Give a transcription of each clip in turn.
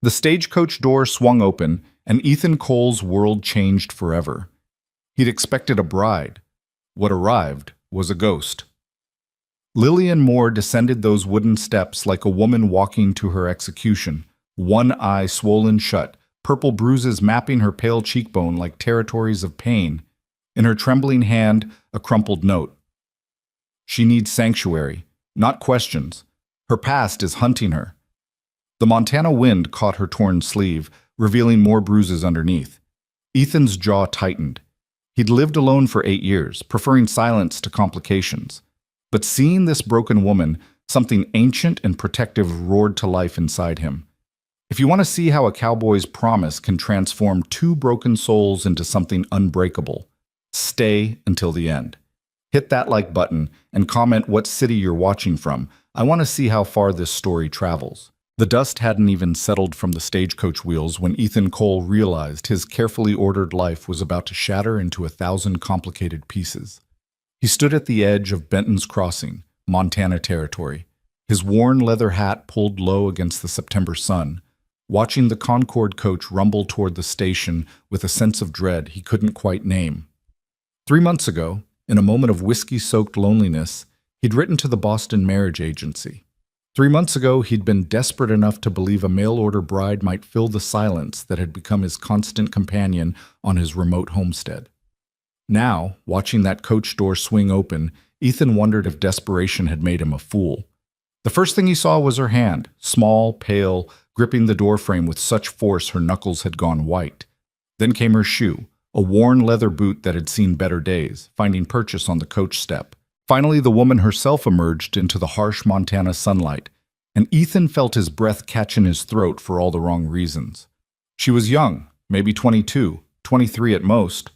The stagecoach door swung open, and Ethan Cole's world changed forever. He'd expected a bride. What arrived was a ghost. Lillian Moore descended those wooden steps like a woman walking to her execution, one eye swollen shut, purple bruises mapping her pale cheekbone like territories of pain. In her trembling hand, a crumpled note. She needs sanctuary, not questions. Her past is hunting her. The Montana wind caught her torn sleeve, revealing more bruises underneath. Ethan's jaw tightened. He'd lived alone for 8 years, preferring silence to complications. But seeing this broken woman, something ancient and protective roared to life inside him. If you want to see how a cowboy's promise can transform 2 broken souls into something unbreakable, stay until the end. Hit that like button and comment what city you're watching from. I want to see how far this story travels. The dust hadn't even settled from the stagecoach wheels when Ethan Cole realized his carefully ordered life was about to shatter into 1,000 complicated pieces. He stood at the edge of Benton's Crossing, Montana territory, his worn leather hat pulled low against the September sun, watching the Concord coach rumble toward the station with a sense of dread he couldn't quite name. 3 months ago, in a moment of whiskey-soaked loneliness, he'd written to the Boston marriage agency. 3 months ago, he'd been desperate enough to believe a mail-order bride might fill the silence that had become his constant companion on his remote homestead. Now, watching that coach door swing open, Ethan wondered if desperation had made him a fool. The first thing he saw was her hand, small, pale, gripping the doorframe with such force her knuckles had gone white. Then came her shoe, a worn leather boot that had seen better days, finding purchase on the coach step. Finally, the woman herself emerged into the harsh Montana sunlight, and Ethan felt his breath catch in his throat for all the wrong reasons. She was young, maybe 22, 23 at most.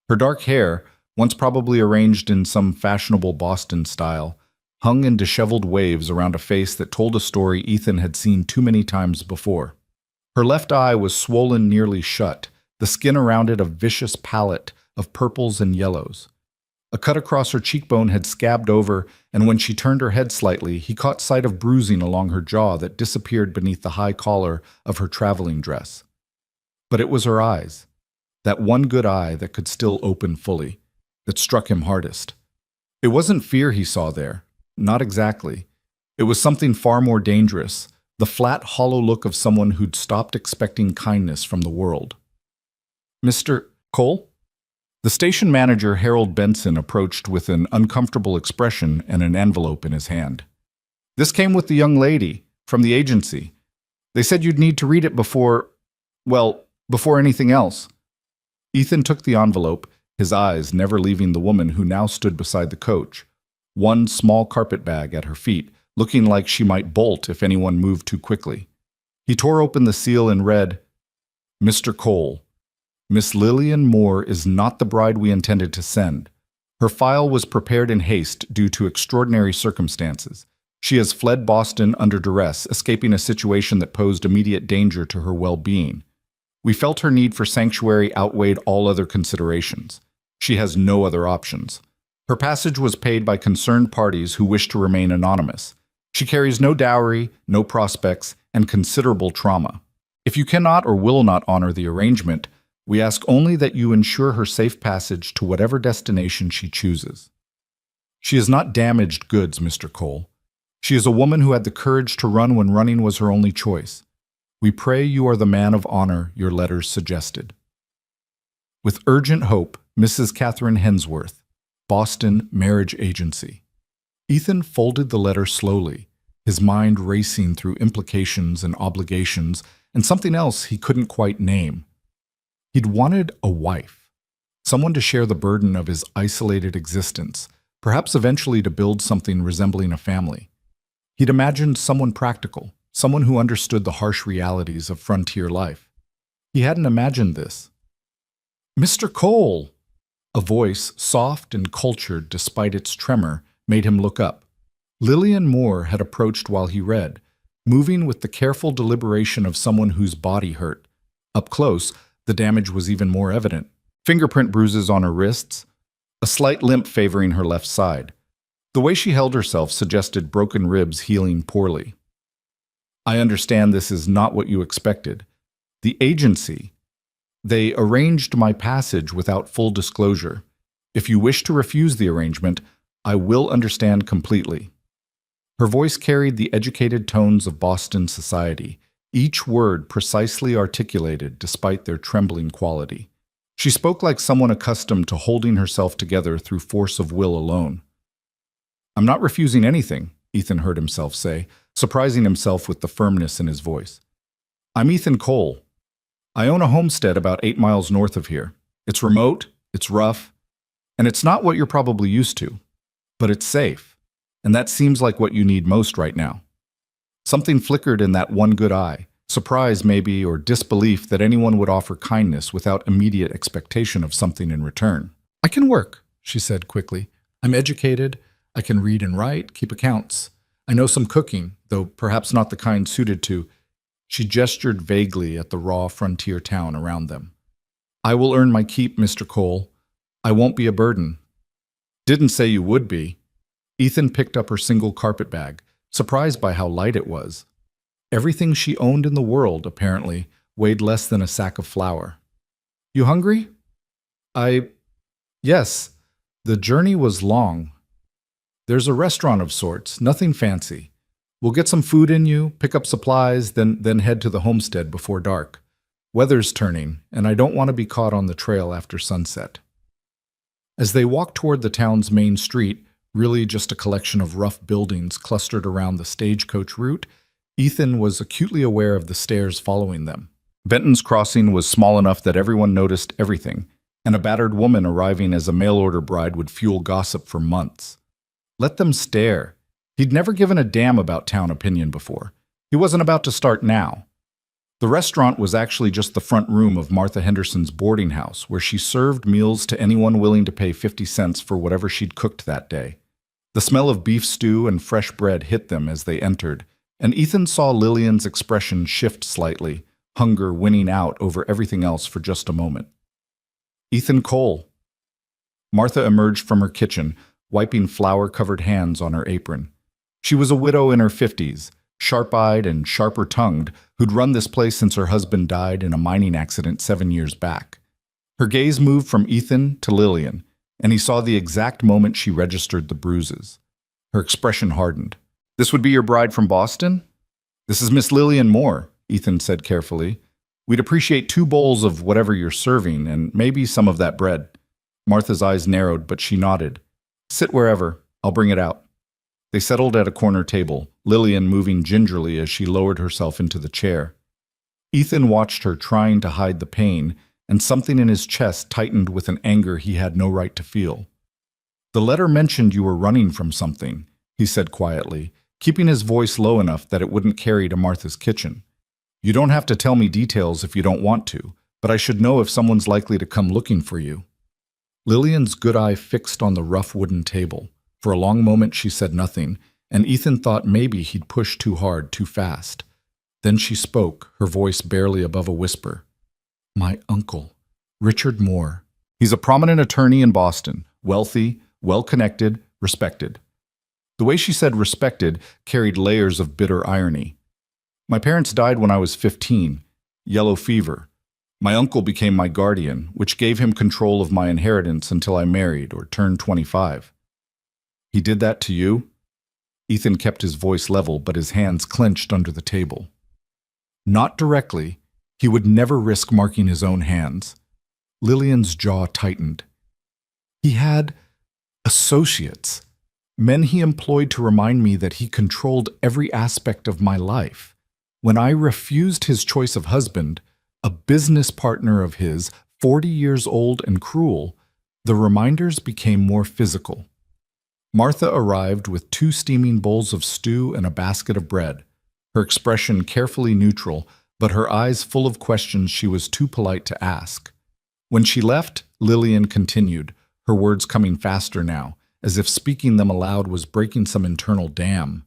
Her dark hair, once probably arranged in some fashionable Boston style, hung in disheveled waves around a face that told a story Ethan had seen too many times before. Her left eye was swollen nearly shut, the skin around it a vicious palette of purples and yellows. A cut across her cheekbone had scabbed over, and when she turned her head slightly, he caught sight of bruising along her jaw that disappeared beneath the high collar of her traveling dress. But it was her eyes, that one good eye that could still open fully, that struck him hardest. It wasn't fear he saw there, not exactly. It was something far more dangerous, the flat, hollow look of someone who'd stopped expecting kindness from the world. "Mr. Cole?" The station manager, Harold Benson, approached with an uncomfortable expression and an envelope in his hand. "This came with the young lady, from the agency. They said you'd need to read it before anything else." Ethan took the envelope, his eyes never leaving the woman who now stood beside the coach, one small carpet bag at her feet, looking like she might bolt if anyone moved too quickly. He tore open the seal and read, "Mr. Cole, Miss Lillian Moore is not the bride we intended to send. Her file was prepared in haste due to extraordinary circumstances. She has fled Boston under duress, escaping a situation that posed immediate danger to her well-being. We felt her need for sanctuary outweighed all other considerations. She has no other options. Her passage was paid by concerned parties who wish to remain anonymous. She carries no dowry, no prospects, and considerable trauma. If you cannot or will not honor the arrangement, we ask only that you ensure her safe passage to whatever destination she chooses. She is not damaged goods, Mr. Cole. She is a woman who had the courage to run when running was her only choice. We pray you are the man of honor your letters suggested. With urgent hope, Mrs. Catherine Hensworth, Boston Marriage Agency." Ethan folded the letter slowly, his mind racing through implications and obligations and something else he couldn't quite name. He'd wanted a wife, someone to share the burden of his isolated existence, perhaps eventually to build something resembling a family. He'd imagined someone practical, someone who understood the harsh realities of frontier life. He hadn't imagined this. "Mr. Cole!" A voice, soft and cultured despite its tremor, made him look up. Lillian Moore had approached while he read, moving with the careful deliberation of someone whose body hurt. Up close, the damage was even more evident. Fingerprint bruises on her wrists, a slight limp favoring her left side. The way she held herself suggested broken ribs healing poorly. I understand this is not what you expected. The agency, they arranged my passage without full disclosure. If you wish to refuse the arrangement, I will understand completely." Her voice carried the educated tones of Boston society, each word precisely articulated despite their trembling quality. She spoke like someone accustomed to holding herself together through force of will alone. "I'm not refusing anything," Ethan heard himself say, surprising himself with the firmness in his voice. "I'm Ethan Cole. I own a homestead about 8 miles north of here. It's remote, it's rough, and it's not what you're probably used to. But it's safe, and that seems like what you need most right now." Something flickered in that one good eye, surprise maybe, or disbelief that anyone would offer kindness without immediate expectation of something in return. "I can work," she said quickly. "I'm educated. I can read and write, keep accounts. I know some cooking, though perhaps not the kind suited to—" She gestured vaguely at the raw frontier town around them. "I will earn my keep, Mr. Cole. I won't be a burden." "Didn't say you would be." Ethan picked up her single carpet bag, surprised by how light it was. Everything she owned in the world, apparently, weighed less than a sack of flour. "You hungry?" Yes. The journey was long. There's a restaurant of sorts, nothing fancy. We'll get some food in you, pick up supplies, then head to the homestead before dark. Weather's turning, and I don't want to be caught on the trail after sunset." As they walked toward the town's main street, really just a collection of rough buildings clustered around the stagecoach route, Ethan was acutely aware of the stairs following them. Benton's Crossing was small enough that everyone noticed everything, and a battered woman arriving as a mail-order bride would fuel gossip for months. Let them stare. He'd never given a damn about town opinion before. He wasn't about to start now. The restaurant was actually just the front room of Martha Henderson's boarding house, where she served meals to anyone willing to pay 50 cents for whatever she'd cooked that day. The smell of beef stew and fresh bread hit them as they entered, and Ethan saw Lillian's expression shift slightly, hunger winning out over everything else for just a moment. "Ethan Cole." Martha emerged from her kitchen, wiping flour-covered hands on her apron. She was a widow in her 50s, sharp-eyed and sharper-tongued, who'd run this place since her husband died in a mining accident 7 years back. Her gaze moved from Ethan to Lillian, and he saw the exact moment she registered the bruises. Her expression hardened. "This would be your bride from Boston?" "This is Miss Lillian Moore," Ethan said carefully. "We'd appreciate 2 bowls of whatever you're serving, and maybe some of that bread." Martha's eyes narrowed, but she nodded. "Sit wherever. I'll bring it out." They settled at a corner table, Lillian moving gingerly as she lowered herself into the chair. Ethan watched her trying to hide the pain, and something in his chest tightened with an anger he had no right to feel. "The letter mentioned you were running from something," he said quietly, keeping his voice low enough that it wouldn't carry to Martha's kitchen. "You don't have to tell me details if you don't want to, but I should know if someone's likely to come looking for you." Lillian's good eye fixed on the rough wooden table. For a long moment she said nothing, and Ethan thought maybe he'd pushed too hard, too fast. Then she spoke, her voice barely above a whisper. "My uncle, Richard Moore. He's a prominent attorney in Boston, wealthy, well-connected, respected." The way she said respected carried layers of bitter irony. "My parents died when I was 15, yellow fever. My uncle became my guardian, which gave him control of my inheritance until I married or turned 25. "He did that to you?" Ethan kept his voice level, but his hands clenched under the table. "Not directly. He would never risk marking his own hands." Lillian's jaw tightened. "He had associates, men he employed to remind me that he controlled every aspect of my life. When I refused his choice of husband, a business partner of his, 40 years old and cruel, the reminders became more physical." Martha arrived with 2 steaming bowls of stew and a basket of bread, her expression carefully neutral, but her eyes full of questions she was too polite to ask. When she left, Lillian continued, her words coming faster now, as if speaking them aloud was breaking some internal dam.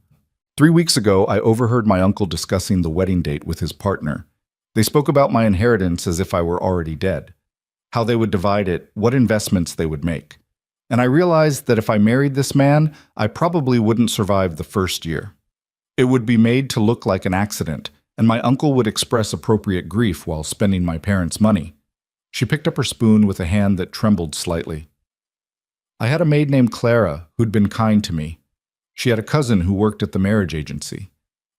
"3 weeks ago, I overheard my uncle discussing the wedding date with his partner. They spoke about my inheritance as if I were already dead, how they would divide it, what investments they would make. And I realized that if I married this man, I probably wouldn't survive the first year. It would be made to look like an accident, and my uncle would express appropriate grief while spending my parents' money. She picked up her spoon with a hand that trembled slightly. I had a maid named Clara who'd been kind to me. She had a cousin who worked at the marriage agency.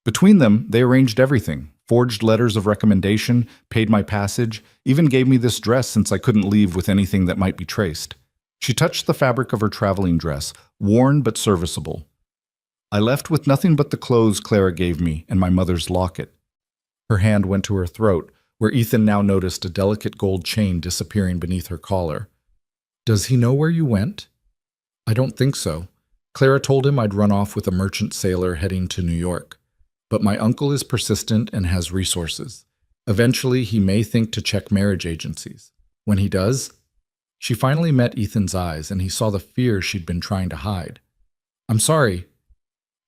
Between them, they arranged everything, forged letters of recommendation, paid my passage, even gave me this dress since I couldn't leave with anything that might be traced. She touched the fabric of her traveling dress, worn but serviceable. I left with nothing but the clothes Clara gave me and my mother's locket. Her hand went to her throat, where Ethan now noticed a delicate gold chain disappearing beneath her collar. "Does he know where you went?" "I don't think so. Clara told him I'd run off with a merchant sailor heading to New York. But my uncle is persistent and has resources. Eventually, he may think to check marriage agencies. When he does..." She finally met Ethan's eyes, and he saw the fear she'd been trying to hide. "I'm sorry.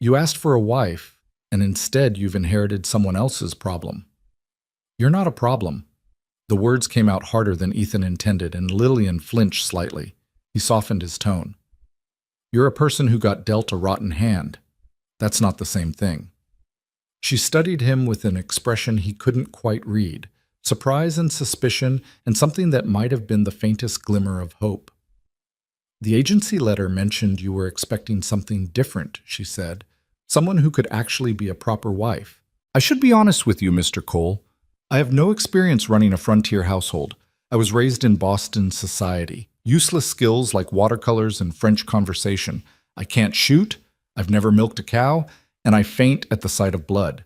You asked for a wife, and instead you've inherited someone else's problem." "You're not a problem." The words came out harder than Ethan intended, and Lillian flinched slightly. He softened his tone. "You're a person who got dealt a rotten hand. That's not the same thing." She studied him with an expression he couldn't quite read, surprise and suspicion, and something that might have been the faintest glimmer of hope. "The agency letter mentioned you were expecting something different," she said. "Someone who could actually be a proper wife." "I should be honest with you, Mr. Cole. I have no experience running a frontier household. I was raised in Boston society. Useless skills like watercolors and French conversation. I can't shoot, I've never milked a cow, and I faint at the sight of blood.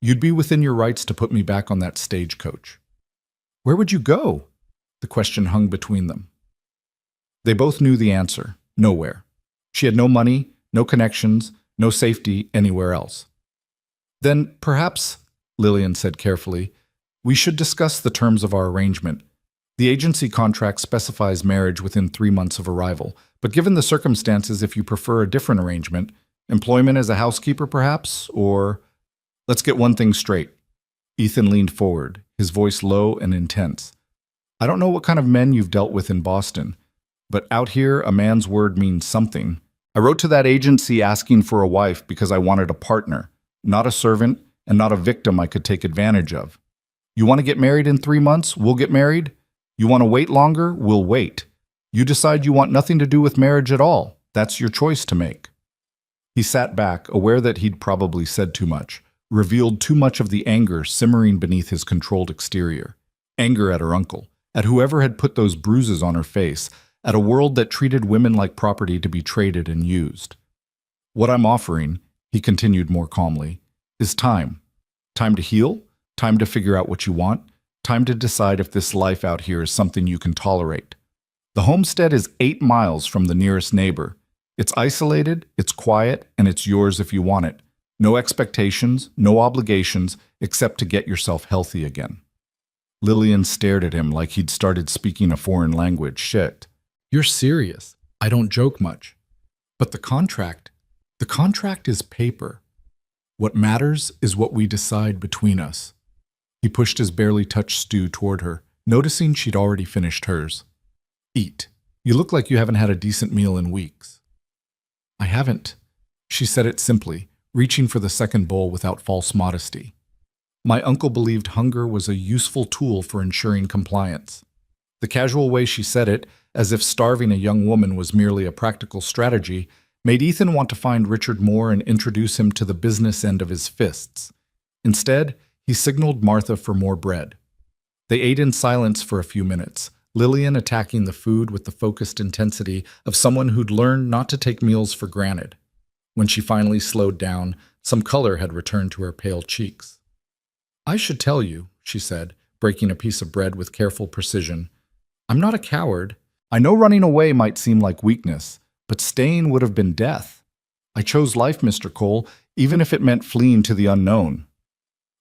You'd be within your rights to put me back on that stagecoach." "Where would you go?" The question hung between them. They both knew the answer. Nowhere. She had no money, no connections, no safety anywhere else. "Then perhaps," Lillian said carefully, "we should discuss the terms of our arrangement. The agency contract specifies marriage within 3 months of arrival, but given the circumstances, if you prefer a different arrangement, employment as a housekeeper perhaps, or..." "Let's get one thing straight." Ethan leaned forward, his voice low and intense. "I don't know what kind of men you've dealt with in Boston, but out here a man's word means something. I wrote to that agency asking for a wife because I wanted a partner, not a servant and not a victim I could take advantage of. You want to get married in 3 months? We'll get married. You want to wait longer? We'll wait. You decide you want nothing to do with marriage at all. That's your choice to make." He sat back, aware that he'd probably said too much, revealed too much of the anger simmering beneath his controlled exterior. Anger at her uncle, at whoever had put those bruises on her face, at a world that treated women like property to be traded and used. "What I'm offering," he continued more calmly, "is time. Time to heal, time to figure out what you want, time to decide if this life out here is something you can tolerate. The homestead is 8 miles from the nearest neighbor. It's isolated, it's quiet, and it's yours if you want it. No expectations, no obligations, except to get yourself healthy again." Lillian stared at him like he'd started speaking a foreign language. "Shit. You're serious. I don't joke much. But the contract is paper. What matters is what we decide between us." He pushed his barely touched stew toward her, noticing she'd already finished hers. "Eat. You look like you haven't had a decent meal in weeks." "I haven't." She said it simply, reaching for the second bowl without false modesty. My uncle believed hunger was a useful tool for ensuring compliance. The casual way she said it, as if starving a young woman was merely a practical strategy, made Ethan want to find Richard Moore and introduce him to the business end of his fists. Instead, he signaled Martha for more bread. They ate in silence for a few minutes, Lillian attacking the food with the focused intensity of someone who'd learned not to take meals for granted. When she finally slowed down, some color had returned to her pale cheeks. "I should tell you," she said, breaking a piece of bread with careful precision, "I'm not a coward. I know running away might seem like weakness, but staying would have been death. I chose life, Mr. Cole, even if it meant fleeing to the unknown."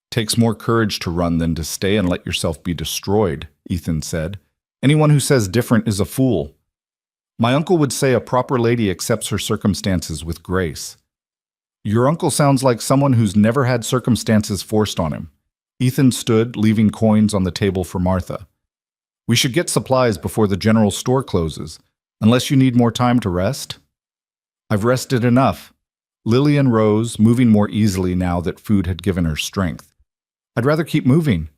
"Takes more courage to run than to stay and let yourself be destroyed," Ethan said. "Anyone who says different is a fool. My uncle would say a proper lady accepts her circumstances with grace." "Your uncle sounds like someone who's never had circumstances forced on him." Ethan stood, leaving coins on the table for Martha. "We should get supplies before the general store closes, unless you need more time to rest." "I've rested enough." Lillian rose, moving more easily now that food had given her strength. I'd rather keep moving.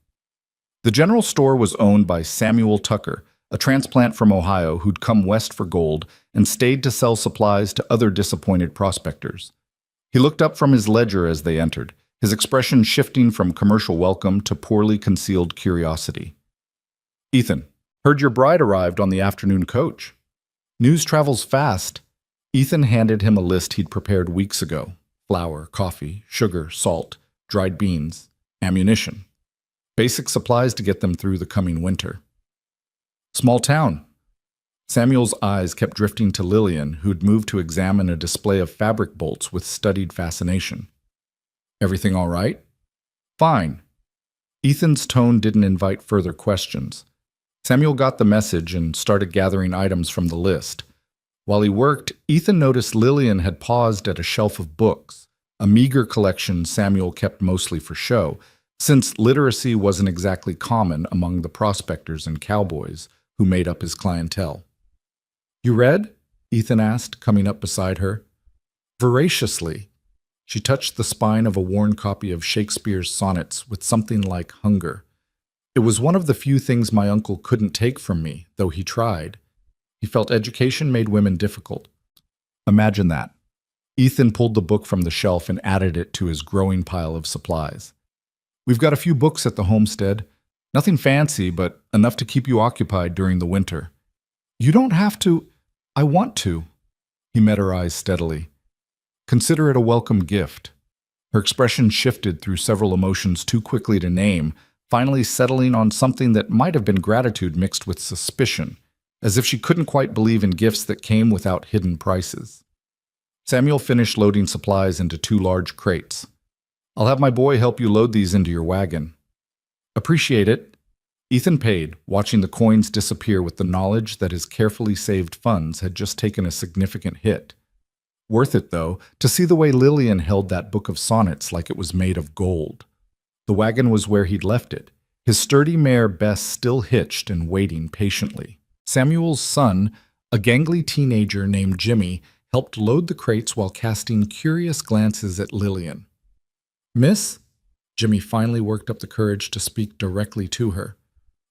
The general store was owned by Samuel Tucker, a transplant from Ohio who'd come west for gold and stayed to sell supplies to other disappointed prospectors. He looked up from his ledger as they entered, his expression shifting from commercial welcome to poorly concealed curiosity. Ethan, heard your bride arrived on the afternoon coach. News travels fast. Ethan handed him a list he'd prepared weeks ago. Flour, coffee, sugar, salt, dried beans, ammunition. Basic supplies to get them through the coming winter. Small town. Samuel's eyes kept drifting to Lillian, who'd moved to examine a display of fabric bolts with studied fascination. Everything all right? Fine. Ethan's tone didn't invite further questions. Samuel got the message and started gathering items from the list. While he worked, Ethan noticed Lillian had paused at a shelf of books, a meager collection Samuel kept mostly for show, since literacy wasn't exactly common among the prospectors and cowboys who made up his clientele. You read? Ethan asked, coming up beside her. Voraciously. She touched the spine of a worn copy of Shakespeare's sonnets with something like hunger. It was one of the few things my uncle couldn't take from me, though he tried. He felt education made women difficult. Imagine that. Ethan pulled the book from the shelf and added it to his growing pile of supplies. We've got a few books at the homestead. Nothing fancy, but enough to keep you occupied during the winter. You don't have to. I want to. He met her eyes steadily. Consider it a welcome gift. Her expression shifted through several emotions too quickly to name, finally settling on something that might have been gratitude mixed with suspicion, as if she couldn't quite believe in gifts that came without hidden prices. Samuel finished loading supplies into 2 large crates. I'll have my boy help you load these into your wagon. Appreciate it. Ethan paid, watching the coins disappear with the knowledge that his carefully saved funds had just taken a significant hit. Worth it, though, to see the way Lillian held that book of sonnets like it was made of gold. The wagon was where he'd left it, his sturdy mare Bess still hitched and waiting patiently. Samuel's son, a gangly teenager named Jimmy, helped load the crates while casting curious glances at Lillian. Miss? Jimmy finally worked up the courage to speak directly to her.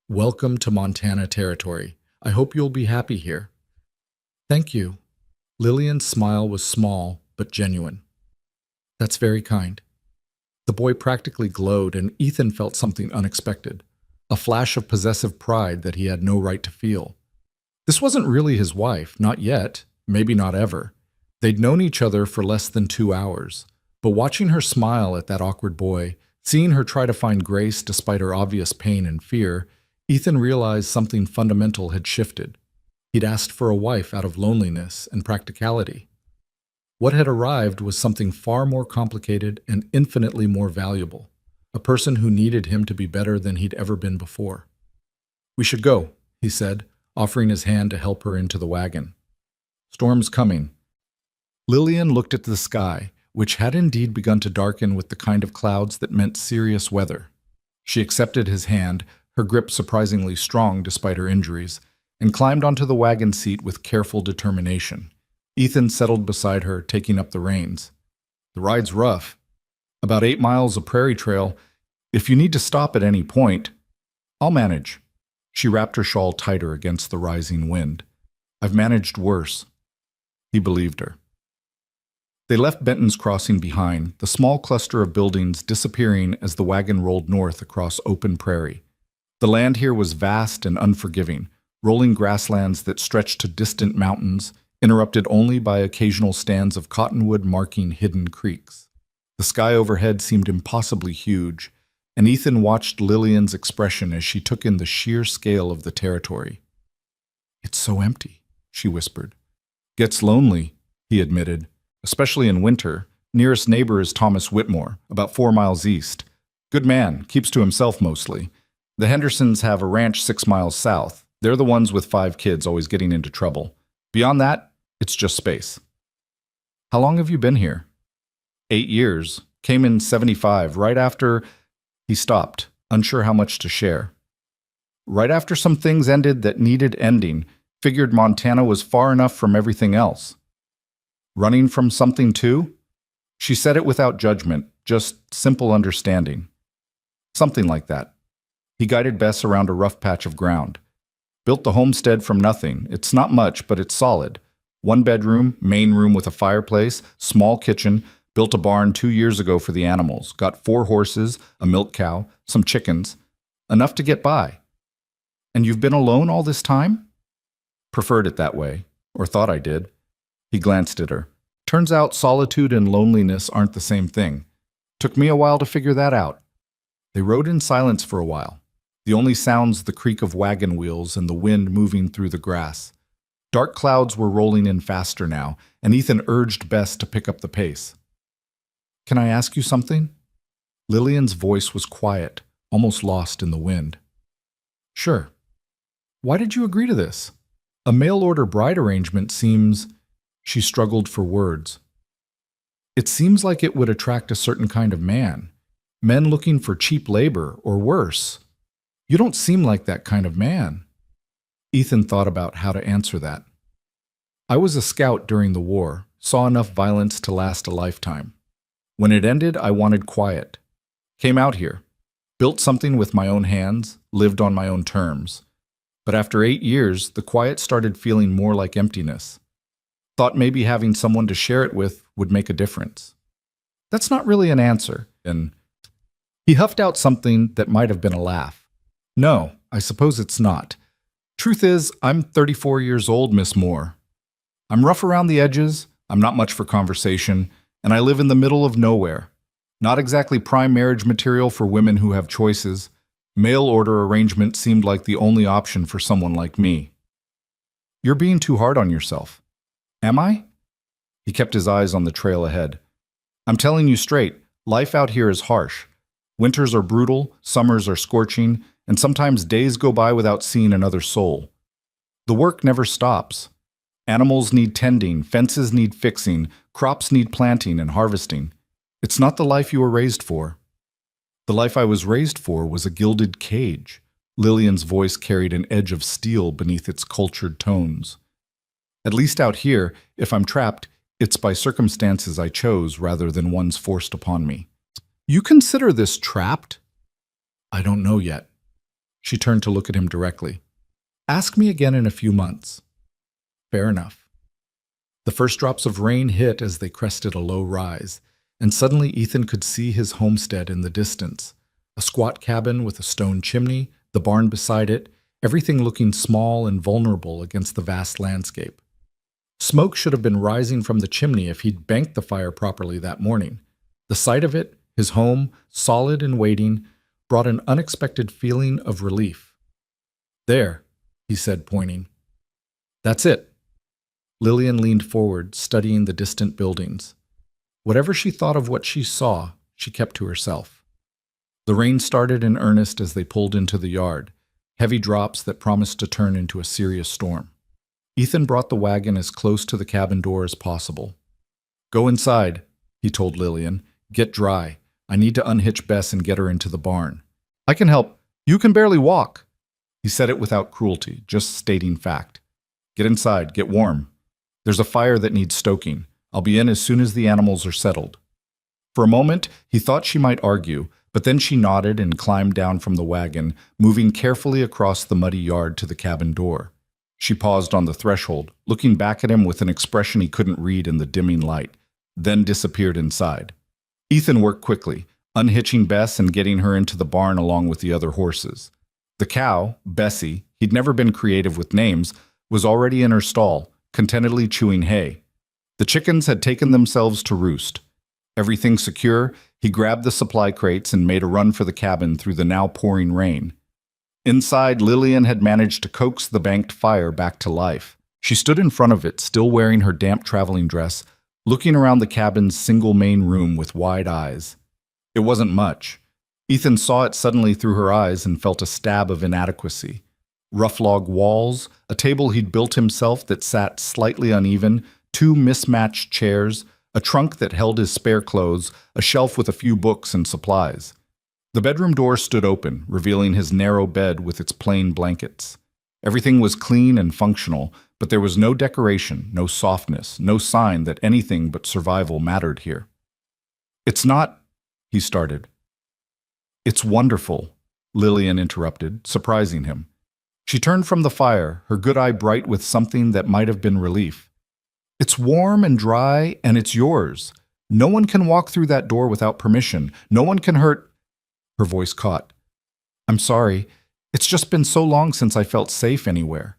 Welcome to Montana territory. I hope you'll be happy here. Thank you. Lillian's smile was small but genuine. That's very kind. The boy practically glowed, and Ethan felt something unexpected, a flash of possessive pride that he had no right to feel. This wasn't really his wife, not yet, maybe not ever. They'd known each other for less than 2 hours, but watching her smile at that awkward boy, seeing her try to find grace despite her obvious pain and fear, Ethan realized something fundamental had shifted. He'd asked for a wife out of loneliness and practicality. What had arrived was something far more complicated and infinitely more valuable, a person who needed him to be better than he'd ever been before. We should go, he said, offering his hand to help her into the wagon. Storm's coming. Lillian looked at the sky, which had indeed begun to darken with the kind of clouds that meant serious weather. She accepted his hand, her grip surprisingly strong despite her injuries, and climbed onto the wagon seat with careful determination. Ethan settled beside her, taking up the reins. The ride's rough. About 8 miles of prairie trail. If you need to stop at any point, I'll manage. She wrapped her shawl tighter against the rising wind. I've managed worse. He believed her. They left Benton's Crossing behind, the small cluster of buildings disappearing as the wagon rolled north across open prairie. The land here was vast and unforgiving, rolling grasslands that stretched to distant mountains, interrupted only by occasional stands of cottonwood marking hidden creeks. The sky overhead seemed impossibly huge, and Ethan watched Lillian's expression as she took in the sheer scale of the territory. It's so empty, she whispered. Gets lonely, he admitted, especially in winter. Nearest neighbor is Thomas Whitmore, about 4 miles east. Good man, keeps to himself mostly. The Hendersons have a ranch 6 miles south. They're the ones with 5 kids always getting into trouble. Beyond that, it's just space. How long have you been here? 8 years. Came in 75, right after... He stopped, unsure how much to share. Right after some things ended that needed ending, figured Montana was far enough from everything else. Running from something too? She said it without judgment, just simple understanding. Something like that. He guided Bess around a rough patch of ground. Built the homestead from nothing. It's not much, but it's solid. One bedroom, main room with a fireplace, small kitchen. Built a barn 2 years ago for the animals. Got 4 horses, a milk cow, some chickens. Enough to get by. And you've been alone all this time? Preferred it that way, or thought I did. He glanced at her. Turns out solitude and loneliness aren't the same thing. Took me a while to figure that out. They rode in silence for a while. The only sounds the creak of wagon wheels and the wind moving through the grass. Dark clouds were rolling in faster now, and Ethan urged Bess to pick up the pace. Can I ask you something? Lillian's voice was quiet, almost lost in the wind. Sure. Why did you agree to this? A mail-order bride arrangement seems... She struggled for words. It seems like it would attract a certain kind of man. Men looking for cheap labor, or worse. You don't seem like that kind of man. Ethan thought about how to answer that. I was a scout during the war, saw enough violence to last a lifetime. When it ended, I wanted quiet. Came out here. Built something with my own hands, lived on my own terms. But after 8 years, the quiet started feeling more like emptiness. Thought maybe having someone to share it with would make a difference. That's not really an answer, and he huffed out something that might have been a laugh. No, I suppose it's not. Truth is, I'm 34 years old, Miss Moore. I'm rough around the edges, I'm not much for conversation, and I live in the middle of nowhere. Not exactly prime marriage material for women who have choices. Mail order arrangement seemed like the only option for someone like me. You're being too hard on yourself. Am I? He kept his eyes on the trail ahead. I'm telling you straight, life out here is harsh. Winters are brutal, summers are scorching, and sometimes days go by without seeing another soul. The work never stops. Animals need tending, fences need fixing, crops need planting and harvesting. It's not the life you were raised for. The life I was raised for was a gilded cage. Lillian's voice carried an edge of steel beneath its cultured tones. At least out here, if I'm trapped, it's by circumstances I chose rather than ones forced upon me. You consider this trapped? I don't know yet. She turned to look at him directly. Ask me again in a few months. Fair enough. The first drops of rain hit as they crested a low rise, and suddenly Ethan could see his homestead in the distance. A squat cabin with a stone chimney, the barn beside it, everything looking small and vulnerable against the vast landscape. Smoke should have been rising from the chimney if he'd banked the fire properly that morning. The sight of it, his home, solid and waiting, brought an unexpected feeling of relief. There, he said, pointing. That's it. Lillian leaned forward, studying the distant buildings. Whatever she thought of what she saw, she kept to herself. The rain started in earnest as they pulled into the yard, heavy drops that promised to turn into a serious storm. Ethan brought the wagon as close to the cabin door as possible. Go inside, he told Lillian. Get dry. I need to unhitch Bess and get her into the barn. I can help. You can barely walk. He said it without cruelty, just stating fact. Get inside, get warm. There's a fire that needs stoking. I'll be in as soon as the animals are settled. For a moment, he thought she might argue, but then she nodded and climbed down from the wagon, moving carefully across the muddy yard to the cabin door. She paused on the threshold, looking back at him with an expression he couldn't read in the dimming light, then disappeared inside. Ethan worked quickly, unhitching Bess and getting her into the barn along with the other horses. The cow, Bessie, he'd never been creative with names, was already in her stall, contentedly chewing hay. The chickens had taken themselves to roost. Everything secure, he grabbed the supply crates and made a run for the cabin through the now pouring rain. Inside, Lillian had managed to coax the banked fire back to life. She stood in front of it, still wearing her damp traveling dress, looking around the cabin's single main room with wide eyes. It wasn't much. Ethan saw it suddenly through her eyes and felt a stab of inadequacy. Rough log walls, a table he'd built himself that sat slightly uneven, 2 mismatched chairs, a trunk that held his spare clothes, a shelf with a few books and supplies. The bedroom door stood open, revealing his narrow bed with its plain blankets. Everything was clean and functional, but there was no decoration, no softness, no sign that anything but survival mattered here. It's not, he started. It's wonderful, Lillian interrupted, surprising him. She turned from the fire, her good eye bright with something that might have been relief. It's warm and dry, and it's yours. No one can walk through that door without permission. No one can hurt. Her voice caught. I'm sorry. It's just been so long since I felt safe anywhere.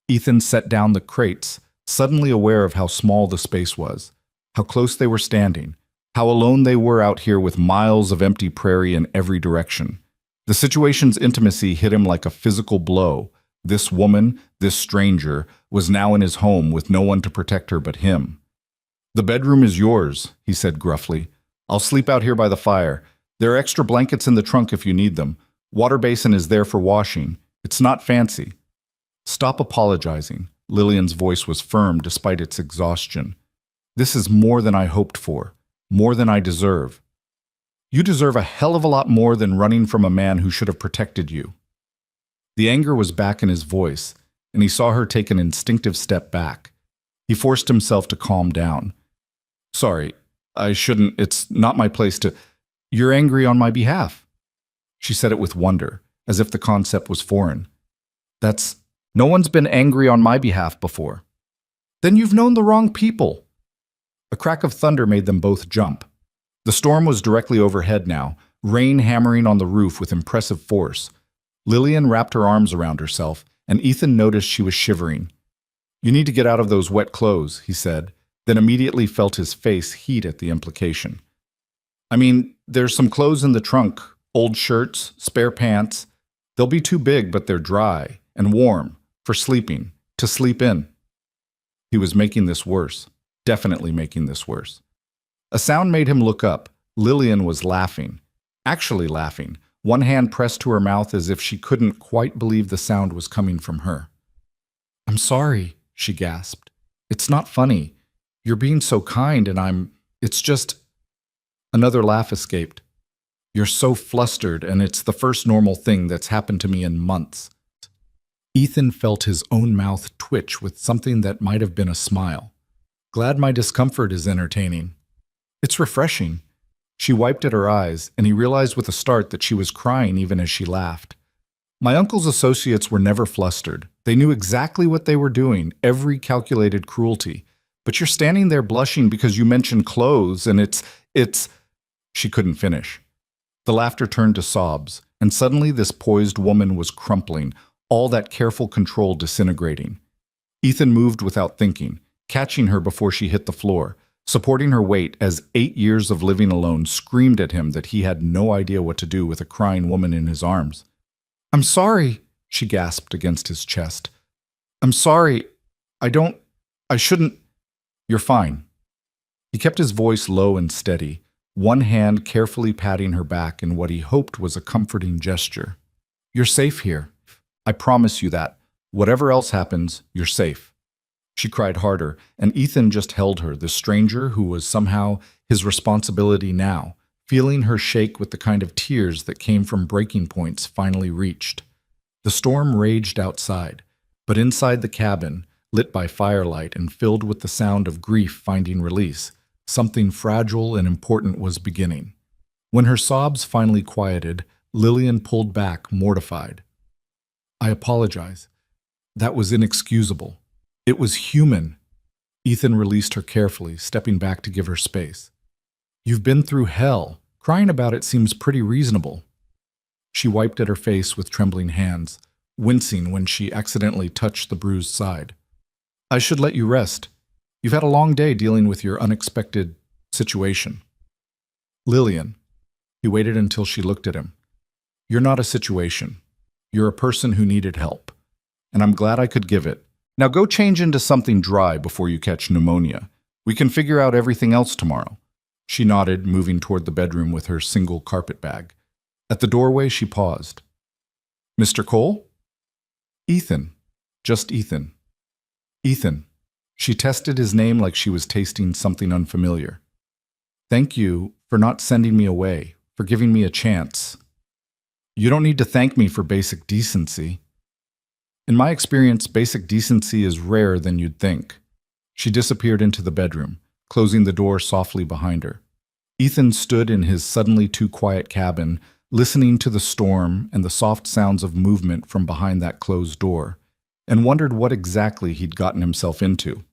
Ethan set down the crates, suddenly aware of how small the space was, how close they were standing, how alone they were out here with miles of empty prairie in every direction. The situation's intimacy hit him like a physical blow. This woman, this stranger, was now in his home with no one to protect her but him. The bedroom is yours, he said gruffly. I'll sleep out here by the fire. There are extra blankets in the trunk if you need them. Water basin is there for washing. It's not fancy. Stop apologizing. Lillian's voice was firm despite its exhaustion. This is more than I hoped for, more than I deserve. You deserve a hell of a lot more than running from a man who should have protected you. The anger was back in his voice, and he saw her take an instinctive step back. He forced himself to calm down. Sorry, I shouldn't. It's not my place to. You're angry on my behalf. She said it with wonder, as if the concept was foreign. No one's been angry on my behalf before. Then you've known the wrong people. A crack of thunder made them both jump. The storm was directly overhead now, rain hammering on the roof with impressive force. Lillian wrapped her arms around herself, and Ethan noticed she was shivering. You need to get out of those wet clothes, he said, then immediately felt his face heat at the implication. I mean, there's some clothes in the trunk, old shirts, spare pants. They'll be too big, but they're dry and warm for sleeping, to sleep in. He was making this worse, definitely making this worse. A sound made him look up. Lillian was laughing, actually laughing, one hand pressed to her mouth as if she couldn't quite believe the sound was coming from her. I'm sorry, she gasped. It's not funny. You're being so kind and it's just... Another laugh escaped. You're so flustered and it's the first normal thing that's happened to me in months. Ethan felt his own mouth twitch with something that might have been a smile. Glad my discomfort is entertaining. It's refreshing. She wiped at her eyes, and he realized with a start that she was crying even as she laughed. My uncle's associates were never flustered. They knew exactly what they were doing, every calculated cruelty. But you're standing there blushing because you mentioned clothes, and it's... She couldn't finish. The laughter turned to sobs, and suddenly this poised woman was crumpling, all that careful control disintegrating. Ethan moved without thinking, catching her before she hit the floor, supporting her weight as 8 years of living alone screamed at him that he had no idea what to do with a crying woman in his arms. I'm sorry, she gasped against his chest. I'm sorry. I shouldn't. You're fine. He kept his voice low and steady, one hand carefully patting her back in what he hoped was a comforting gesture. You're safe here. I promise you that. Whatever else happens, you're safe. She cried harder, and Ethan just held her, the stranger who was somehow his responsibility now, feeling her shake with the kind of tears that came from breaking points finally reached. The storm raged outside, but inside the cabin, lit by firelight and filled with the sound of grief finding release, something fragile and important was beginning. When her sobs finally quieted, Lillian pulled back, mortified. I apologize. That was inexcusable. It was human. Ethan released her carefully, stepping back to give her space. You've been through hell. Crying about it seems pretty reasonable. She wiped at her face with trembling hands, wincing when she accidentally touched the bruised side. I should let you rest. You've had a long day dealing with your unexpected situation. Lillian. He waited until she looked at him. You're not a situation. You're a person who needed help. And I'm glad I could give it. Now go change into something dry before you catch pneumonia. We can figure out everything else tomorrow. She nodded, moving toward the bedroom with her single carpet bag. At the doorway, she paused. Mr. Cole? Ethan. Just Ethan. Ethan. She tested his name like she was tasting something unfamiliar. Thank you for not sending me away, for giving me a chance. You don't need to thank me for basic decency. In my experience, basic decency is rarer than you'd think. She disappeared into the bedroom, closing the door softly behind her. Ethan stood in his suddenly too quiet cabin, listening to the storm and the soft sounds of movement from behind that closed door, and wondered what exactly he'd gotten himself into.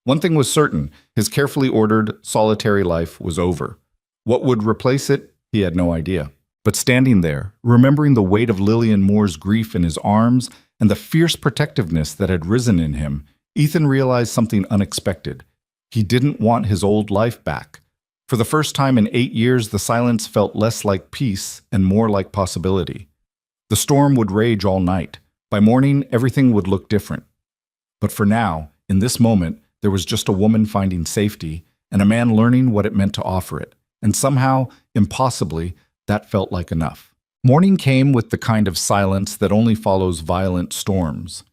One thing was certain, his carefully ordered, solitary life was over. What would replace it, he had no idea. But standing there, remembering the weight of Lillian Moore's grief in his arms and the fierce protectiveness that had risen in him, Ethan realized something unexpected. He didn't want his old life back. For the first time in 8 years, the silence felt less like peace and more like possibility. The storm would rage all night. By morning, everything would look different. But for now, in this moment, there was just a woman finding safety and a man learning what it meant to offer it. And somehow, impossibly, that felt like enough. Morning came with the kind of silence that only follows violent storms.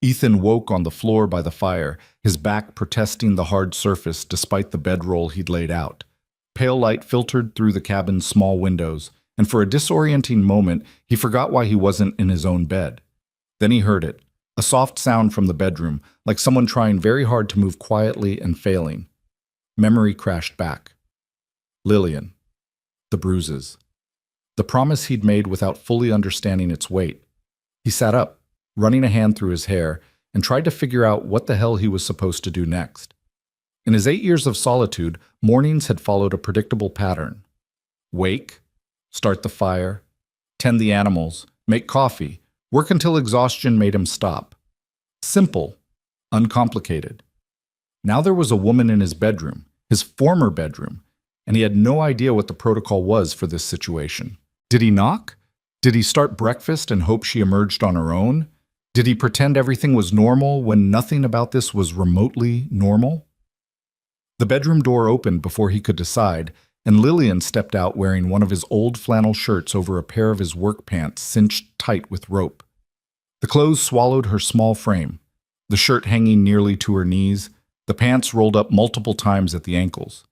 Ethan woke on the floor by the fire, his back protesting the hard surface despite the bedroll he'd laid out. Pale light filtered through the cabin's small windows, and for a disorienting moment, he forgot why he wasn't in his own bed. Then he heard it, a soft sound from the bedroom, like someone trying very hard to move quietly and failing. Memory crashed back. Lillian. The bruises. The promise he'd made without fully understanding its weight. He sat up, running a hand through his hair, and tried to figure out what the hell he was supposed to do next. In his 8 years of solitude, mornings had followed a predictable pattern. Wake, start the fire, tend the animals, make coffee, work until exhaustion made him stop. Simple, uncomplicated. Now there was a woman in his bedroom, his former bedroom, and he had no idea what the protocol was for this situation. Did he knock? Did he start breakfast and hope she emerged on her own? Did he pretend everything was normal when nothing about this was remotely normal? The bedroom door opened before he could decide, and Lillian stepped out wearing one of his old flannel shirts over a pair of his work pants cinched tight with rope. The clothes swallowed her small frame, the shirt hanging nearly to her knees, the pants rolled up multiple times at the ankles.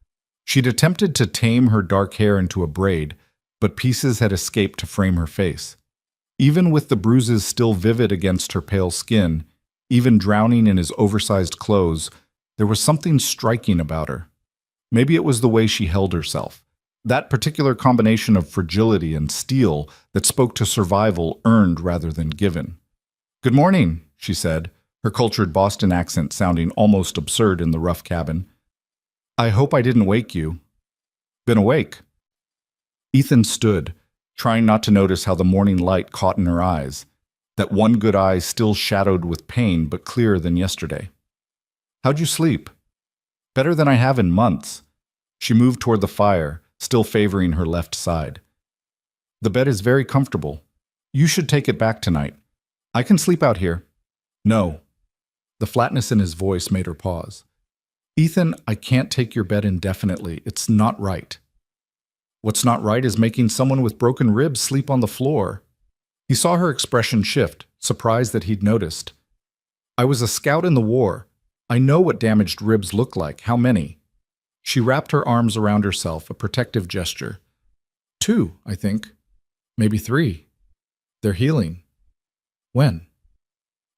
She'd attempted to tame her dark hair into a braid, but pieces had escaped to frame her face. Even with the bruises still vivid against her pale skin, even drowning in his oversized clothes, there was something striking about her. Maybe it was the way she held herself. That particular combination of fragility and steel that spoke to survival earned rather than given. "Good morning," she said, her cultured Boston accent sounding almost absurd in the rough cabin. "I hope I didn't wake you." "Been awake." Ethan stood, trying not to notice how the morning light caught in her eyes, that one good eye still shadowed with pain but clearer than yesterday. "How'd you sleep?" "Better than I have in months." She moved toward the fire, still favoring her left side. "The bed is very comfortable. You should take it back tonight. I can sleep out here." "No." The flatness in his voice made her pause. "Ethan, I can't take your bed indefinitely. It's not right." "What's not right is making someone with broken ribs sleep on the floor." He saw her expression shift, surprised that he'd noticed. "I was a scout in the war. I know what damaged ribs look like. How many?" She wrapped her arms around herself, a protective gesture. "2, I think. Maybe 3. They're healing." "When?"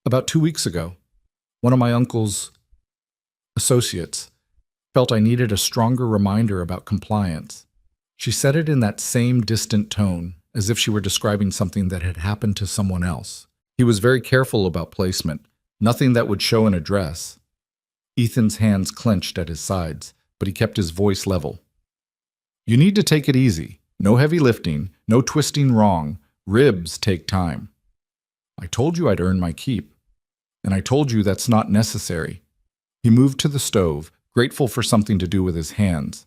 "About 2 weeks ago. One of my uncle's associates felt I needed a stronger reminder about compliance." She said it in that same distant tone, as if she were describing something that had happened to someone else. He was very careful about placement, nothing that would show an address. Ethan's hands clenched at his sides, but he kept his voice level. "You need to take it easy. No heavy lifting, no twisting wrong. Ribs take time." "I told you I'd earn my keep. And I told you that's not necessary." He moved to the stove, grateful for something to do with his hands.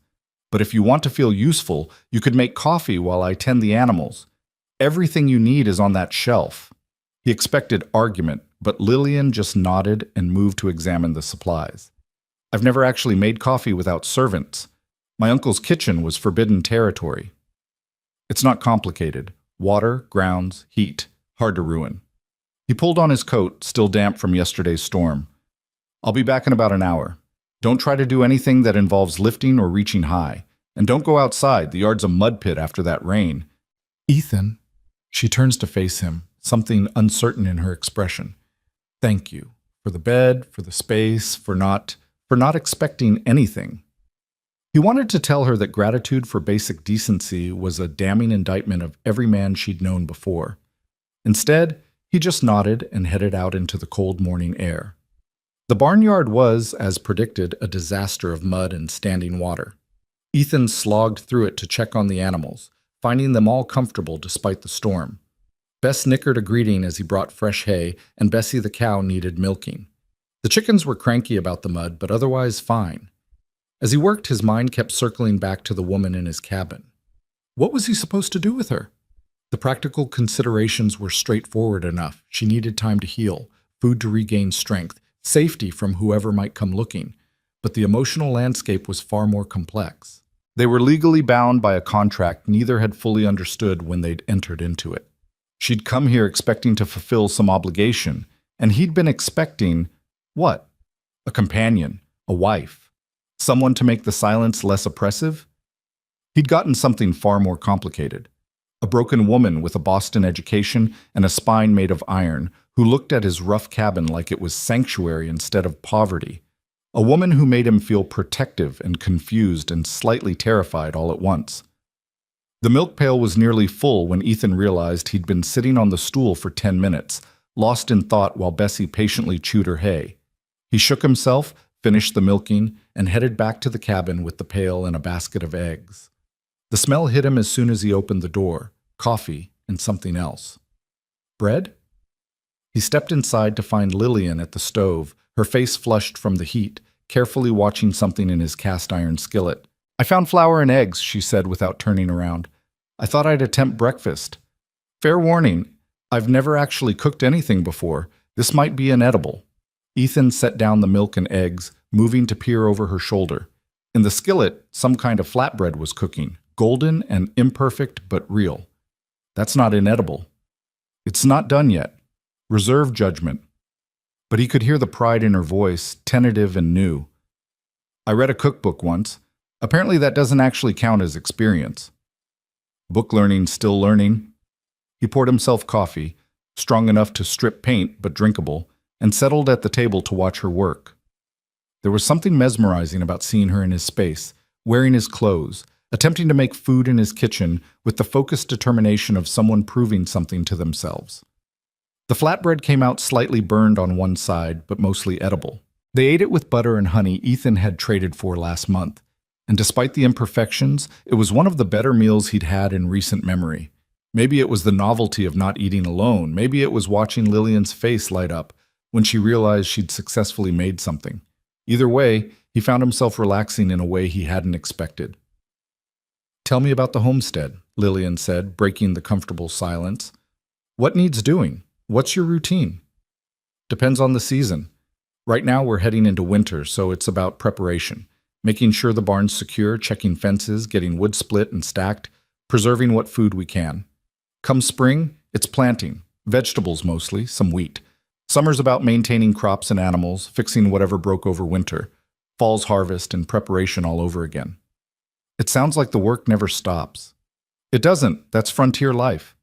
"But if you want to feel useful, you could make coffee while I tend the animals. Everything you need is on that shelf." He expected argument, but Lillian just nodded and moved to examine the supplies. "I've never actually made coffee without servants. My uncle's kitchen was forbidden territory." "It's not complicated. Water, grounds, heat. Hard to ruin." He pulled on his coat, still damp from yesterday's storm. "I'll be back in about an hour. Don't try to do anything that involves lifting or reaching high. And don't go outside. The yard's a mud pit after that rain." "Ethan." She turns to face him, something uncertain in her expression. "Thank you. For the bed, for the space, for not expecting anything." He wanted to tell her that gratitude for basic decency was a damning indictment of every man she'd known before. Instead, he just nodded and headed out into the cold morning air. The barnyard was, as predicted, a disaster of mud and standing water. Ethan slogged through it to check on the animals, finding them all comfortable despite the storm. Bess nickered a greeting as he brought fresh hay, and Bessie the cow needed milking. The chickens were cranky about the mud, but otherwise fine. As he worked, his mind kept circling back to the woman in his cabin. What was he supposed to do with her? The practical considerations were straightforward enough. She needed time to heal, food to regain strength, safety from whoever might come looking. But the emotional landscape was far more complex. They were legally bound by a contract neither had fully understood when they'd entered into it. She'd come here expecting to fulfill some obligation, and he'd been expecting, what? A companion, a wife, someone to make the silence less oppressive? He'd gotten something far more complicated. A broken woman with a Boston education and a spine made of iron who looked at his rough cabin like it was sanctuary instead of poverty. A woman who made him feel protective and confused and slightly terrified all at once. The milk pail was nearly full when Ethan realized he'd been sitting on the stool for 10 minutes, lost in thought while Bessie patiently chewed her hay. He shook himself, finished the milking, and headed back to the cabin with the pail and a basket of eggs. The smell hit him as soon as he opened the door. Coffee and something else. Bread? He stepped inside to find Lillian at the stove, her face flushed from the heat, carefully watching something in his cast-iron skillet. "I found flour and eggs," she said without turning around. "I thought I'd attempt breakfast. Fair warning, I've never actually cooked anything before. This might be inedible." Ethan set down the milk and eggs, moving to peer over her shoulder. In the skillet, some kind of flatbread was cooking, golden and imperfect but real. That's not inedible. It's not done yet. Reserve judgment. But he could hear the pride in her voice, tentative and new. "I read a cookbook once. Apparently that doesn't actually count as experience." Book learning, still learning. He poured himself coffee, strong enough to strip paint but drinkable, and settled at the table to watch her work. There was something mesmerizing about seeing her in his space, wearing his clothes, attempting to make food in his kitchen with the focused determination of someone proving something to themselves. The flatbread came out slightly burned on one side, but mostly edible. They ate it with butter and honey Ethan had traded for last month, and despite the imperfections, it was one of the better meals he'd had in recent memory. Maybe it was the novelty of not eating alone. Maybe it was watching Lillian's face light up when she realized she'd successfully made something. Either way, he found himself relaxing in a way he hadn't expected. "Tell me about the homestead," Lillian said, breaking the comfortable silence. "What needs doing? What's your routine?" "Depends on the season. Right now we're heading into winter, so it's about preparation. Making sure the barn's secure, checking fences, getting wood split and stacked, preserving what food we can. Come spring, it's planting. Vegetables mostly, some wheat. Summer's about maintaining crops and animals, fixing whatever broke over winter. Fall's harvest and preparation all over again." "It sounds like the work never stops." "It doesn't. That's frontier life."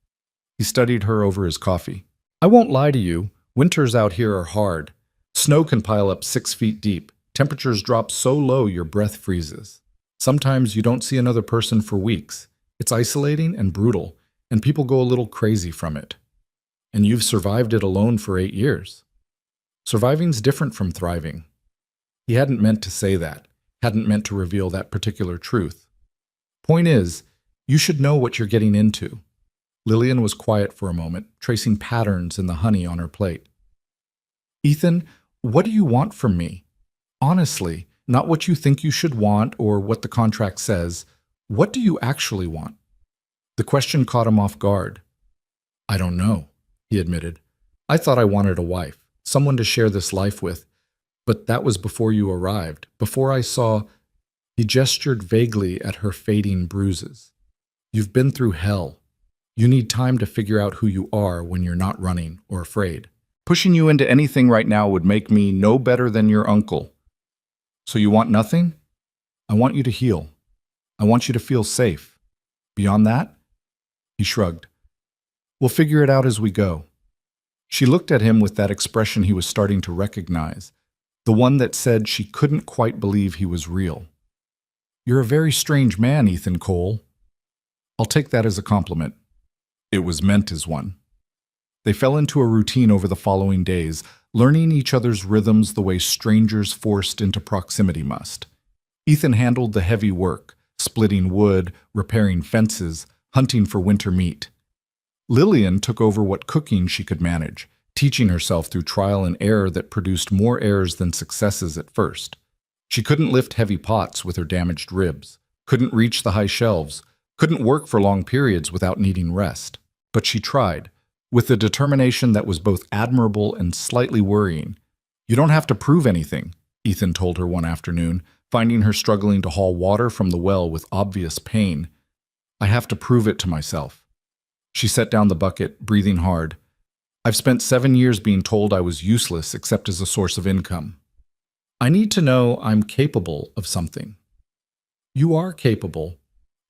He studied her over his coffee. "I won't lie to you. Winters out here are hard. Snow can pile up 6 feet deep. Temperatures drop so low your breath freezes. Sometimes you don't see another person for weeks. It's isolating and brutal, and people go a little crazy from it. And you've survived it alone for 8 years. Surviving's different from thriving." He hadn't meant to say that, hadn't meant to reveal that particular truth. "Point is, you should know what you're getting into." Lillian was quiet for a moment, tracing patterns in the honey on her plate. "Ethan, what do you want from me? Honestly, not what you think you should want or what the contract says. What do you actually want?" The question caught him off guard. "I don't know," he admitted. "I thought I wanted a wife, someone to share this life with. But that was before you arrived, before I saw—" He gestured vaguely at her fading bruises. "You've been through hell. You need time to figure out who you are when you're not running or afraid. Pushing you into anything right now would make me no better than your uncle. So you want nothing? I want you to heal. I want you to feel safe. Beyond that?" He shrugged. "We'll figure it out as we go." She looked at him with that expression he was starting to recognize, the one that said she couldn't quite believe he was real. You're a very strange man, Ethan Cole. I'll take that as a compliment. It was meant as one. They fell into a routine over the following days, learning each other's rhythms the way strangers forced into proximity must. Ethan handled the heavy work, splitting wood, repairing fences, hunting for winter meat. Lillian took over what cooking she could manage, teaching herself through trial and error that produced more errors than successes at first. She couldn't lift heavy pots with her damaged ribs, couldn't reach the high shelves, couldn't work for long periods without needing rest. But she tried, with a determination that was both admirable and slightly worrying. "You don't have to prove anything," Ethan told her one afternoon, finding her struggling to haul water from the well with obvious pain. "I have to prove it to myself." She set down the bucket, breathing hard. "I've spent 7 years being told I was useless except as a source of income. I need to know I'm capable of something." "You are capable.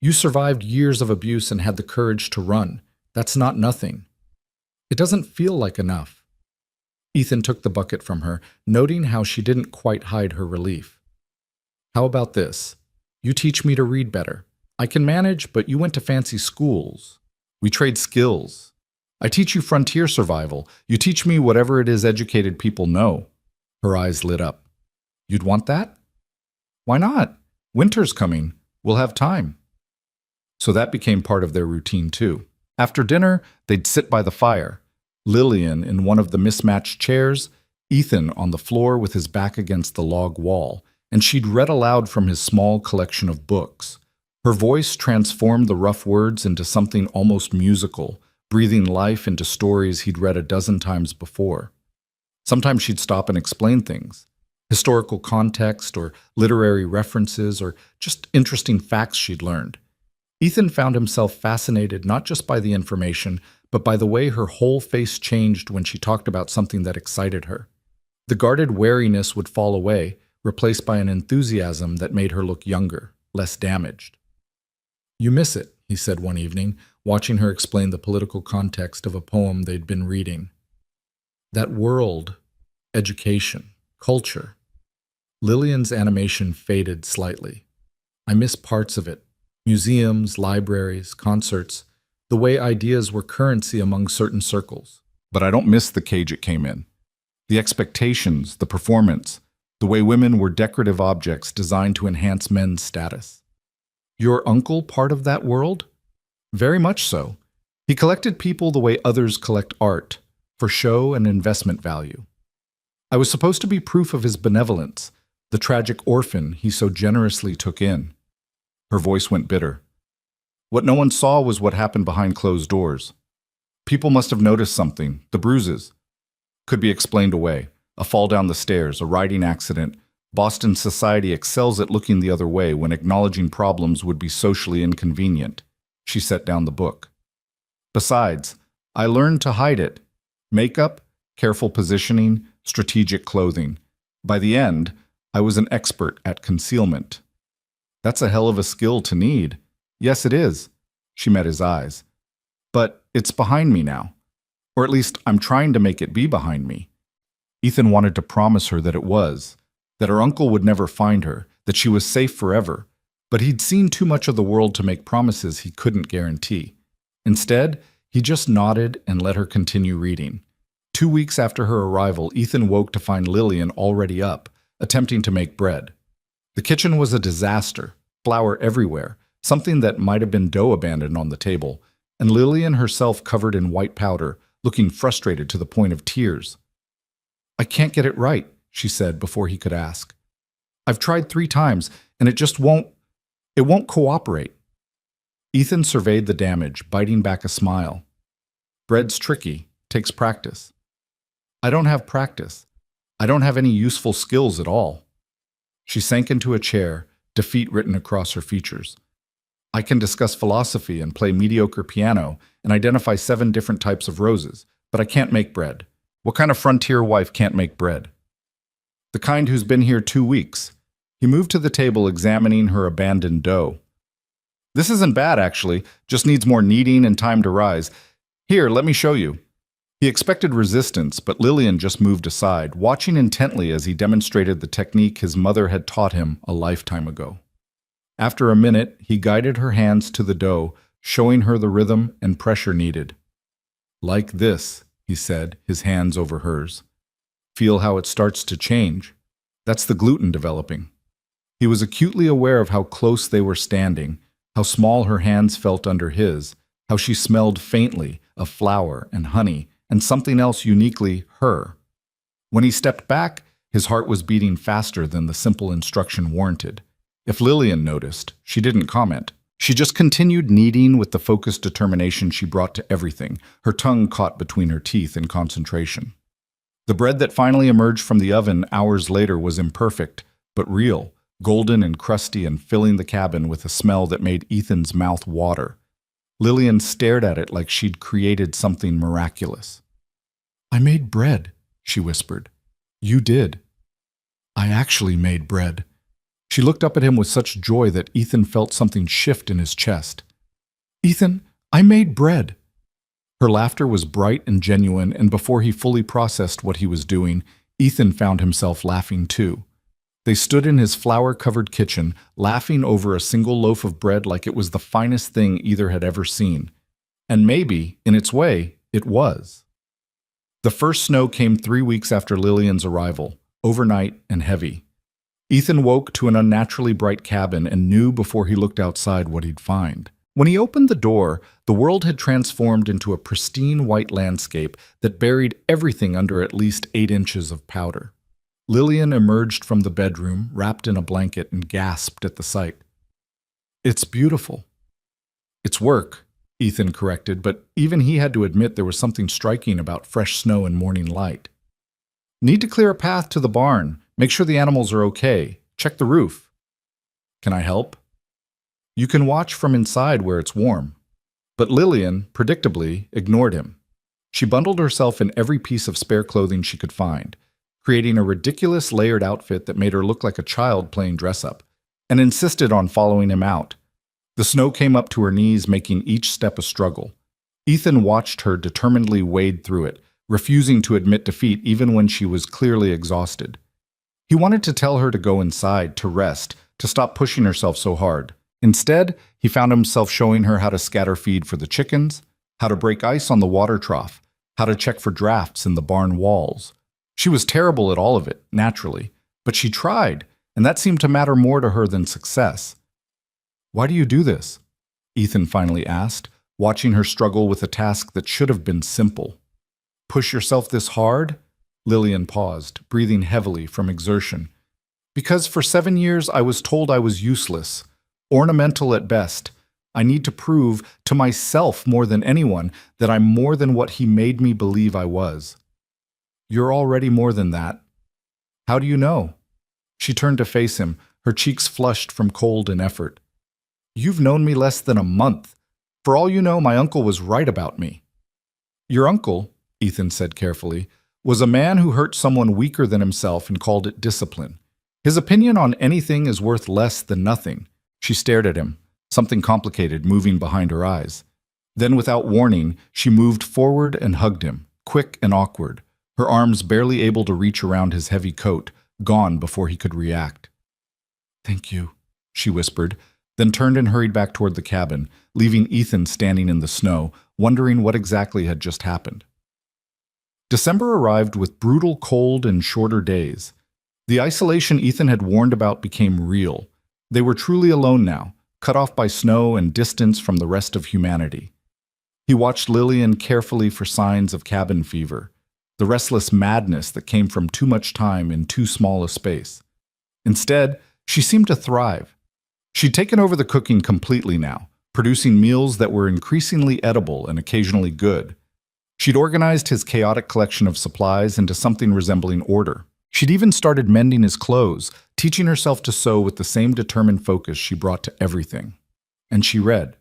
You survived years of abuse and had the courage to run. That's not nothing." "It doesn't feel like enough." Ethan took the bucket from her, noting how she didn't quite hide her relief. "How about this? You teach me to read better. I can manage, but you went to fancy schools. We trade skills. I teach you frontier survival. You teach me whatever it is educated people know." Her eyes lit up. "You'd want that?" "Why not? Winter's coming. We'll have time." So that became part of their routine too. After dinner, they'd sit by the fire, Lillian in one of the mismatched chairs, Ethan on the floor with his back against the log wall, and she'd read aloud from his small collection of books. Her voice transformed the rough words into something almost musical, breathing life into stories he'd read a dozen times before. Sometimes she'd stop and explain things, historical context or literary references or just interesting facts she'd learned. Ethan found himself fascinated not just by the information, but by the way her whole face changed when she talked about something that excited her. The guarded wariness would fall away, replaced by an enthusiasm that made her look younger, less damaged. "You miss it," he said one evening, watching her explain the political context of a poem they'd been reading. "That world, education, culture." Lillian's animation faded slightly. "I miss parts of it. Museums, libraries, concerts, the way ideas were currency among certain circles. But I don't miss the cage it came in. The expectations, the performance, the way women were decorative objects designed to enhance men's status." "Your uncle part of that world?" "Very much so. He collected people the way others collect art, for show and investment value. I was supposed to be proof of his benevolence, the tragic orphan he so generously took in." Her voice went bitter. "What no one saw was what happened behind closed doors. People must have noticed something, the bruises. Could be explained away. A fall down the stairs, a riding accident. Boston society excels at looking the other way when acknowledging problems would be socially inconvenient." She set down the book. "Besides, I learned to hide it. Makeup, careful positioning, strategic clothing. By the end, I was an expert at concealment." "That's a hell of a skill to need." "Yes, it is." She met his eyes. "But it's behind me now. Or at least I'm trying to make it be behind me." Ethan wanted to promise her that it was, that her uncle would never find her, that she was safe forever, but he'd seen too much of the world to make promises he couldn't guarantee. Instead, he just nodded and let her continue reading. 2 weeks after her arrival, Ethan woke to find Lillian already up, attempting to make bread. The kitchen was a disaster, flour everywhere, something that might have been dough abandoned on the table, and Lillian herself covered in white powder, looking frustrated to the point of tears. "I can't get it right," she said before he could ask. "I've tried 3 times, and it won't cooperate." Ethan surveyed the damage, biting back a smile. "Bread's tricky, takes practice." "I don't have practice. I don't have any useful skills at all." She sank into a chair, defeat written across her features. "I can discuss philosophy and play mediocre piano and identify 7 different types of roses, but I can't make bread. What kind of frontier wife can't make bread?" "The kind who's been here 2 weeks. He moved to the table examining her abandoned dough. "This isn't bad, actually. Just needs more kneading and time to rise. Here, let me show you." He expected resistance, but Lillian just moved aside, watching intently as he demonstrated the technique his mother had taught him a lifetime ago. After a minute, he guided her hands to the dough, showing her the rhythm and pressure needed. "Like this," he said, his hands over hers. "Feel how it starts to change. That's the gluten developing." He was acutely aware of how close they were standing, how small her hands felt under his, how she smelled faintly of flour and honey and something else uniquely her. When he stepped back, his heart was beating faster than the simple instruction warranted. If Lillian noticed, she didn't comment. She just continued kneading with the focused determination she brought to everything, her tongue caught between her teeth in concentration. The bread that finally emerged from the oven hours later was imperfect, but real, golden and crusty and filling the cabin with a smell that made Ethan's mouth water. Lillian stared at it like she'd created something miraculous. "I made bread," she whispered. "You did." "I actually made bread." She looked up at him with such joy that Ethan felt something shift in his chest. "Ethan, I made bread." Her laughter was bright and genuine, and before he fully processed what he was doing, Ethan found himself laughing too. They stood in his flour-covered kitchen, laughing over a single loaf of bread like it was the finest thing either had ever seen. And maybe, in its way, it was. The first snow came 3 weeks after Lillian's arrival, overnight and heavy. Ethan woke to an unnaturally bright cabin and knew before he looked outside what he'd find. When he opened the door, the world had transformed into a pristine white landscape that buried everything under at least 8 inches of powder. Lillian emerged from the bedroom, wrapped in a blanket, and gasped at the sight. "It's beautiful." "It's work," Ethan corrected, but even he had to admit there was something striking about fresh snow and morning light. "Need to clear a path to the barn, make sure the animals are okay, check the roof." "Can I help?" "You can watch from inside where it's warm." But Lillian, predictably, ignored him. She bundled herself in every piece of spare clothing she could find, creating a ridiculous layered outfit that made her look like a child playing dress-up, and insisted on following him out. The snow came up to her knees, making each step a struggle. Ethan watched her determinedly wade through it, refusing to admit defeat even when she was clearly exhausted. He wanted to tell her to go inside, to rest, to stop pushing herself so hard. Instead, he found himself showing her how to scatter feed for the chickens, how to break ice on the water trough, how to check for drafts in the barn walls. She was terrible at all of it, naturally, but she tried, and that seemed to matter more to her than success. "Why do you do this?" Ethan finally asked, watching her struggle with a task that should have been simple. "Push yourself this hard?" Lillian paused, breathing heavily from exertion. "Because for 7 years I was told I was useless, ornamental at best. I need to prove to myself more than anyone that I'm more than what he made me believe I was." "You're already more than that." "How do you know?" She turned to face him, her cheeks flushed from cold and effort. "You've known me less than a month. For all you know, my uncle was right about me." "Your uncle," Ethan said carefully, "was a man who hurt someone weaker than himself and called it discipline. His opinion on anything is worth less than nothing." She stared at him, something complicated moving behind her eyes. Then, without warning, she moved forward and hugged him, quick and awkward, her arms barely able to reach around his heavy coat, gone before he could react. "Thank you," she whispered, then turned and hurried back toward the cabin, leaving Ethan standing in the snow, wondering what exactly had just happened. December arrived with brutal cold and shorter days. The isolation Ethan had warned about became real. They were truly alone now, cut off by snow and distance from the rest of humanity. He watched Lillian carefully for signs of cabin fever, the restless madness that came from too much time in too small a space. Instead, she seemed to thrive. She'd taken over the cooking completely now, producing meals that were increasingly edible and occasionally good. She'd organized his chaotic collection of supplies into something resembling order. She'd even started mending his clothes, teaching herself to sew with the same determined focus she brought to everything. And she read.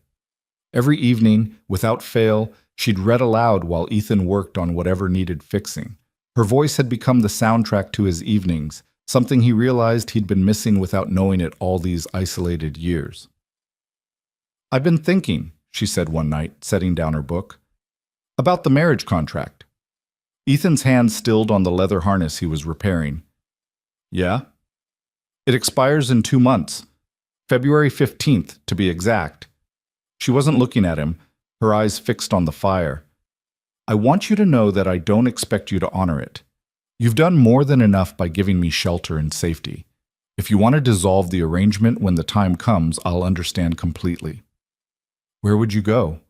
Every evening, without fail, she'd read aloud while Ethan worked on whatever needed fixing. Her voice had become the soundtrack to his evenings, something he realized he'd been missing without knowing it all these isolated years. "I've been thinking," she said one night, setting down her book, "about the marriage contract." Ethan's hand stilled on the leather harness he was repairing. "Yeah?" "It expires in 2 months. February 15th, to be exact. She wasn't looking at him, her eyes fixed on the fire. I want you to know that I don't expect you to honor it. You've done more than enough by giving me shelter and safety. If you want to dissolve the arrangement when the time comes, I'll understand completely. Where would you go?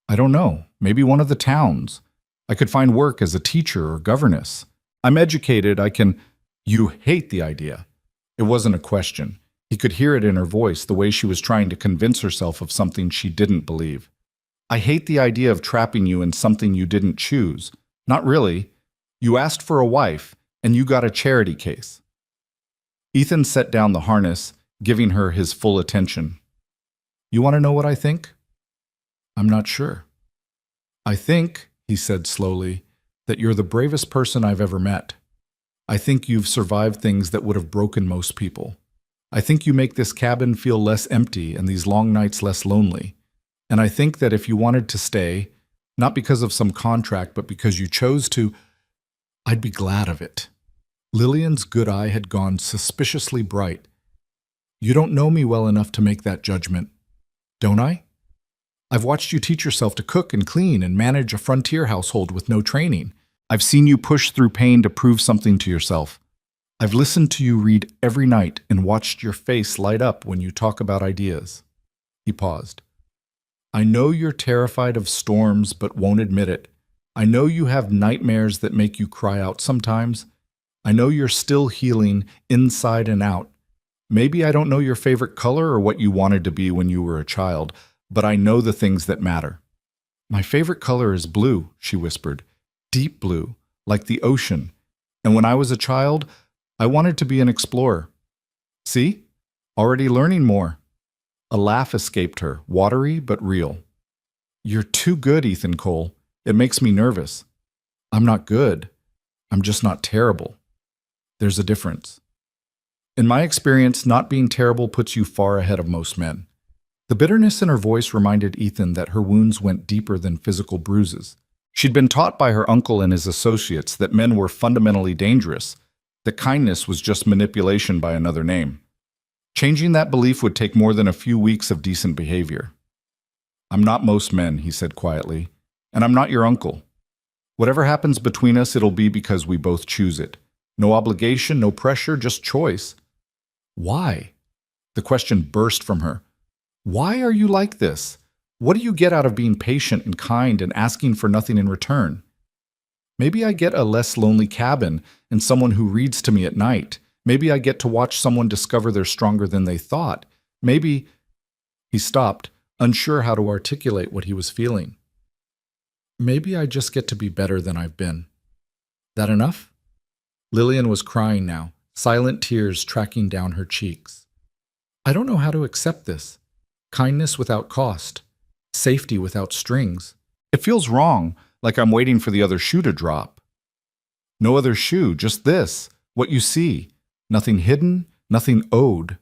I don't know. Maybe one of the towns. I could find work as a teacher or governess. I'm educated, I can... You hate the idea. It wasn't a question. He could hear it in her voice, the way she was trying to convince herself of something she didn't believe. I hate the idea of trapping you in something you didn't choose. Not really. You asked for a wife, and you got a charity case. Ethan set down the harness, giving her his full attention. You want to know what I think? I'm not sure. I think, he said slowly, that you're the bravest person I've ever met. I think you've survived things that would have broken most people. I think you make this cabin feel less empty and these long nights less lonely. And I think that if you wanted to stay, not because of some contract, but because you chose to, I'd be glad of it. Lillian's good eye had gone suspiciously bright. You don't know me well enough to make that judgment, don't I? I've watched you teach yourself to cook and clean and manage a frontier household with no training. I've seen you push through pain to prove something to yourself. I've listened to you read every night and watched your face light up when you talk about ideas. He paused. I know you're terrified of storms but won't admit it. I know you have nightmares that make you cry out sometimes. I know you're still healing inside and out. Maybe I don't know your favorite color or what you wanted to be when you were a child, but I know the things that matter. My favorite color is blue, she whispered. Deep blue, like the ocean. And when I was a child, I wanted to be an explorer. See? Already learning more. A laugh escaped her, watery but real. You're too good, Ethan Cole. It makes me nervous. I'm not good. I'm just not terrible. There's a difference. In my experience, not being terrible puts you far ahead of most men. The bitterness in her voice reminded Ethan that her wounds went deeper than physical bruises. She'd been taught by her uncle and his associates that men were fundamentally dangerous, that kindness was just manipulation by another name. Changing that belief would take more than a few weeks of decent behavior. I'm not most men, he said quietly, and I'm not your uncle. Whatever happens between us, it'll be because we both choose it. No obligation, no pressure, just choice. Why? The question burst from her. Why are you like this? What do you get out of being patient and kind and asking for nothing in return? Maybe I get a less lonely cabin and someone who reads to me at night. Maybe I get to watch someone discover they're stronger than they thought. Maybe... He stopped, unsure how to articulate what he was feeling. Maybe I just get to be better than I've been. That enough? Lillian was crying now, silent tears tracking down her cheeks. I don't know how to accept this. Kindness without cost. Safety without strings. It feels wrong, like I'm waiting for the other shoe to drop. No other shoe, just this, what you see. Nothing hidden, nothing owed.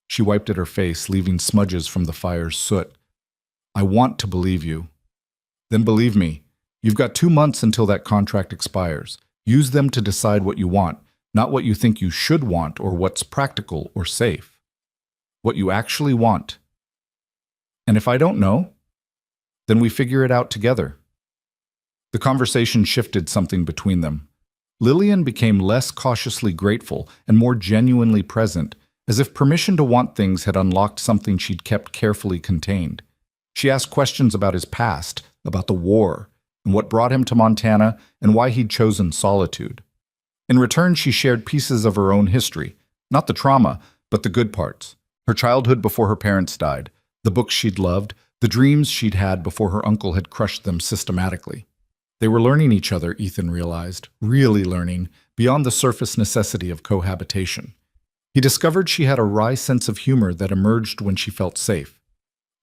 She wiped at her face, leaving smudges from the fire's soot. I want to believe you. Then believe me, you've got 2 months until that contract expires. Use them to decide what you want, not what you think you should want or what's practical or safe. What you actually want. And if I don't know, then we figure it out together. The conversation shifted something between them. Lillian became less cautiously grateful and more genuinely present, as if permission to want things had unlocked something she'd kept carefully contained. She asked questions about his past, about the war, and what brought him to Montana, and why he'd chosen solitude. In return, she shared pieces of her own history, not the trauma, but the good parts. Her childhood before her parents died, the books she'd loved, the dreams she'd had before her uncle had crushed them systematically. They were learning each other, Ethan realized, really learning, beyond the surface necessity of cohabitation. He discovered she had a wry sense of humor that emerged when she felt safe,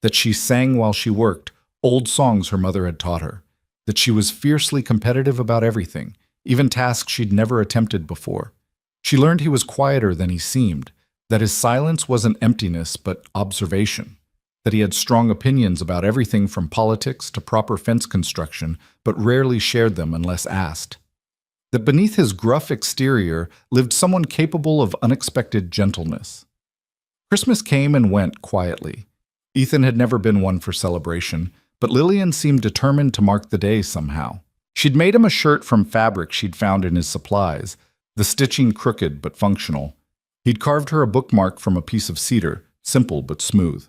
that she sang while she worked, old songs her mother had taught her, that she was fiercely competitive about everything, even tasks she'd never attempted before. She learned he was quieter than he seemed, that his silence wasn't emptiness but observation, that he had strong opinions about everything from politics to proper fence construction, but rarely shared them unless asked. That beneath his gruff exterior lived someone capable of unexpected gentleness. Christmas came and went quietly. Ethan had never been one for celebration, but Lillian seemed determined to mark the day somehow. She'd made him a shirt from fabric she'd found in his supplies, the stitching crooked but functional. He'd carved her a bookmark from a piece of cedar, simple but smooth.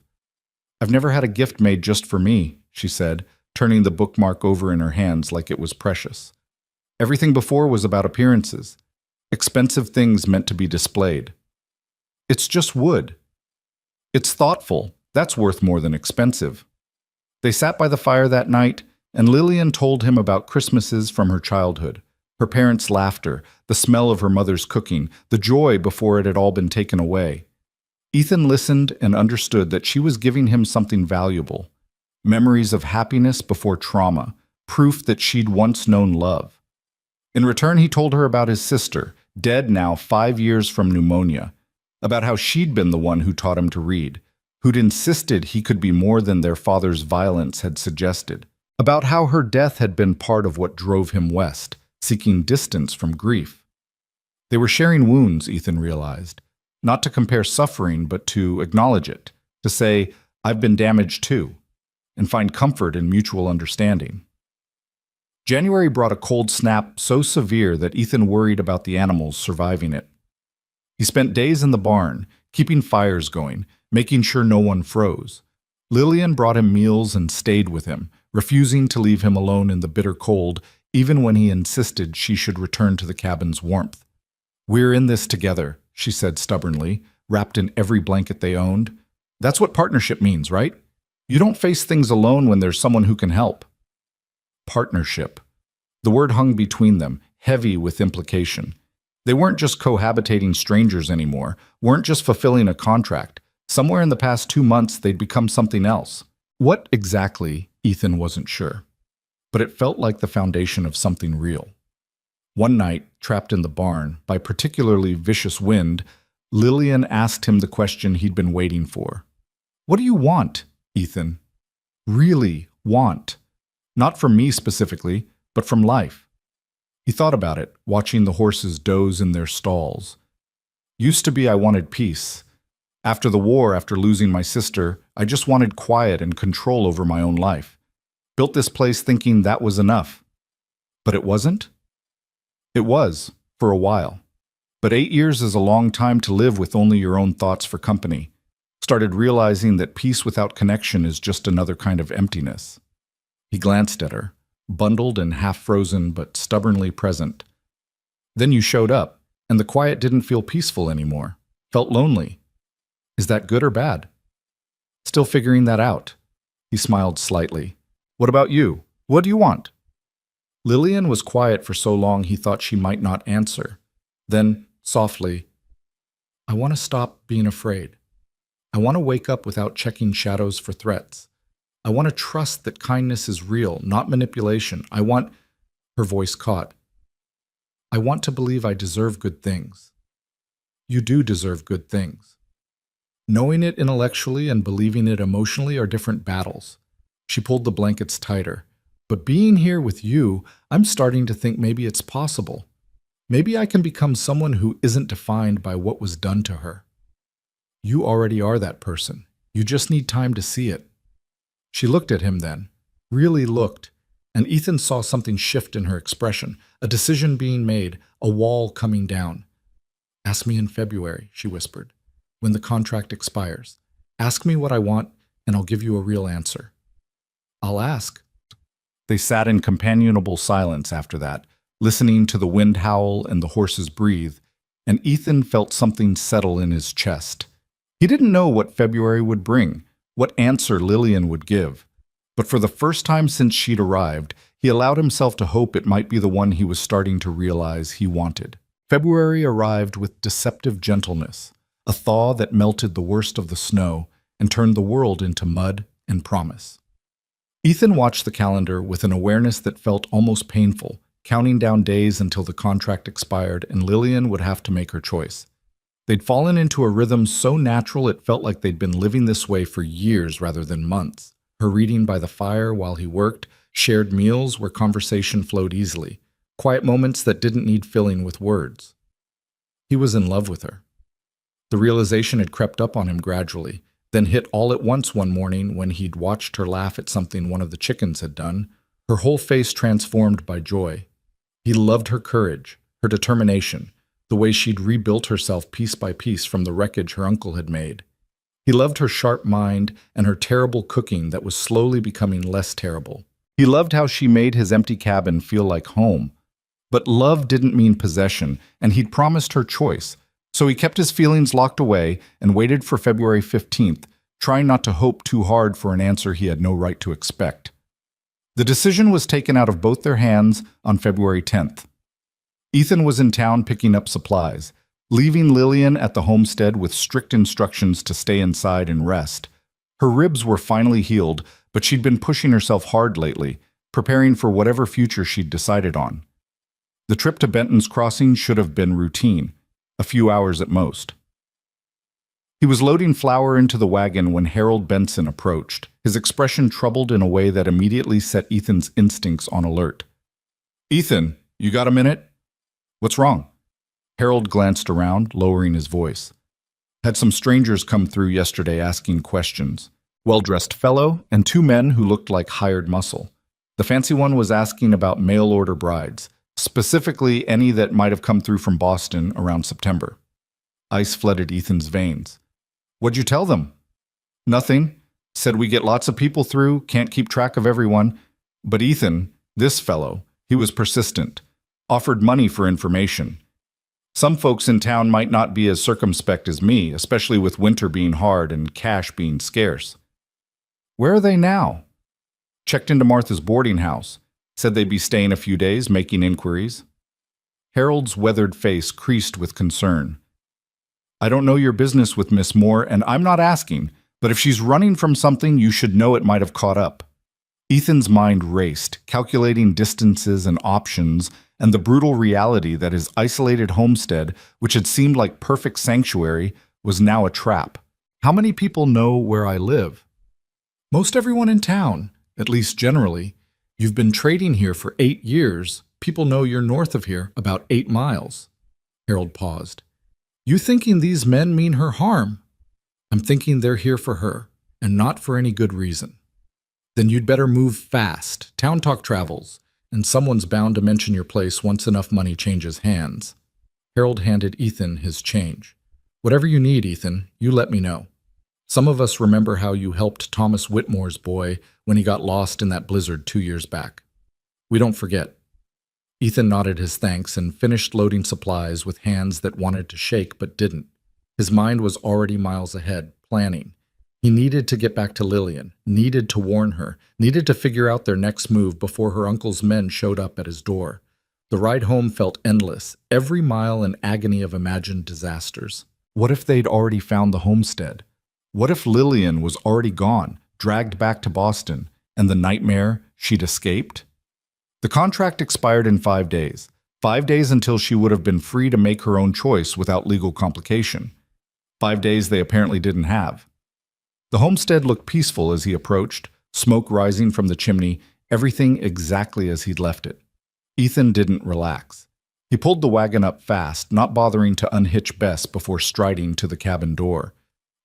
"I've never had a gift made just for me," she said, turning the bookmark over in her hands like it was precious. Everything before was about appearances, expensive things meant to be displayed. "It's just wood." "It's thoughtful. That's worth more than expensive." They sat by the fire that night, and Lillian told him about Christmases from her childhood, her parents' laughter, the smell of her mother's cooking, the joy before it had all been taken away. Ethan listened and understood that she was giving him something valuable, memories of happiness before trauma, proof that she'd once known love. In return, he told her about his sister, dead now 5 years from pneumonia, about how she'd been the one who taught him to read, who'd insisted he could be more than their father's violence had suggested, about how her death had been part of what drove him west, seeking distance from grief. They were sharing wounds, Ethan realized, not to compare suffering, but to acknowledge it, to say, "I've been damaged too," and find comfort in mutual understanding. January brought a cold snap so severe that Ethan worried about the animals surviving it. He spent days in the barn, keeping fires going, making sure no one froze. Lillian brought him meals and stayed with him, refusing to leave him alone in the bitter cold, even when he insisted she should return to the cabin's warmth. "We're in this together," she said stubbornly, wrapped in every blanket they owned. "That's what partnership means, right? You don't face things alone when there's someone who can help." Partnership. The word hung between them, heavy with implication. They weren't just cohabitating strangers anymore, weren't just fulfilling a contract. Somewhere in the past 2 months, they'd become something else. What exactly, Ethan wasn't sure. But it felt like the foundation of something real. One night, trapped in the barn by particularly vicious wind, Lillian asked him the question he'd been waiting for. "What do you want, Ethan? Really want? Not from me specifically, but from life." He thought about it, watching the horses doze in their stalls. "Used to be I wanted peace. After the war, after losing my sister, I just wanted quiet and control over my own life. Built this place thinking that was enough. But it wasn't? It was, for a while. But 8 years is a long time to live with only your own thoughts for company. Started realizing that peace without connection is just another kind of emptiness." He glanced at her, bundled and half-frozen but stubbornly present. "Then you showed up, and the quiet didn't feel peaceful anymore. Felt lonely. Is that good or bad?" "Still figuring that out." He smiled slightly. "What about you? What do you want?" Lillian was quiet for so long he thought she might not answer. Then, softly, "I want to stop being afraid. I want to wake up without checking shadows for threats. I want to trust that kindness is real, not manipulation. I want—" Her voice caught. "I want to believe I deserve good things." "You do deserve good things. Knowing it intellectually and believing it emotionally are different battles." She pulled the blankets tighter. "But being here with you, I'm starting to think maybe it's possible. Maybe I can become someone who isn't defined by what was done to her." "You already are that person. You just need time to see it." She looked at him then, really looked, and Ethan saw something shift in her expression, a decision being made, a wall coming down. "Ask me in February," she whispered, "when the contract expires. Ask me what I want, and I'll give you a real answer." "I'll ask." They sat in companionable silence after that, listening to the wind howl and the horses breathe, and Ethan felt something settle in his chest. He didn't know what February would bring, what answer Lillian would give, but for the first time since she'd arrived, he allowed himself to hope it might be the one he was starting to realize he wanted. February arrived with deceptive gentleness, a thaw that melted the worst of the snow and turned the world into mud and promise. Ethan watched the calendar with an awareness that felt almost painful, counting down days until the contract expired and Lillian would have to make her choice. They'd fallen into a rhythm so natural it felt like they'd been living this way for years rather than months. Her reading by the fire while he worked, shared meals where conversation flowed easily, quiet moments that didn't need filling with words. He was in love with her. The realization had crept up on him gradually, then hit all at once one morning when he'd watched her laugh at something one of the chickens had done, her whole face transformed by joy. He loved her courage, her determination, the way she'd rebuilt herself piece by piece from the wreckage her uncle had made. He loved her sharp mind and her terrible cooking that was slowly becoming less terrible. He loved how she made his empty cabin feel like home. But love didn't mean possession, and he'd promised her choice. So he kept his feelings locked away and waited for February 15th, trying not to hope too hard for an answer he had no right to expect. The decision was taken out of both their hands on February 10th. Ethan was in town picking up supplies, leaving Lillian at the homestead with strict instructions to stay inside and rest. Her ribs were finally healed, but she'd been pushing herself hard lately, preparing for whatever future she'd decided on. The trip to Benton's Crossing should have been routine, a few hours at most. He was loading flour into the wagon when Harold Benson approached, his expression troubled in a way that immediately set Ethan's instincts on alert. "Ethan, you got a minute? What's wrong?" Harold glanced around, lowering his voice. "Had some strangers come through yesterday asking questions. Well-dressed fellow and two men who looked like hired muscle. The fancy one was asking about mail-order brides, specifically any that might have come through from Boston around September." Ice flooded Ethan's veins. "What'd you tell them?" "Nothing. Said we get lots of people through, can't keep track of everyone. But Ethan, this fellow, he was persistent. Offered money for information. Some folks in town might not be as circumspect as me, especially with winter being hard and cash being scarce." "Where are they now?" "Checked into Martha's boarding house. Said they'd be staying a few days, making inquiries." Harold's weathered face creased with concern. "I don't know your business with Miss Moore, and I'm not asking, but if she's running from something, you should know it might have caught up." Ethan's mind raced, calculating distances and options, and the brutal reality that his isolated homestead, which had seemed like perfect sanctuary, was now a trap. "How many people know where I live?" "Most everyone in town, at least generally. You've been trading here for 8 years. People know you're north of here, about 8 miles. Harold paused. "You thinking these men mean her harm?" "I'm thinking they're here for her, and not for any good reason." "Then you'd better move fast. Town talk travels, and someone's bound to mention your place once enough money changes hands." Harold handed Ethan his change. "Whatever you need, Ethan, you let me know. Some of us remember how you helped Thomas Whitmore's boy when he got lost in that blizzard 2 years back. We don't forget." Ethan nodded his thanks and finished loading supplies with hands that wanted to shake but didn't. His mind was already miles ahead, planning. He needed to get back to Lillian, needed to warn her, needed to figure out their next move before her uncle's men showed up at his door. The ride home felt endless, every mile an agony of imagined disasters. What if they'd already found the homestead? What if Lillian was already gone, dragged back to Boston, and the nightmare, she'd escaped? The contract expired in 5 days. 5 days until she would have been free to make her own choice without legal complication. 5 days they apparently didn't have. The homestead looked peaceful as he approached, smoke rising from the chimney, everything exactly as he'd left it. Ethan didn't relax. He pulled the wagon up fast, not bothering to unhitch Bess before striding to the cabin door.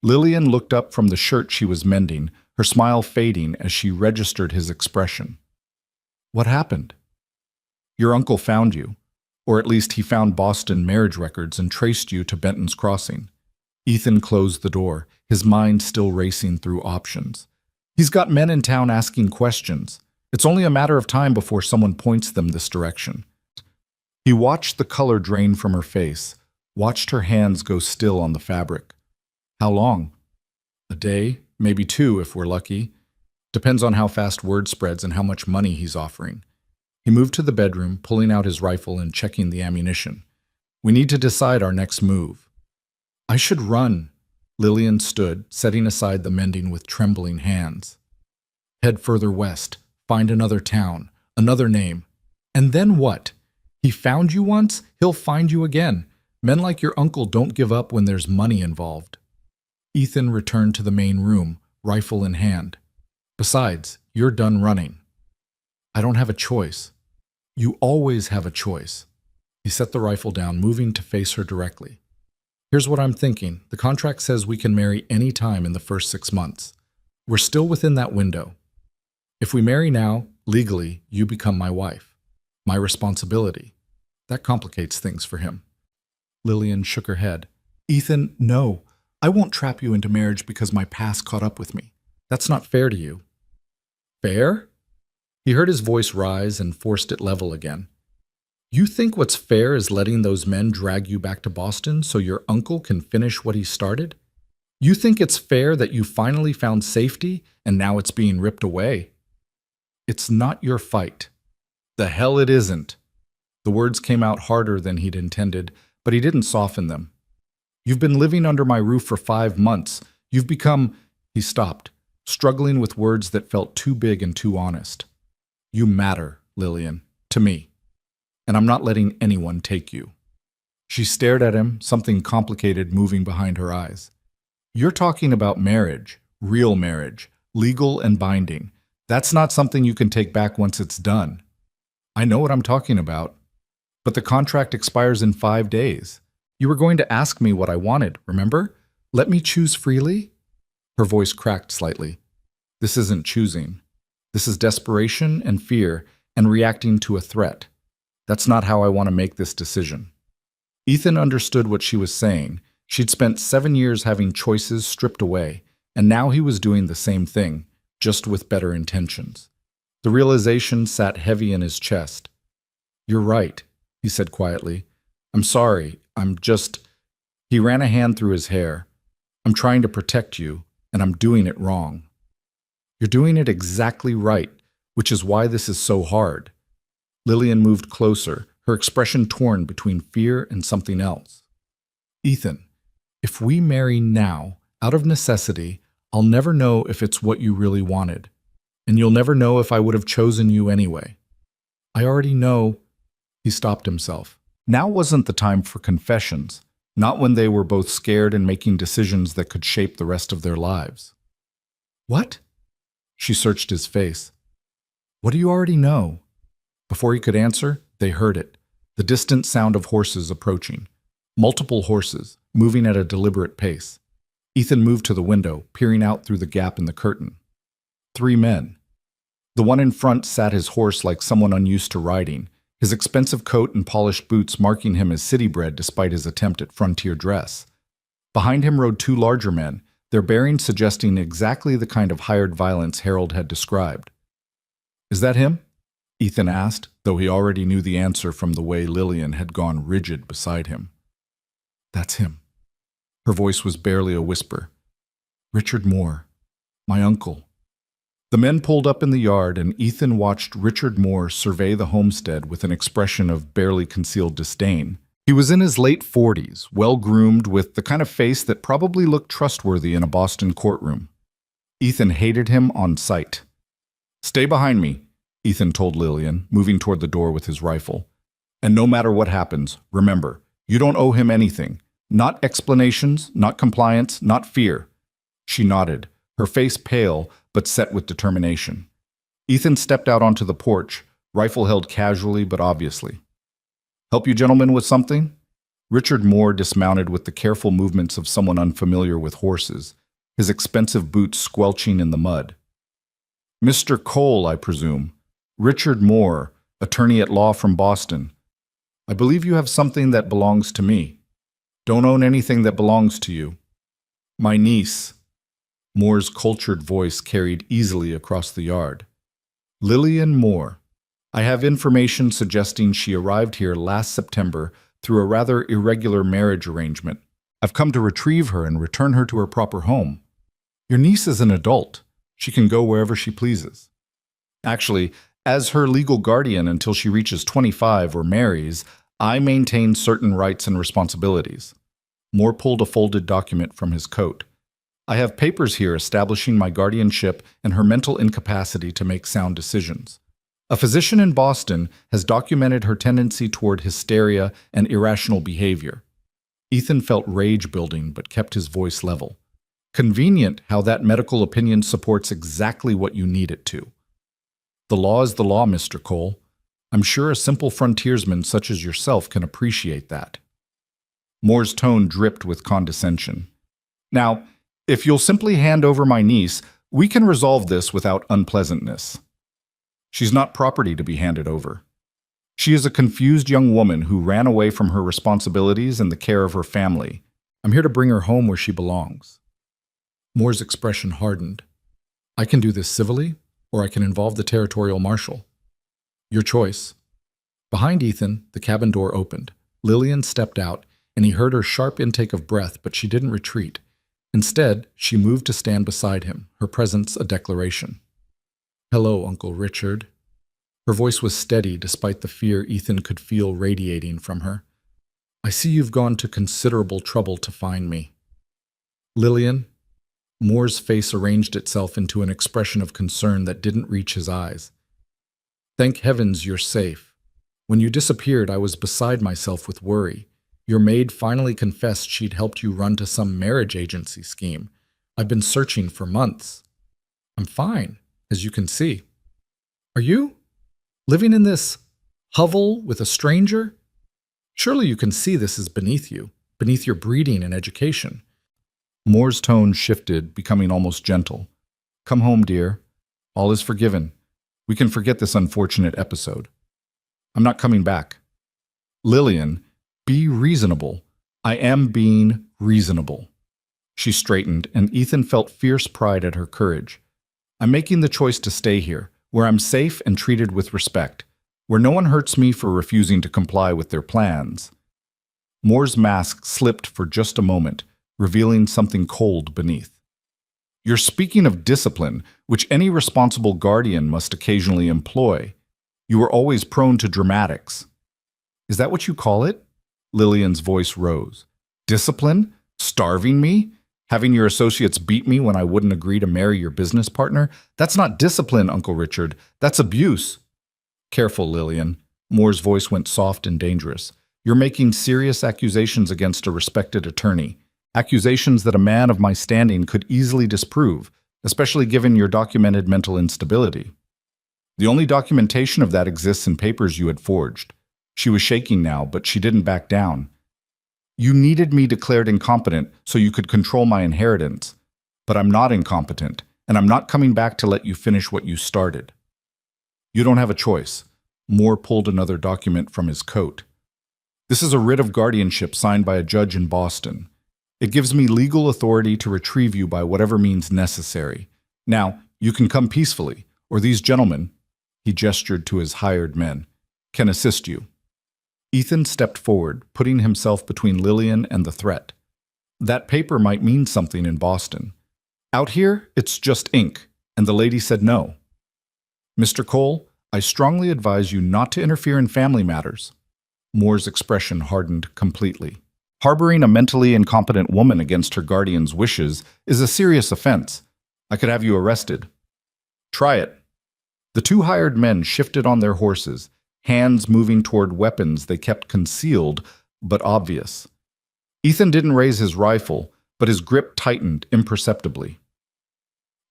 Lillian looked up from the shirt she was mending, her smile fading as she registered his expression. "What happened?" "Your uncle found you. Or at least he found Boston marriage records and traced you to Benton's Crossing." Ethan closed the door, his mind still racing through options. "He's got men in town asking questions. It's only a matter of time before someone points them this direction." He watched the color drain from her face, watched her hands go still on the fabric. "How long?" "A day, maybe 2 if we're lucky. Depends on how fast word spreads and how much money he's offering." He moved to the bedroom, pulling out his rifle and checking the ammunition. "We need to decide our next move." "I should run." Lillian stood, setting aside the mending with trembling hands. "Head further west, find another town, another name. And then what? He found you once, he'll find you again. Men like your uncle don't give up when there's money involved." Ethan returned to the main room, rifle in hand. "Besides, you're done running." "I don't have a choice." "You always have a choice." He set the rifle down, moving to face her directly. Here's what I'm thinking. The contract says we can marry any time in the first 6 months. We're still within that window. If we marry now, legally, you become my wife. My responsibility. That complicates things for him. Lillian shook her head. Ethan, no. I won't trap you into marriage because my past caught up with me. That's not fair to you. Fair? He heard his voice rise and forced it level again. You think what's fair is letting those men drag you back to Boston so your uncle can finish what he started? You think it's fair that you finally found safety and now it's being ripped away? It's not your fight. The hell it isn't. The words came out harder than he'd intended, but he didn't soften them. You've been living under my roof for 5 months. You've become... He stopped, struggling with words that felt too big and too honest. You matter, Lillian, to me. And I'm not letting anyone take you. She stared at him, something complicated moving behind her eyes. You're talking about marriage, real marriage, legal and binding. That's not something you can take back once it's done. I know what I'm talking about. But the contract expires in 5 days. You were going to ask me what I wanted, remember? Let me choose freely? Her voice cracked slightly. This isn't choosing. This is desperation and fear and reacting to a threat. That's not how I want to make this decision. Ethan understood what she was saying. She'd spent 7 years having choices stripped away, and now he was doing the same thing, just with better intentions. The realization sat heavy in his chest. You're right, he said quietly. I'm sorry, I'm just... He ran a hand through his hair. I'm trying to protect you, and I'm doing it wrong. You're doing it exactly right, which is why this is so hard. Lillian moved closer, her expression torn between fear and something else. Ethan, if we marry now, out of necessity, I'll never know if it's what you really wanted. And you'll never know if I would have chosen you anyway. I already know... He stopped himself. Now wasn't the time for confessions, not when they were both scared and making decisions that could shape the rest of their lives. What? She searched his face. What do you already know? Before he could answer, they heard it, the distant sound of horses approaching. Multiple horses, moving at a deliberate pace. Ethan moved to the window, peering out through the gap in the curtain. 3 men. The one in front sat his horse like someone unused to riding, his expensive coat and polished boots marking him as city-bred despite his attempt at frontier dress. Behind him rode 2 larger men, their bearing suggesting exactly the kind of hired violence Harold had described. Is that him? Ethan asked, though he already knew the answer from the way Lillian had gone rigid beside him. That's him. Her voice was barely a whisper. Richard Moore, my uncle. The men pulled up in the yard, and Ethan watched Richard Moore survey the homestead with an expression of barely concealed disdain. He was in his late 40s, well-groomed, with the kind of face that probably looked trustworthy in a Boston courtroom. Ethan hated him on sight. Stay behind me, Ethan told Lillian, moving toward the door with his rifle. And no matter what happens, remember, you don't owe him anything. Not explanations, not compliance, not fear. She nodded, her face pale but set with determination. Ethan stepped out onto the porch, rifle held casually but obviously. Help you gentlemen with something? Richard Moore dismounted with the careful movements of someone unfamiliar with horses, his expensive boots squelching in the mud. Mr. Cole, I presume. Richard Moore, attorney at law from Boston. I believe you have something that belongs to me. Don't own anything that belongs to you. My niece. Moore's cultured voice carried easily across the yard. Lillian Moore. I have information suggesting she arrived here last September through a rather irregular marriage arrangement. I've come to retrieve her and return her to her proper home. Your niece is an adult. She can go wherever she pleases. Actually, as her legal guardian until she reaches 25 or marries, I maintain certain rights and responsibilities. Moore pulled a folded document from his coat. I have papers here establishing my guardianship and her mental incapacity to make sound decisions. A physician in Boston has documented her tendency toward hysteria and irrational behavior. Ethan felt rage building but kept his voice level. Convenient how that medical opinion supports exactly what you need it to. The law is the law, Mr. Cole. I'm sure a simple frontiersman such as yourself can appreciate that. Moore's tone dripped with condescension. Now, if you'll simply hand over my niece, we can resolve this without unpleasantness. She's not property to be handed over. She is a confused young woman who ran away from her responsibilities and the care of her family. I'm here to bring her home where she belongs. Moore's expression hardened. I can do this civilly, or I can involve the territorial marshal. Your choice. Behind Ethan, the cabin door opened. Lillian stepped out, and he heard her sharp intake of breath, but she didn't retreat. Instead, she moved to stand beside him, her presence a declaration. Hello, Uncle Richard. Her voice was steady despite the fear Ethan could feel radiating from her. I see you've gone to considerable trouble to find me. Lillian? Moore's face arranged itself into an expression of concern that didn't reach his eyes. Thank heavens you're safe. When you disappeared, I was beside myself with worry. Your maid finally confessed she'd helped you run to some marriage agency scheme. I've been searching for months. I'm fine, as you can see. Are you? Living in this hovel with a stranger? Surely you can see this is beneath you, beneath your breeding and education. Moore's tone shifted, becoming almost gentle. Come home, dear. All is forgiven. We can forget this unfortunate episode. I'm not coming back. Lillian, be reasonable. I am being reasonable. She straightened, and Ethan felt fierce pride at her courage. I'm making the choice to stay here, where I'm safe and treated with respect, where no one hurts me for refusing to comply with their plans. Moore's mask slipped for just a moment, revealing something cold beneath. You're speaking of discipline, which any responsible guardian must occasionally employ. You are always prone to dramatics. Is that what you call it? Lillian's voice rose. Discipline? Starving me? Having your associates beat me when I wouldn't agree to marry your business partner? That's not discipline, Uncle Richard. That's abuse. Careful, Lillian. Moore's voice went soft and dangerous. You're making serious accusations against a respected attorney. Accusations that a man of my standing could easily disprove, especially given your documented mental instability. The only documentation of that exists in papers you had forged. She was shaking now, but she didn't back down. You needed me declared incompetent so you could control my inheritance. But I'm not incompetent, and I'm not coming back to let you finish what you started. You don't have a choice. Moore pulled another document from his coat. This is a writ of guardianship signed by a judge in Boston. It gives me legal authority to retrieve you by whatever means necessary. Now, you can come peacefully, or these gentlemen, he gestured to his hired men, can assist you. Ethan stepped forward, putting himself between Lillian and the threat. That paper might mean something in Boston. Out here, it's just ink, and the lady said no. Mr. Cole, I strongly advise you not to interfere in family matters. Moore's expression hardened completely. Harboring a mentally incompetent woman against her guardian's wishes is a serious offense. I could have you arrested. Try it. The two hired men shifted on their horses, hands moving toward weapons they kept concealed but obvious. Ethan didn't raise his rifle, but his grip tightened imperceptibly.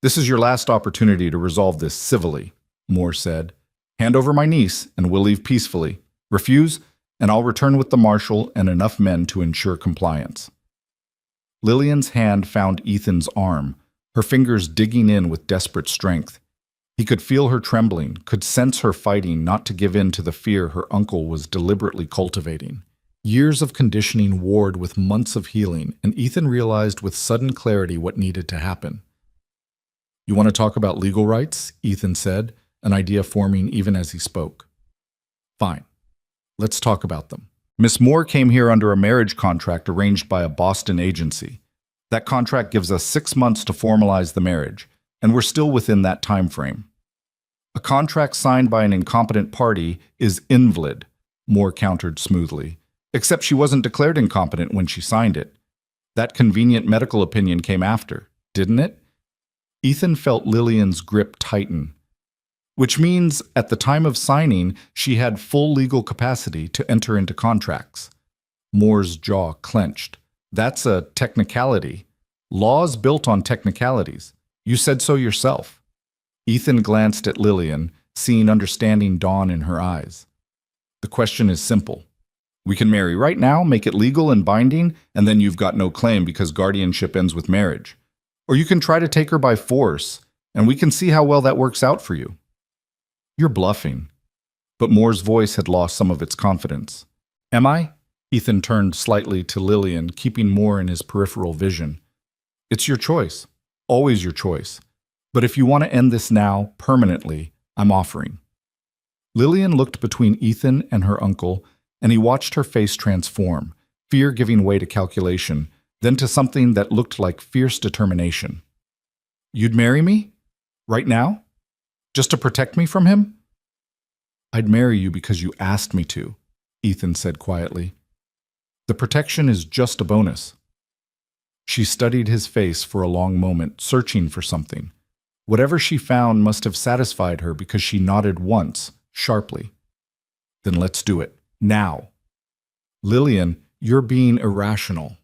This is your last opportunity to resolve this civilly, Moore said. Hand over my niece, and we'll leave peacefully. Refuse, and I'll return with the marshal and enough men to ensure compliance. Lillian's hand found Ethan's arm, her fingers digging in with desperate strength. He could feel her trembling, could sense her fighting not to give in to the fear her uncle was deliberately cultivating. Years of conditioning warred with months of healing, and Ethan realized with sudden clarity what needed to happen. You want to talk about legal rights? Ethan said, an idea forming even as he spoke. Fine. Let's talk about them. Miss Moore came here under a marriage contract arranged by a Boston agency. That contract gives us 6 months to formalize the marriage, and we're still within that time frame. A contract signed by an incompetent party is invalid, Moore countered smoothly, except she wasn't declared incompetent when she signed it. That convenient medical opinion came after, didn't it? Ethan felt Lillian's grip tighten, which means at the time of signing, she had full legal capacity to enter into contracts. Moore's jaw clenched. That's a technicality. Laws built on technicalities. You said so yourself. Ethan glanced at Lillian, seeing understanding dawn in her eyes. The question is simple. We can marry right now, make it legal and binding, and then you've got no claim because guardianship ends with marriage. Or you can try to take her by force, and we can see how well that works out for you. You're bluffing. But Moore's voice had lost some of its confidence. Am I? Ethan turned slightly to Lillian, keeping Moore in his peripheral vision. It's your choice. Always your choice. But if you want to end this now, permanently, I'm offering. Lillian looked between Ethan and her uncle, and he watched her face transform, fear giving way to calculation, then to something that looked like fierce determination. You'd marry me? Right now? Just to protect me from him? I'd marry you because you asked me to, Ethan said quietly. The protection is just a bonus. She studied his face for a long moment, searching for something. Whatever she found must have satisfied her because she nodded once, sharply. Then let's do it. Now. Lillian, you're being irrational.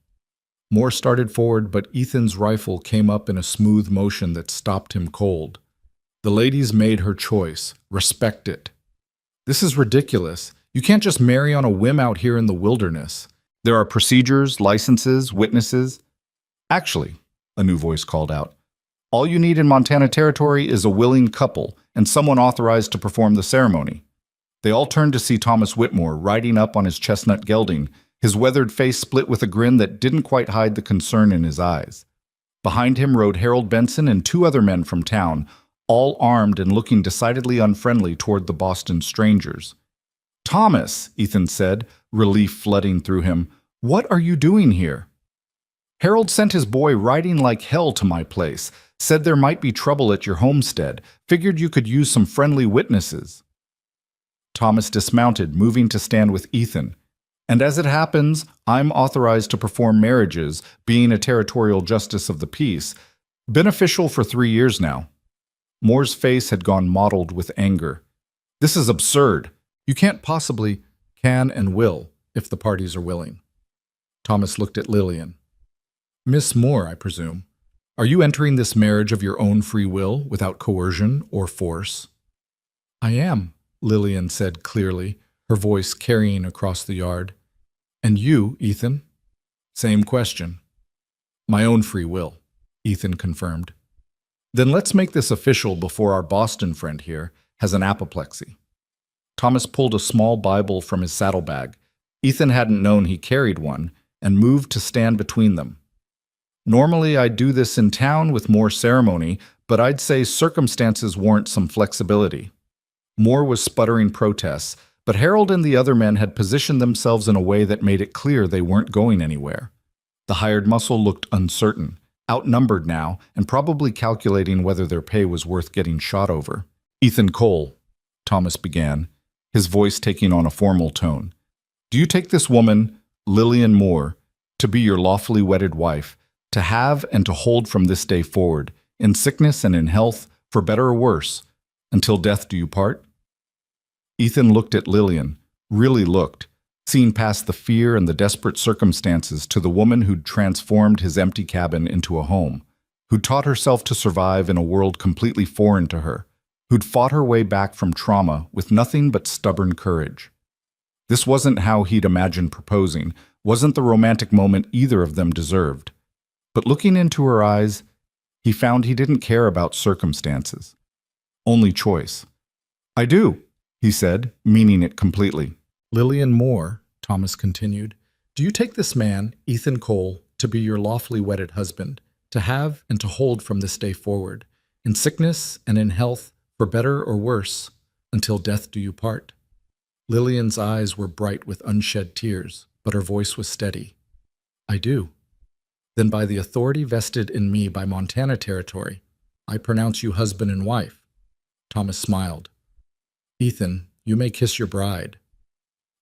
Moore started forward, but Ethan's rifle came up in a smooth motion that stopped him cold. The lady's made her choice. Respect it. This is ridiculous. You can't just marry on a whim out here in the wilderness. There are procedures, licenses, witnesses. Actually, a new voice called out, all you need in Montana Territory is a willing couple and someone authorized to perform the ceremony. They all turned to see Thomas Whitmore riding up on his chestnut gelding, his weathered face split with a grin that didn't quite hide the concern in his eyes. Behind him rode Harold Benson and two other men from town, all armed and looking decidedly unfriendly toward the Boston strangers. Thomas, Ethan said, relief flooding through him, what are you doing here? Harold sent his boy riding like hell to my place, said there might be trouble at your homestead, figured you could use some friendly witnesses. Thomas dismounted, moving to stand with Ethan. And as it happens, I'm authorized to perform marriages, being a territorial justice of the peace, beneficial for 3 years now. Moore's face had gone mottled with anger. This is absurd. You can't possibly, can and will, if the parties are willing. Thomas looked at Lillian. Miss Moore, I presume, are you entering this marriage of your own free will, without coercion or force? I am, Lillian said clearly, her voice carrying across the yard. And you, Ethan? Same question. My own free will, Ethan confirmed. Then let's make this official before our Boston friend here has an apoplexy. Thomas pulled a small Bible from his saddlebag. Ethan hadn't known he carried one, and moved to stand between them. Normally I'd do this in town with more ceremony, but I'd say circumstances warrant some flexibility. Moore was sputtering protests, but Harold and the other men had positioned themselves in a way that made it clear they weren't going anywhere. The hired muscle looked uncertain, outnumbered now, and probably calculating whether their pay was worth getting shot over. Ethan Cole, Thomas began, his voice taking on a formal tone. Do you take this woman, Lillian Moore, to be your lawfully wedded wife, to have and to hold from this day forward, in sickness and in health, for better or worse, until death do you part? Ethan looked at Lillian, really looked, seeing past the fear and the desperate circumstances to the woman who'd transformed his empty cabin into a home, who'd taught herself to survive in a world completely foreign to her, who'd fought her way back from trauma with nothing but stubborn courage. This wasn't how he'd imagined proposing, wasn't the romantic moment either of them deserved. But looking into her eyes, he found he didn't care about circumstances. Only choice. I do, he said, meaning it completely. Lillian Moore, Thomas continued, do you take this man, Ethan Cole, to be your lawfully wedded husband, to have and to hold from this day forward, in sickness and in health, for better or worse, until death do you part? Lillian's eyes were bright with unshed tears, but her voice was steady. I do. Then by the authority vested in me by Montana Territory, I pronounce you husband and wife. Thomas smiled. Ethan, you may kiss your bride.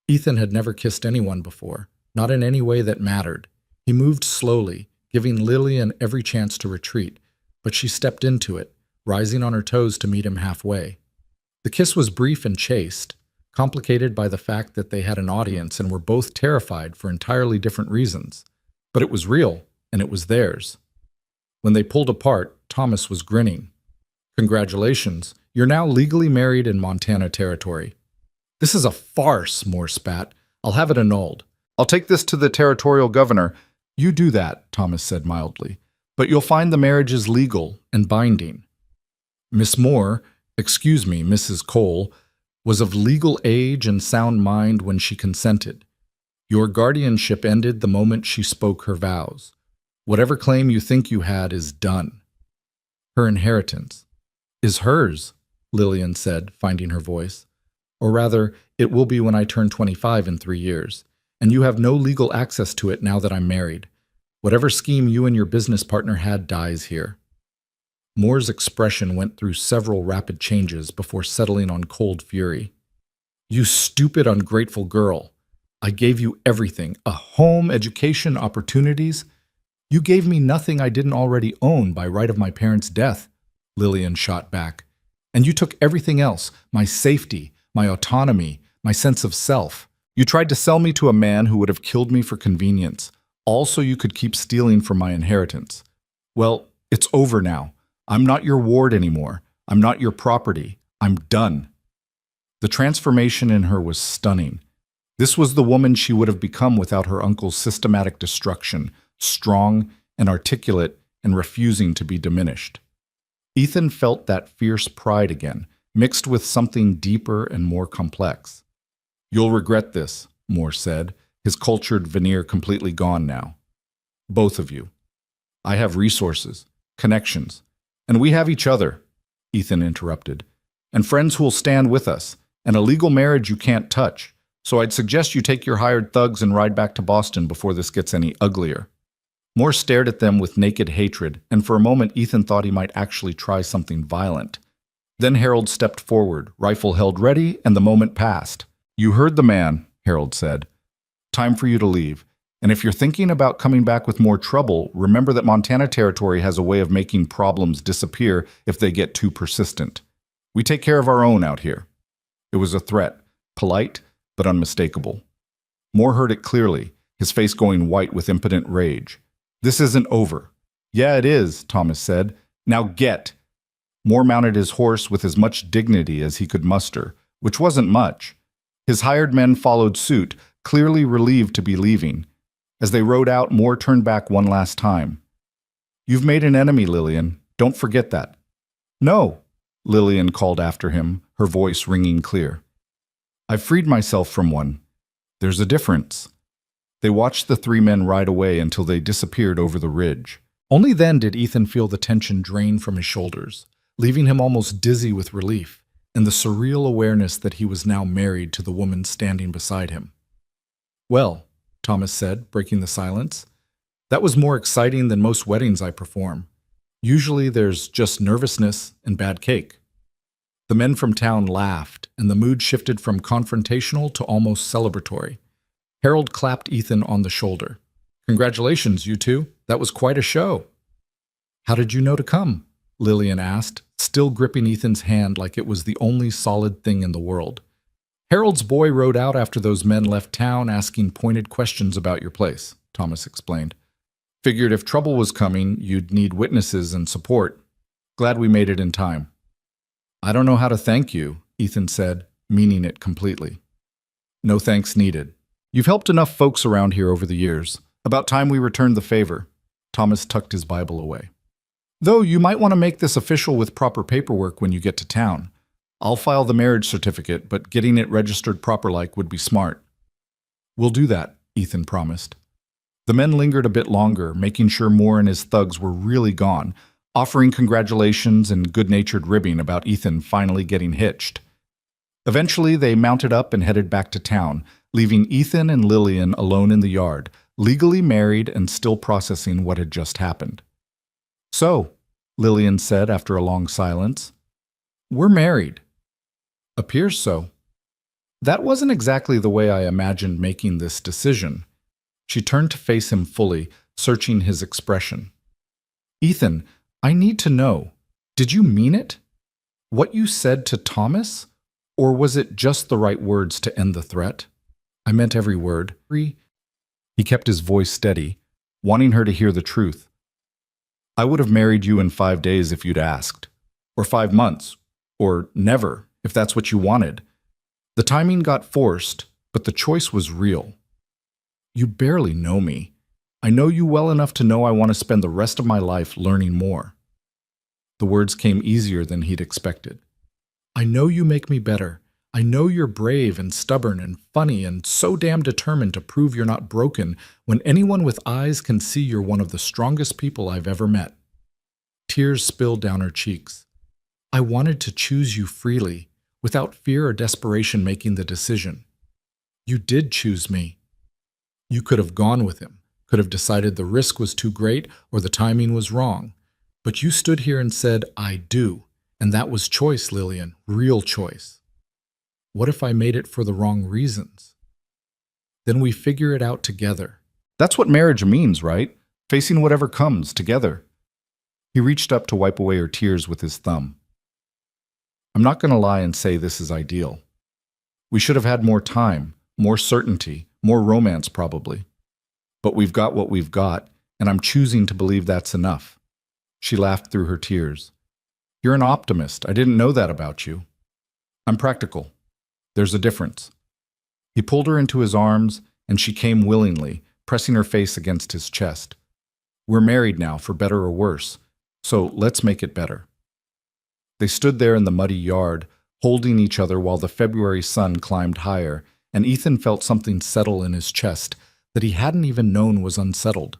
Ethan had never kissed anyone before, not in any way that mattered. He moved slowly, giving Lillian every chance to retreat, but she stepped into it, rising on her toes to meet him halfway. The kiss was brief and chaste, complicated by the fact that they had an audience and were both terrified for entirely different reasons. But it was real, and it was theirs. When they pulled apart, Thomas was grinning. Congratulations, you're now legally married in Montana Territory. This is a farce, Moore spat. I'll have it annulled. I'll take this to the territorial governor. You do that, Thomas said mildly, but you'll find the marriage is legal and binding. Miss Moore, excuse me, Mrs. Cole, was of legal age and sound mind when she consented. Your guardianship ended the moment she spoke her vows. Whatever claim you think you had is done. Her inheritance is hers, Lillian said, finding her voice. Or rather, it will be when I turn 25 in 3 years, and you have no legal access to it now that I'm married. Whatever scheme you and your business partner had dies here. Moore's expression went through several rapid changes before settling on cold fury. You stupid, ungrateful girl. I gave you everything, a home, education, opportunities. You gave me nothing I didn't already own by right of my parents' death, Lillian shot back. And you took everything else, my safety, my autonomy, my sense of self. You tried to sell me to a man who would have killed me for convenience, all so you could keep stealing from my inheritance. Well, it's over now. I'm not your ward anymore. I'm not your property. I'm done. The transformation in her was stunning. This was the woman she would have become without her uncle's systematic destruction, strong and articulate and refusing to be diminished. Ethan felt that fierce pride again, mixed with something deeper and more complex. You'll regret this, Moore said, his cultured veneer completely gone now. Both of you. I have resources, connections, and we have each other, Ethan interrupted, and friends who will stand with us, and a legal marriage you can't touch. So I'd suggest you take your hired thugs and ride back to Boston before this gets any uglier. Moore stared at them with naked hatred, and for a moment Ethan thought he might actually try something violent. Then Harold stepped forward, rifle held ready, and the moment passed. You heard the man, Harold said. Time for you to leave. And if you're thinking about coming back with more trouble, remember that Montana Territory has a way of making problems disappear if they get too persistent. We take care of our own out here. It was a threat, polite, but unmistakable. Moore heard it clearly, his face going white with impotent rage. This isn't over. Yeah, it is, Thomas said. Now get. Moore mounted his horse with as much dignity as he could muster, which wasn't much. His hired men followed suit, clearly relieved to be leaving. As they rode out, Moore turned back one last time. You've made an enemy, Lillian. Don't forget that. No, Lillian called after him, her voice ringing clear. I've freed myself from one. There's a difference. They watched the 3 men ride away until they disappeared over the ridge. Only then did Ethan feel the tension drain from his shoulders, leaving him almost dizzy with relief and the surreal awareness that he was now married to the woman standing beside him. Well, Thomas said, breaking the silence, that was more exciting than most weddings I perform. Usually there's just nervousness and bad cake. The men from town laughed, and the mood shifted from confrontational to almost celebratory. Harold clapped Ethan on the shoulder. Congratulations, you two. That was quite a show. How did you know to come? Lillian asked, still gripping Ethan's hand like it was the only solid thing in the world. Harold's boy rode out after those men left town asking pointed questions about your place, Thomas explained. Figured if trouble was coming, you'd need witnesses and support. Glad we made it in time. I don't know how to thank you, Ethan said, meaning it completely. No thanks needed. You've helped enough folks around here over the years. About time we returned the favor. Thomas tucked his Bible away. Though you might want to make this official with proper paperwork when you get to town. I'll file the marriage certificate, but getting it registered proper-like would be smart. We'll do that, Ethan promised. The men lingered a bit longer, making sure Moore and his thugs were really gone, offering congratulations and good-natured ribbing about Ethan finally getting hitched. Eventually, they mounted up and headed back to town, leaving Ethan and Lillian alone in the yard, legally married and still processing what had just happened. So, Lillian said after a long silence, we're married. Appears so. That wasn't exactly the way I imagined making this decision. She turned to face him fully, searching his expression. Ethan, I need to know, did you mean it? What you said to Thomas? Or was it just the right words to end the threat? I meant every word. He kept his voice steady, wanting her to hear the truth. I would have married you in 5 days if you'd asked. Or 5 months. Or never, if that's what you wanted. The timing got forced, but the choice was real. You barely know me. I know you well enough to know I want to spend the rest of my life learning more. The words came easier than he'd expected. I know you make me better. I know you're brave and stubborn and funny and so damn determined to prove you're not broken when anyone with eyes can see you're one of the strongest people I've ever met. Tears spilled down her cheeks. I wanted to choose you freely, without fear or desperation making the decision. You did choose me. You could have gone with him, could have decided the risk was too great or the timing was wrong. But you stood here and said, I do. And that was choice, Lillian, real choice. What if I made it for the wrong reasons? Then we figure it out together. That's what marriage means, right? Facing whatever comes together. He reached up to wipe away her tears with his thumb. I'm not going to lie and say this is ideal. We should have had more time, more certainty, more romance probably. But we've got what we've got, and I'm choosing to believe that's enough. She laughed through her tears. You're an optimist. I didn't know that about you. I'm practical. There's a difference. He pulled her into his arms, and she came willingly, pressing her face against his chest. We're married now, for better or worse, so let's make it better. They stood there in the muddy yard, holding each other while the February sun climbed higher, and Ethan felt something settle in his chest that he hadn't even known was unsettled.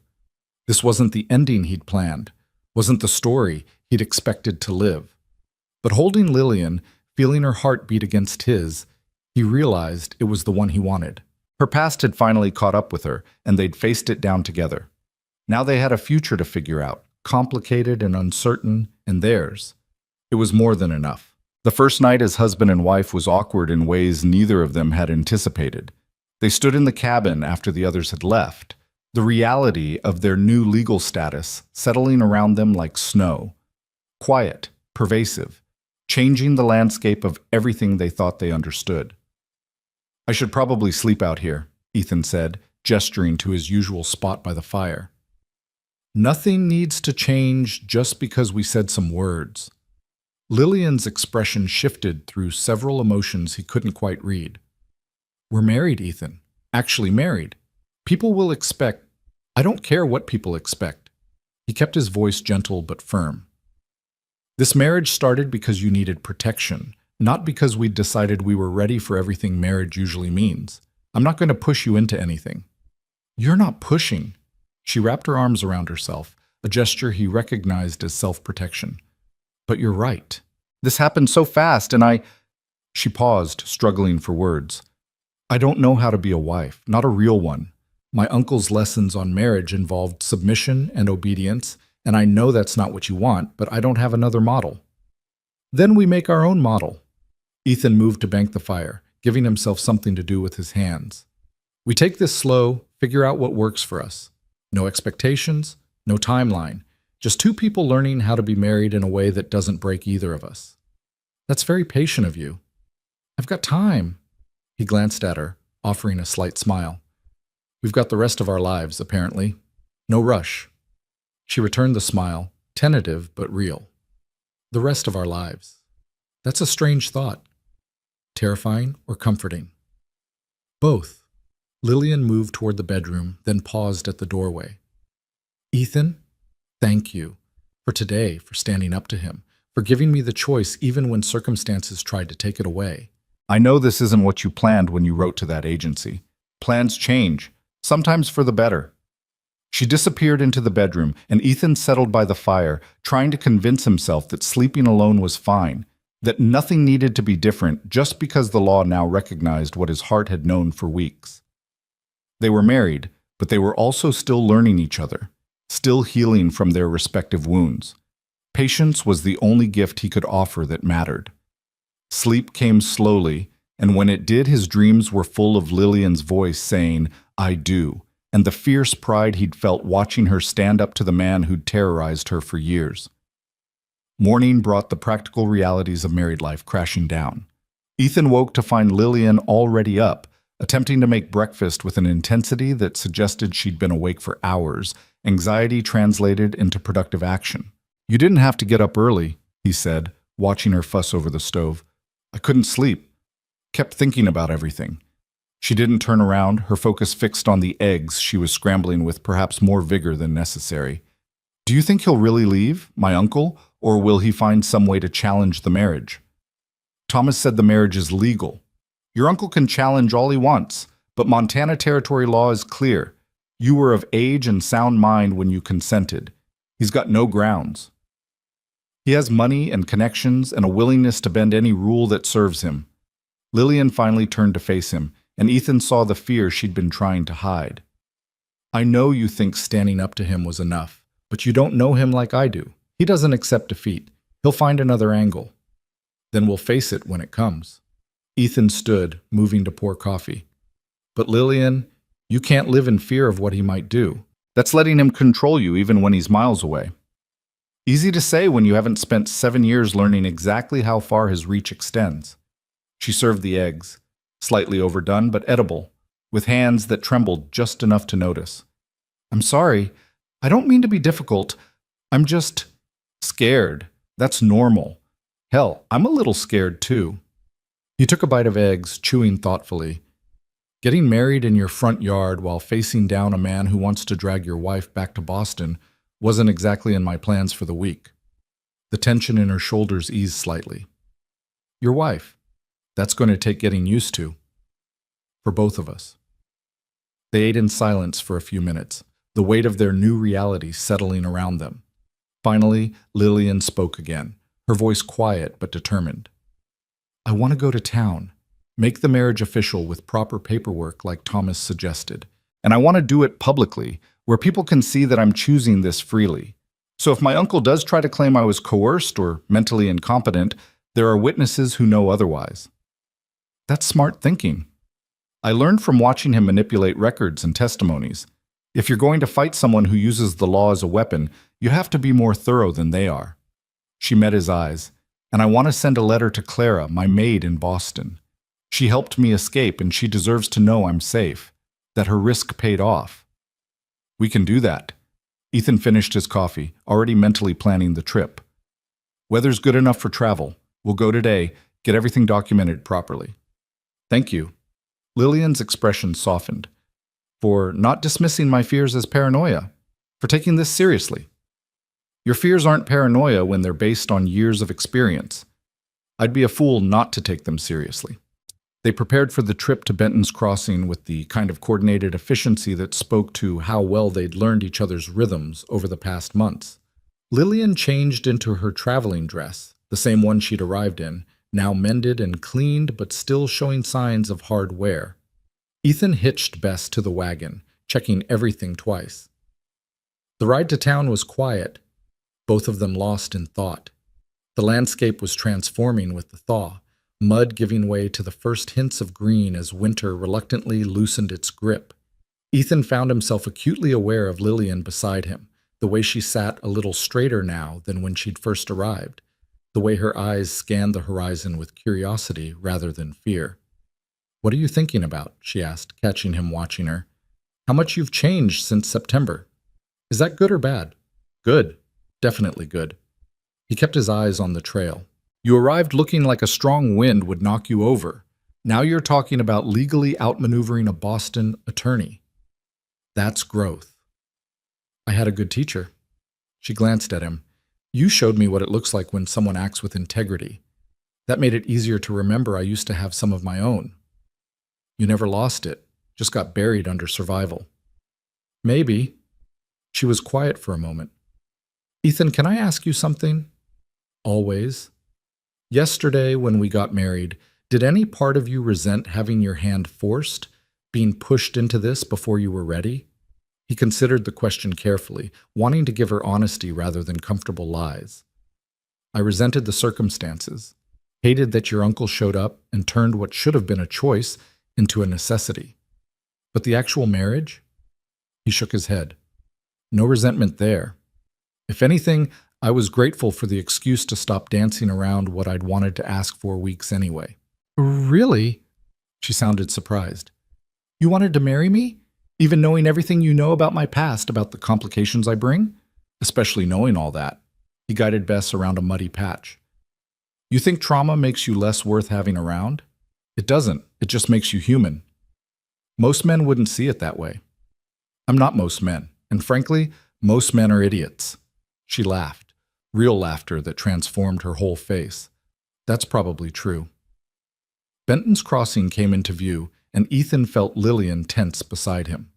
This wasn't the ending he'd planned, wasn't the story he'd expected to live. But holding Lillian, feeling her heart beat against his, he realized it was the one he wanted. Her past had finally caught up with her, and they'd faced it down together. Now they had a future to figure out, complicated and uncertain, and theirs. It was more than enough. The first night as husband and wife was awkward in ways neither of them had anticipated. They stood in the cabin after the others had left, the reality of their new legal status settling around them like snow. Quiet, pervasive, changing the landscape of everything they thought they understood. I should probably sleep out here, Ethan said, gesturing to his usual spot by the fire. Nothing needs to change just because we said some words. Lillian's expression shifted through several emotions he couldn't quite read. We're married, Ethan. Actually married. People will expect. I don't care what people expect. He kept his voice gentle but firm. This marriage started because you needed protection, not because we'd decided we were ready for everything marriage usually means. I'm not going to push you into anything. You're not pushing. She wrapped her arms around herself, a gesture he recognized as self-protection. But you're right. This happened so fast, and She paused, struggling for words. I don't know how to be a wife, not a real one. My uncle's lessons on marriage involved submission and obedience, and I know that's not what you want, but I don't have another model. Then we make our own model. Ethan moved to bank the fire, giving himself something to do with his hands. We take this slow, figure out what works for us. No expectations, no timeline. Just two people learning how to be married in a way that doesn't break either of us. That's very patient of you. I've got time. He glanced at her, offering a slight smile. We've got the rest of our lives, apparently. No rush. She returned the smile, tentative but real. The rest of our lives. That's a strange thought. Terrifying or comforting? Both. Lillian moved toward the bedroom, then paused at the doorway. Ethan, thank you for today, for standing up to him, for giving me the choice even when circumstances tried to take it away. I know this isn't what you planned when you wrote to that agency. Plans change, sometimes for the better. She disappeared into the bedroom, and Ethan settled by the fire, trying to convince himself that sleeping alone was fine, that nothing needed to be different just because the law now recognized what his heart had known for weeks. They were married, but they were also still learning each other, still healing from their respective wounds. Patience was the only gift he could offer that mattered. Sleep came slowly, and when it did, his dreams were full of Lillian's voice saying, I do, and the fierce pride he'd felt watching her stand up to the man who'd terrorized her for years. Morning brought the practical realities of married life crashing down. Ethan woke to find Lillian already up, attempting to make breakfast with an intensity that suggested she'd been awake for hours, anxiety translated into productive action. You didn't have to get up early, he said, watching her fuss over the stove. I couldn't sleep. Kept thinking about everything. She didn't turn around, her focus fixed on the eggs she was scrambling with perhaps more vigor than necessary. Do you think he'll really leave, my uncle, or will he find some way to challenge the marriage? Thomas said the marriage is legal. Your uncle can challenge all he wants, but Montana territory law is clear. You were of age and sound mind when you consented. He's got no grounds. He has money and connections and a willingness to bend any rule that serves him. Lillian finally turned to face him, and Ethan saw the fear she'd been trying to hide. I know you think standing up to him was enough, but you don't know him like I do. He doesn't accept defeat. He'll find another angle. Then we'll face it when it comes. Ethan stood, moving to pour coffee. But Lillian, you can't live in fear of what he might do. That's letting him control you even when he's miles away. Easy to say when you haven't spent 7 years learning exactly how far his reach extends. She served the eggs, slightly overdone but edible, with hands that trembled just enough to notice. I'm sorry. I don't mean to be difficult. I'm just scared. That's normal. Hell, I'm a little scared too. He took a bite of eggs, chewing thoughtfully. Getting married in your front yard while facing down a man who wants to drag your wife back to Boston wasn't exactly in my plans for the week. The tension in her shoulders eased slightly. Your wife. That's going to take getting used to. For both of us. They ate in silence for a few minutes, the weight of their new reality settling around them. Finally, Lillian spoke again, her voice quiet but determined. I want to go to town. Make the marriage official with proper paperwork like Thomas suggested. And I want to do it publicly, where people can see that I'm choosing this freely. So if my uncle does try to claim I was coerced or mentally incompetent, there are witnesses who know otherwise. That's smart thinking. I learned from watching him manipulate records and testimonies. If you're going to fight someone who uses the law as a weapon, you have to be more thorough than they are. She met his eyes, and I want to send a letter to Clara, my maid in Boston. She helped me escape, and she deserves to know I'm safe, that her risk paid off. We can do that. Ethan finished his coffee, already mentally planning the trip. Weather's good enough for travel. We'll go today, get everything documented properly. Thank you. Lillian's expression softened. For not dismissing my fears as paranoia. For taking this seriously. Your fears aren't paranoia when they're based on years of experience. I'd be a fool not to take them seriously. They prepared for the trip to Benton's Crossing with the kind of coordinated efficiency that spoke to how well they'd learned each other's rhythms over the past months. Lillian changed into her traveling dress, the same one she'd arrived in, now mended and cleaned but still showing signs of hard wear. Ethan hitched Bess to the wagon, checking everything twice. The ride to town was quiet, both of them lost in thought. The landscape was transforming with the thaw, mud giving way to the first hints of green as winter reluctantly loosened its grip. Ethan found himself acutely aware of Lillian beside him, the way she sat a little straighter now than when she'd first arrived, the way her eyes scanned the horizon with curiosity rather than fear. What are you thinking about? She asked, catching him watching her. How much you've changed since September. Is that good or bad? Good. Definitely good. He kept his eyes on the trail. You arrived looking like a strong wind would knock you over. Now you're talking about legally outmaneuvering a Boston attorney. That's growth. I had a good teacher. She glanced at him. You showed me what it looks like when someone acts with integrity. That made it easier to remember I used to have some of my own. You never lost it, just got buried under survival. Maybe. She was quiet for a moment. Ethan, can I ask you something? Always. Yesterday, when we got married, did any part of you resent having your hand forced, being pushed into this before you were ready? He considered the question carefully, wanting to give her honesty rather than comfortable lies. I resented the circumstances, hated that your uncle showed up and turned what should have been a choice into a necessity. But the actual marriage? He shook his head. No resentment there. If anything, I was grateful for the excuse to stop dancing around what I'd wanted to ask for weeks anyway. Really? She sounded surprised. You wanted to marry me? Even knowing everything you know about my past, about the complications I bring? Especially knowing all that. He guided Bess around a muddy patch. You think trauma makes you less worth having around? It doesn't. It just makes you human. Most men wouldn't see it that way. I'm not most men, and frankly, most men are idiots. She laughed, real laughter that transformed her whole face. That's probably true. Benton's Crossing came into view, and Ethan felt Lillian tense beside him.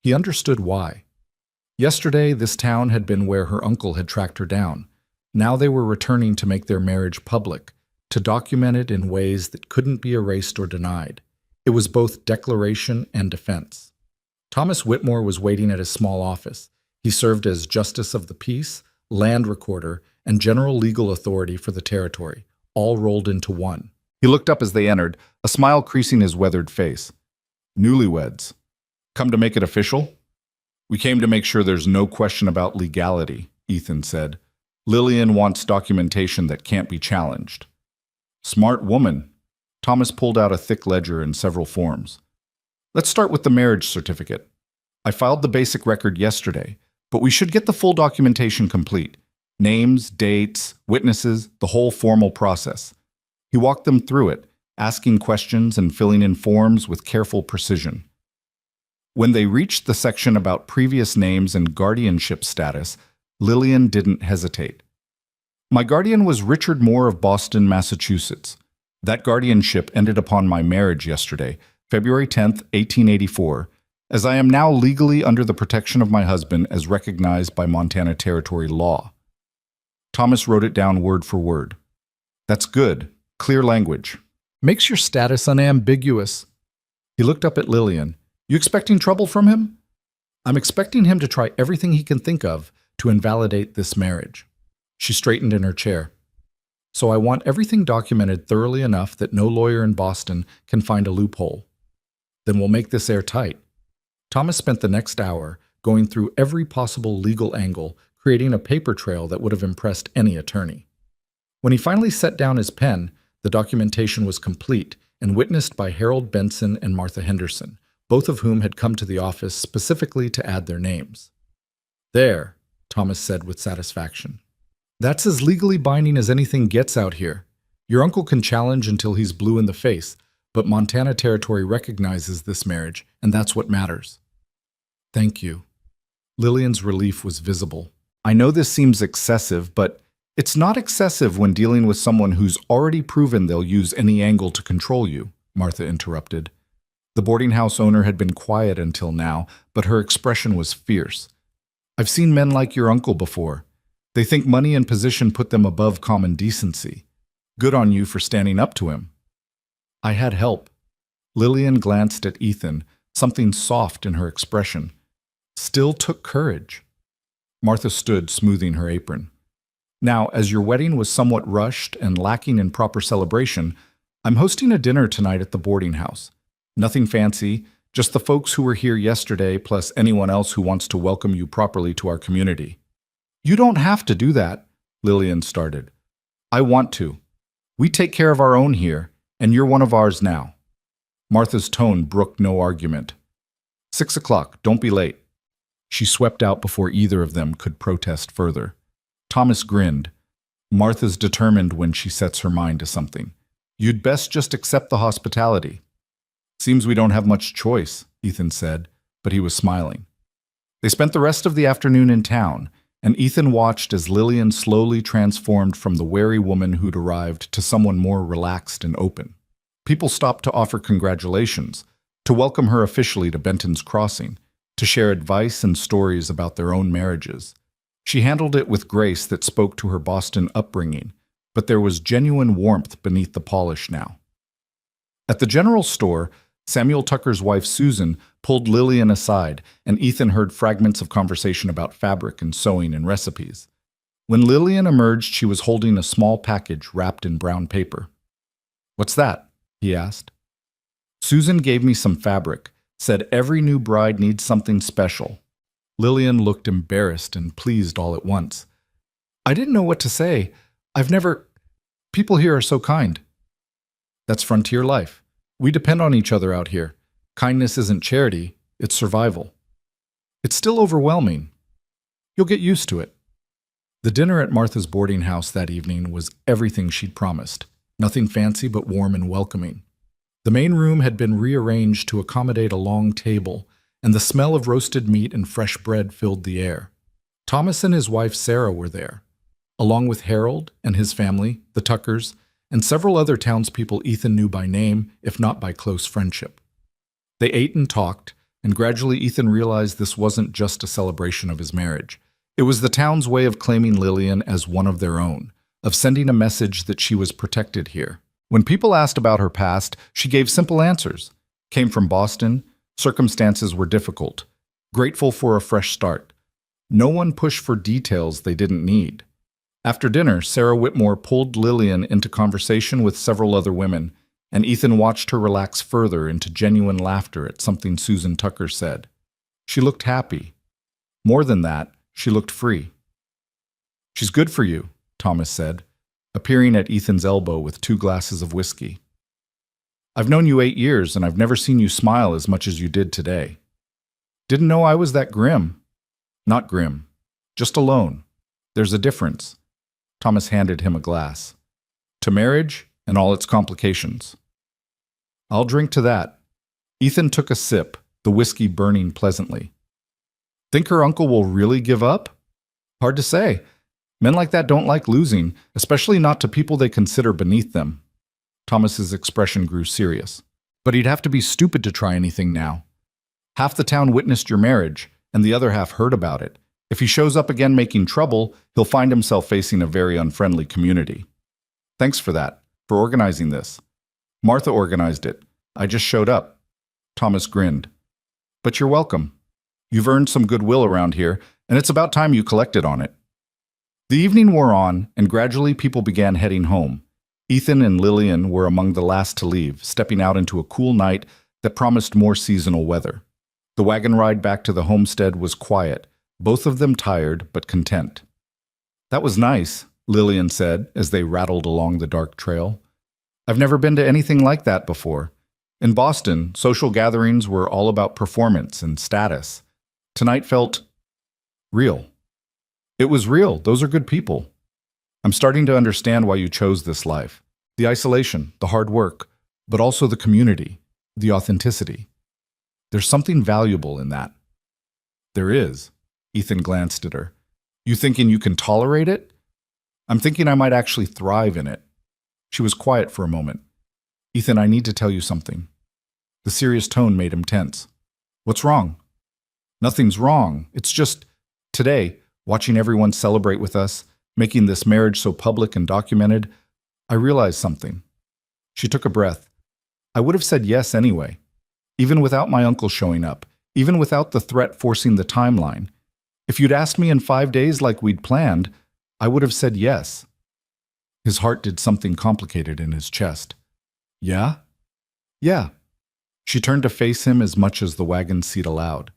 He understood why. Yesterday, this town had been where her uncle had tracked her down. Now they were returning to make their marriage public, to document it in ways that couldn't be erased or denied. It was both declaration and defense. Thomas Whitmore was waiting at his small office. He served as Justice of the Peace, Land Recorder, and General Legal Authority for the territory, all rolled into one. He looked up as they entered, a smile creasing his weathered face. Newlyweds. Come to make it official? We came to make sure there's no question about legality, Ethan said. Lillian wants documentation that can't be challenged. Smart woman. Thomas pulled out a thick ledger and several forms. Let's start with the marriage certificate. I filed the basic record yesterday, but we should get the full documentation complete. Names, dates, witnesses, the whole formal process. He walked them through it, asking questions and filling in forms with careful precision. When they reached the section about previous names and guardianship status, Lillian didn't hesitate. My guardian was Richard Moore of Boston, Massachusetts. That guardianship ended upon my marriage yesterday, February 10th, 1884, as I am now legally under the protection of my husband as recognized by Montana Territory law. Thomas wrote it down word for word. That's good. Clear language. Makes your status unambiguous. He looked up at Lillian. You expecting trouble from him? I'm expecting him to try everything he can think of to invalidate this marriage. She straightened in her chair. So I want everything documented thoroughly enough that no lawyer in Boston can find a loophole. Then we'll make this airtight. Thomas spent the next hour going through every possible legal angle, creating a paper trail that would have impressed any attorney. When he finally set down his pen, the documentation was complete and witnessed by Harold Benson and Martha Henderson, both of whom had come to the office specifically to add their names. There, Thomas said with satisfaction. That's as legally binding as anything gets out here. Your uncle can challenge until he's blue in the face, but Montana Territory recognizes this marriage, and that's what matters. Thank you. Lillian's relief was visible. I know this seems excessive, but it's not excessive when dealing with someone who's already proven they'll use any angle to control you, Martha interrupted. The boarding house owner had been quiet until now, but her expression was fierce. I've seen men like your uncle before. They think money and position put them above common decency. Good on you for standing up to him. I had help. Lillian glanced at Ethan, something soft in her expression. Still took courage. Martha stood, smoothing her apron. Now, as your wedding was somewhat rushed and lacking in proper celebration, I'm hosting a dinner tonight at the boarding house. Nothing fancy, just the folks who were here yesterday plus anyone else who wants to welcome you properly to our community. You don't have to do that, Lillian started. I want to. We take care of our own here, and you're one of ours now. Martha's tone brooked no argument. 6 o'clock, don't be late. She swept out before either of them could protest further. Thomas grinned. Martha's determined when she sets her mind to something. You'd best just accept the hospitality. Seems we don't have much choice, Ethan said, but he was smiling. They spent the rest of the afternoon in town, and Ethan watched as Lillian slowly transformed from the wary woman who'd arrived to someone more relaxed and open. People stopped to offer congratulations, to welcome her officially to Benton's Crossing, to share advice and stories about their own marriages. She handled it with grace that spoke to her Boston upbringing, but there was genuine warmth beneath the polish now. At the general store, Samuel Tucker's wife Susan pulled Lillian aside, and Ethan heard fragments of conversation about fabric and sewing and recipes. When Lillian emerged, she was holding a small package wrapped in brown paper. "What's that?" he asked. Susan gave me some fabric, said every new bride needs something special. Lillian looked embarrassed and pleased all at once. I didn't know what to say. People here are so kind. That's frontier life. We depend on each other out here. Kindness isn't charity, it's survival. It's still overwhelming. You'll get used to it. The dinner at Martha's boarding house that evening was everything she'd promised. Nothing fancy but warm and welcoming. The main room had been rearranged to accommodate a long table, and the smell of roasted meat and fresh bread filled the air. Thomas and his wife Sarah were there, along with Harold and his family, the Tuckers, and several other townspeople Ethan knew by name, if not by close friendship. They ate and talked, and gradually Ethan realized this wasn't just a celebration of his marriage. It was the town's way of claiming Lillian as one of their own, of sending a message that she was protected here. When people asked about her past, she gave simple answers. Came from Boston, circumstances were difficult, grateful for a fresh start. No one pushed for details they didn't need. After dinner, Sarah Whitmore pulled Lillian into conversation with several other women, and Ethan watched her relax further into genuine laughter at something Susan Tucker said. She looked happy. More than that, she looked free. "She's good for you," Thomas said, appearing at Ethan's elbow with 2 glasses of whiskey. "I've known you 8 years, and I've never seen you smile as much as you did today. Didn't know I was that grim." "Not grim, just alone. There's a difference." Thomas handed him a glass. "To marriage and all its complications." "I'll drink to that." Ethan took a sip, the whiskey burning pleasantly. "Think her uncle will really give up?" "Hard to say. Men like that don't like losing, especially not to people they consider beneath them." Thomas's expression grew serious. "But he'd have to be stupid to try anything now. Half the town witnessed your marriage, and the other half heard about it. If he shows up again making trouble, he'll find himself facing a very unfriendly community." "Thanks for that, for organizing this." "Martha organized it. I just showed up." Thomas grinned. "But you're welcome. You've earned some goodwill around here, and it's about time you collected on it." The evening wore on, and gradually people began heading home. Ethan and Lillian were among the last to leave, stepping out into a cool night that promised more seasonal weather. The wagon ride back to the homestead was quiet, both of them tired but content. "That was nice," Lillian said as they rattled along the dark trail. "I've never been to anything like that before. In Boston, social gatherings were all about performance and status. Tonight felt real." "It was real. Those are good people." "I'm starting to understand why you chose this life. The isolation, the hard work, but also the community, the authenticity. There's something valuable in that." "There is." Ethan glanced at her. "You thinking you can tolerate it?" "I'm thinking I might actually thrive in it." She was quiet for a moment. "Ethan, I need to tell you something." The serious tone made him tense. "What's wrong?" "Nothing's wrong. It's just, today, watching everyone celebrate with us, making this marriage so public and documented, I realized something." She took a breath. "I would have said yes anyway, even without my uncle showing up, even without the threat forcing the timeline. If you'd asked me in 5 days like we'd planned, I would have said yes." His heart did something complicated in his chest. "Yeah?" "Yeah." She turned to face him as much as the wagon seat allowed.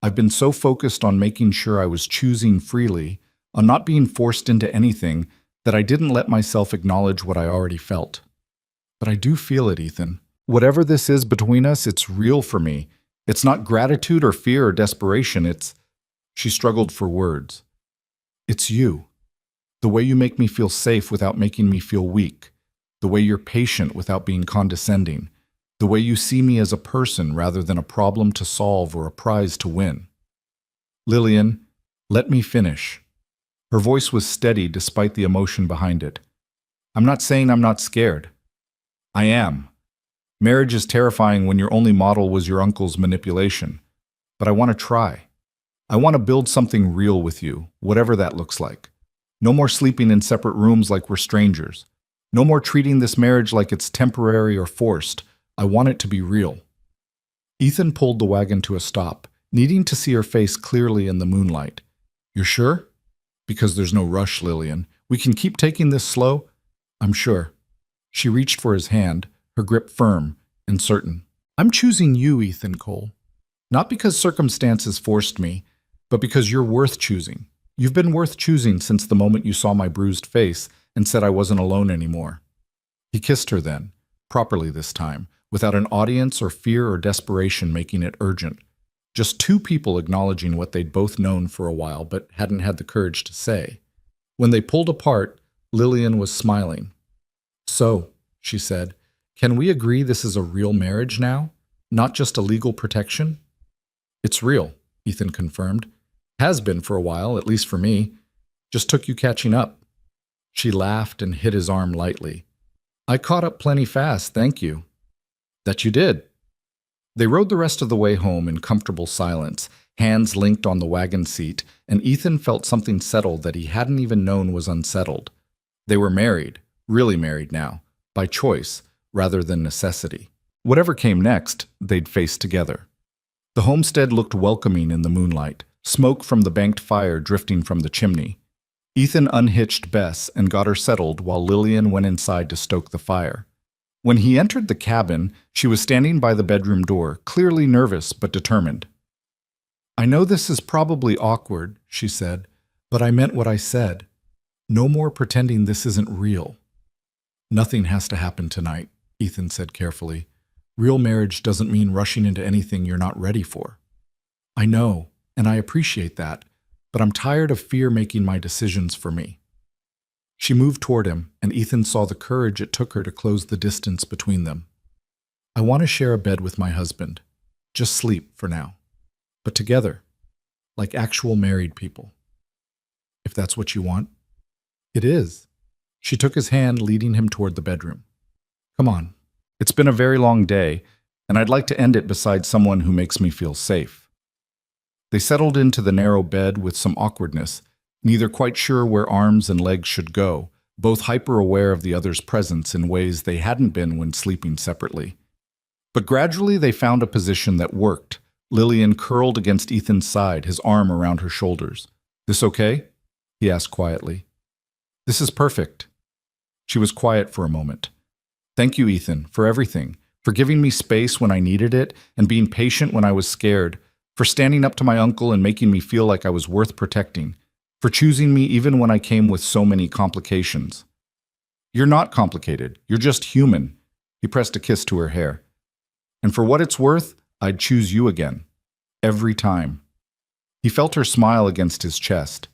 "I've been so focused on making sure I was choosing freely, on not being forced into anything, that I didn't let myself acknowledge what I already felt. But I do feel it, Ethan. Whatever this is between us, it's real for me. It's not gratitude or fear or desperation, it's..." She struggled for words. "It's you. The way you make me feel safe without making me feel weak. The way you're patient without being condescending. The way you see me as a person rather than a problem to solve or a prize to win." "Lillian, let me finish." Her voice was steady despite the emotion behind it. "I'm not saying I'm not scared. I am. Marriage is terrifying when your only model was your uncle's manipulation. But I want to try. I want to build something real with you, whatever that looks like. No more sleeping in separate rooms like we're strangers. No more treating this marriage like it's temporary or forced. I want it to be real." Ethan pulled the wagon to a stop, needing to see her face clearly in the moonlight. "You're sure?" "Because there's no rush, Lillian. We can keep taking this slow." "I'm sure." She reached for his hand, her grip firm and certain. "I'm choosing you, Ethan Cole. Not because circumstances forced me, but because you're worth choosing. You've been worth choosing since the moment you saw my bruised face and said I wasn't alone anymore." He kissed her then, properly this time, without an audience or fear or desperation making it urgent. Just 2 people acknowledging what they'd both known for a while but hadn't had the courage to say. When they pulled apart, Lillian was smiling. "So," she said, Can we agree this is a real marriage now? Not just a legal protection? It's real, Ethan confirmed. Has been for a while, at least for me. Just took you catching up. She laughed and hit his arm lightly. I caught up plenty fast, thank you. That you did. They rode the rest of the way home in comfortable silence, hands linked on the wagon seat, and Ethan felt something settle that he hadn't even known was unsettled. They were married, really married now, by choice rather than necessity. Whatever came next, they'd face together. The homestead looked welcoming in the moonlight, smoke from the banked fire drifting from the chimney. Ethan unhitched Bess and got her settled while Lillian went inside to stoke the fire. When he entered the cabin, she was standing by the bedroom door, clearly nervous but determined. I know this is probably awkward, she said, but I meant what I said. No more pretending this isn't real. Nothing has to happen tonight, Ethan said carefully. Real marriage doesn't mean rushing into anything you're not ready for. I know, and I appreciate that, but I'm tired of fear making my decisions for me. She moved toward him, and Ethan saw the courage it took her to close the distance between them. I want to share a bed with my husband. Just sleep for now. But together, like actual married people. If that's what you want. It is. She took his hand, leading him toward the bedroom. Come on. It's been a very long day, and I'd like to end it beside someone who makes me feel safe. They settled into the narrow bed with some awkwardness, neither quite sure where arms and legs should go, both hyper-aware of the other's presence in ways they hadn't been when sleeping separately. But gradually they found a position that worked, Lillian curled against Ethan's side, his arm around her shoulders. This okay? He asked quietly. This is perfect. She was quiet for a moment. Thank you, Ethan, for everything, for giving me space when I needed it and being patient when I was scared, for standing up to my uncle and making me feel like I was worth protecting, for choosing me even when I came with so many complications. You're not complicated. You're just human. He pressed a kiss to her hair. And for what it's worth, I'd choose you again. Every time. He felt her smile against his chest.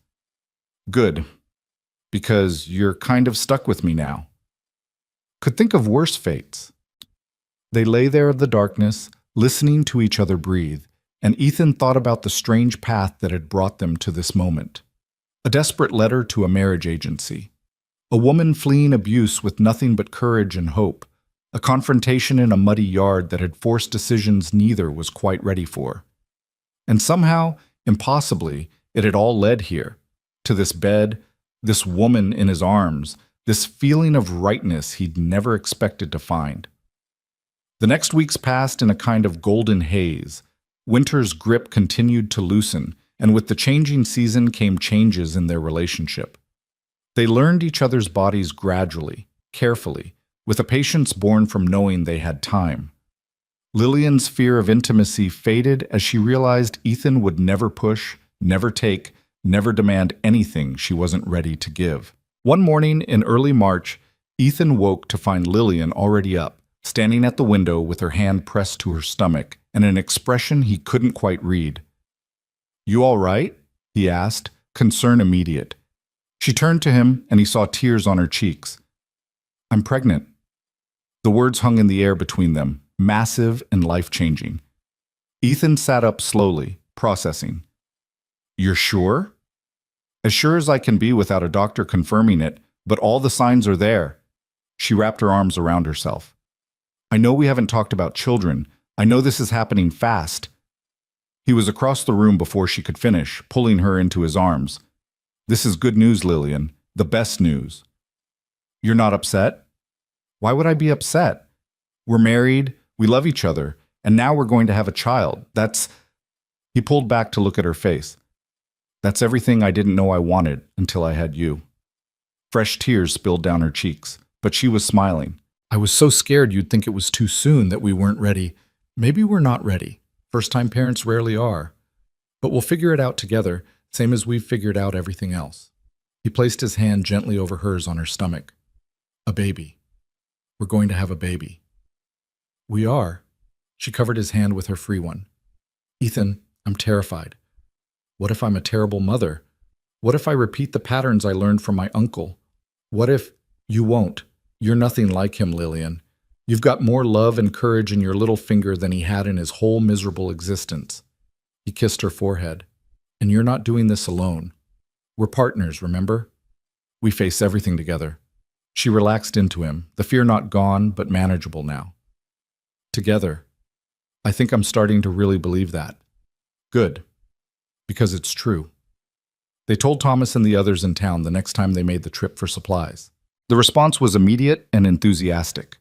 Good. Because you're kind of stuck with me now. Could think of worse fates. They lay there in the darkness, listening to each other breathe, and Ethan thought about the strange path that had brought them to this moment. A desperate letter to a marriage agency. A woman fleeing abuse with nothing but courage and hope. A confrontation in a muddy yard that had forced decisions neither was quite ready for. And somehow, impossibly, it had all led here, to this bed, this woman in his arms, this feeling of rightness he'd never expected to find. The next weeks passed in a kind of golden haze. Winter's grip continued to loosen, and with the changing season came changes in their relationship. They learned each other's bodies gradually, carefully, with a patience born from knowing they had time. Lillian's fear of intimacy faded as she realized Ethan would never push, never take, never demand anything she wasn't ready to give. One morning in early March, Ethan woke to find Lillian already up, standing at the window with her hand pressed to her stomach and an expression he couldn't quite read. You all right? He asked, concern immediate. She turned to him and he saw tears on her cheeks. I'm pregnant. The words hung in the air between them, massive and life-changing. Ethan sat up slowly, processing. You're sure? As sure as I can be without a doctor confirming it, but all the signs are there. She wrapped her arms around herself. I know we haven't talked about children. I know this is happening fast. He was across the room before she could finish, pulling her into his arms. This is good news, Lillian. The best news. You're not upset? Why would I be upset? We're married, we love each other, and now we're going to have a child. He pulled back to look at her face. That's everything I didn't know I wanted until I had you. Fresh tears spilled down her cheeks, but she was smiling. I was so scared you'd think it was too soon, that we weren't ready. Maybe we're not ready. First-time parents rarely are. But we'll figure it out together, same as we've figured out everything else. He placed his hand gently over hers on her stomach. A baby. We're going to have a baby. We are. She covered his hand with her free one. Ethan, I'm terrified. What if I'm a terrible mother? What if I repeat the patterns I learned from my uncle? What if... You won't. You're nothing like him, Lillian. You've got more love and courage in your little finger than he had in his whole miserable existence. He kissed her forehead. And you're not doing this alone. We're partners, remember? We face everything together. She relaxed into him, the fear not gone, but manageable now. Together. I think I'm starting to really believe that. Good. Because it's true. They told Thomas and the others in town the next time they made the trip for supplies. The response was immediate and enthusiastic.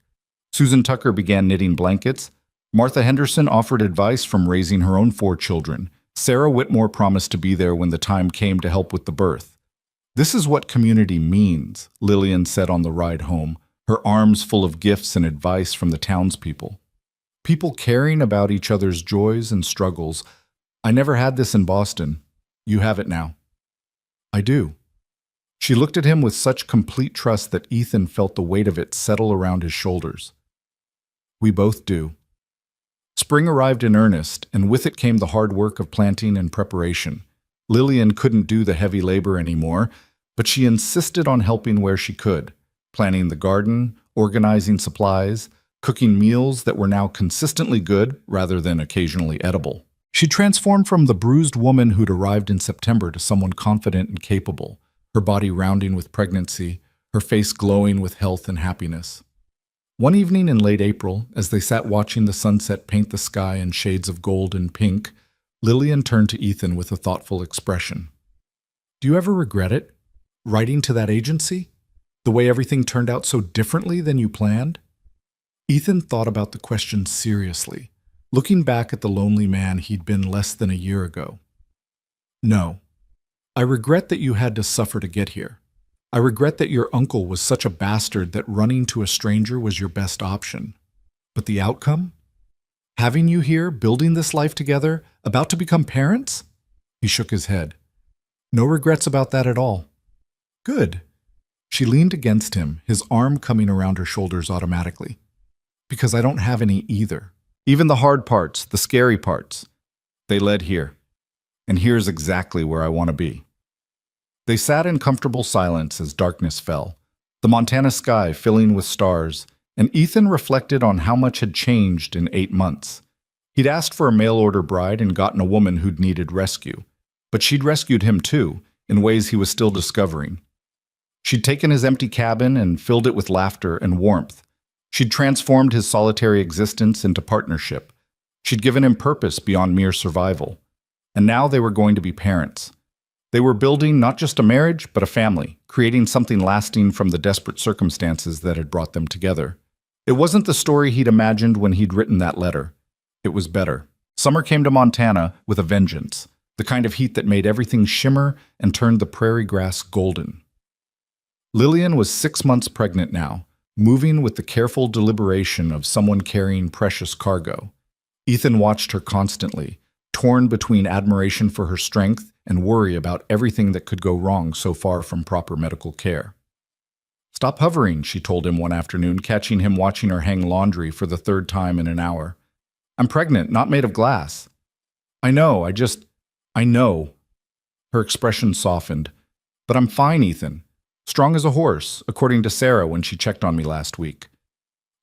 Susan Tucker began knitting blankets. Martha Henderson offered advice from raising her own 4 children. Sarah Whitmore promised to be there when the time came to help with the birth. This is what community means, Lillian said on the ride home, her arms full of gifts and advice from the townspeople. People caring about each other's joys and struggles. I never had this in Boston. You have it now. I do. She looked at him with such complete trust that Ethan felt the weight of it settle around his shoulders. We both do. Spring arrived in earnest, and with it came the hard work of planting and preparation. Lillian couldn't do the heavy labor anymore, but she insisted on helping where she could, planning the garden, organizing supplies, cooking meals that were now consistently good rather than occasionally edible. She transformed from the bruised woman who'd arrived in September to someone confident and capable, her body rounding with pregnancy, her face glowing with health and happiness. One evening in late April, as they sat watching the sunset paint the sky in shades of gold and pink, Lillian turned to Ethan with a thoughtful expression. Do you ever regret it? Writing to that agency? The way everything turned out so differently than you planned? Ethan thought about the question seriously, looking back at the lonely man he'd been less than a year ago. No. I regret that you had to suffer to get here. I regret that your uncle was such a bastard that running to a stranger was your best option. But the outcome? Having you here, building this life together, about to become parents? He shook his head. No regrets about that at all. Good. She leaned against him, his arm coming around her shoulders automatically. Because I don't have any either. Even the hard parts, the scary parts. They led here. And here's exactly where I want to be. They sat in comfortable silence as darkness fell, the Montana sky filling with stars, and Ethan reflected on how much had changed in 8 months. He'd asked for a mail-order bride and gotten a woman who'd needed rescue. But she'd rescued him too, in ways he was still discovering. She'd taken his empty cabin and filled it with laughter and warmth. She'd transformed his solitary existence into partnership. She'd given him purpose beyond mere survival. And now they were going to be parents. They were building not just a marriage, but a family, creating something lasting from the desperate circumstances that had brought them together. It wasn't the story he'd imagined when he'd written that letter. It was better. Summer came to Montana with a vengeance, the kind of heat that made everything shimmer and turned the prairie grass golden. Lillian was 6 months pregnant now, moving with the careful deliberation of someone carrying precious cargo. Ethan watched her constantly, torn between admiration for her strength and worry about everything that could go wrong so far from proper medical care. Stop hovering, she told him one afternoon, catching him watching her hang laundry for the 3rd time in an hour. I'm pregnant, not made of glass. I know. I know. Her expression softened. But I'm fine, Ethan. Strong as a horse, according to Sarah when she checked on me last week.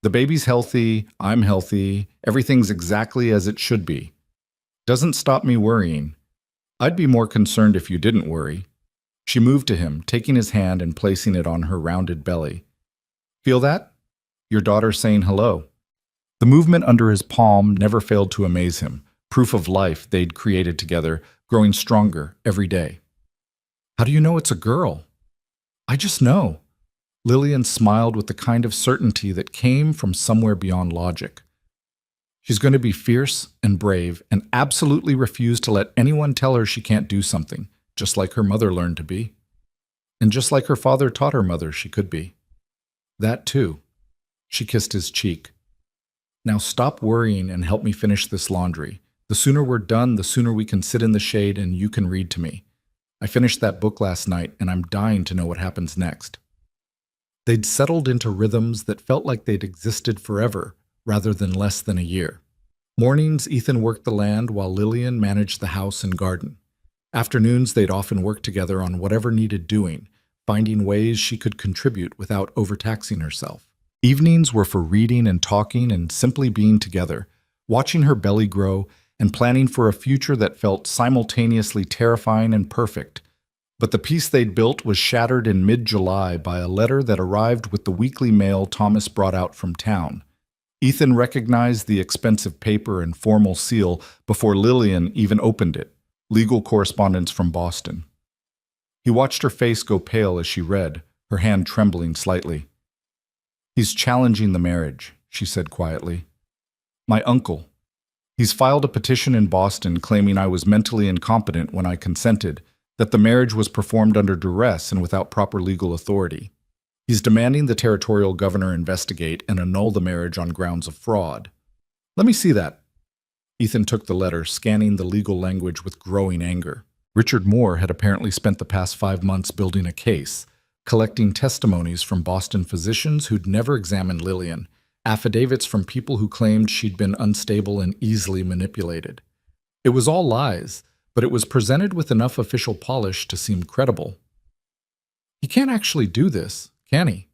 The baby's healthy, I'm healthy, everything's exactly as it should be. Doesn't stop me worrying. I'd be more concerned if you didn't worry. She moved to him, taking his hand and placing it on her rounded belly. Feel that? Your daughter saying hello. The movement under his palm never failed to amaze him, proof of life they'd created together, growing stronger every day. How do you know it's a girl? I just know. Lillian smiled with the kind of certainty that came from somewhere beyond logic. She's going to be fierce and brave and absolutely refuse to let anyone tell her she can't do something, just like her mother learned to be. And just like her father taught her mother she could be. That too. She kissed his cheek. Now stop worrying and help me finish this laundry. The sooner we're done, the sooner we can sit in the shade and you can read to me. I finished that book last night and I'm dying to know what happens next. They'd settled into rhythms that felt like they'd existed forever, rather than less than a year. Mornings, Ethan worked the land while Lillian managed the house and garden. Afternoons, they'd often work together on whatever needed doing, finding ways she could contribute without overtaxing herself. Evenings were for reading and talking and simply being together, watching her belly grow and planning for a future that felt simultaneously terrifying and perfect. But the peace they'd built was shattered in mid-July by a letter that arrived with the weekly mail Thomas brought out from town. Ethan recognized the expensive paper and formal seal before Lillian even opened it. Legal correspondence from Boston. He watched her face go pale as she read, her hand trembling slightly. "He's challenging the marriage," she said quietly. "My uncle. He's filed a petition in Boston claiming I was mentally incompetent when I consented, that the marriage was performed under duress and without proper legal authority. He's demanding the territorial governor investigate and annul the marriage on grounds of fraud." "Let me see that." Ethan took the letter, scanning the legal language with growing anger. Richard Moore had apparently spent the past 5 months building a case, collecting testimonies from Boston physicians who'd never examined Lillian, affidavits from people who claimed she'd been unstable and easily manipulated. It was all lies, but it was presented with enough official polish to seem credible. "He can't actually do this, can he?"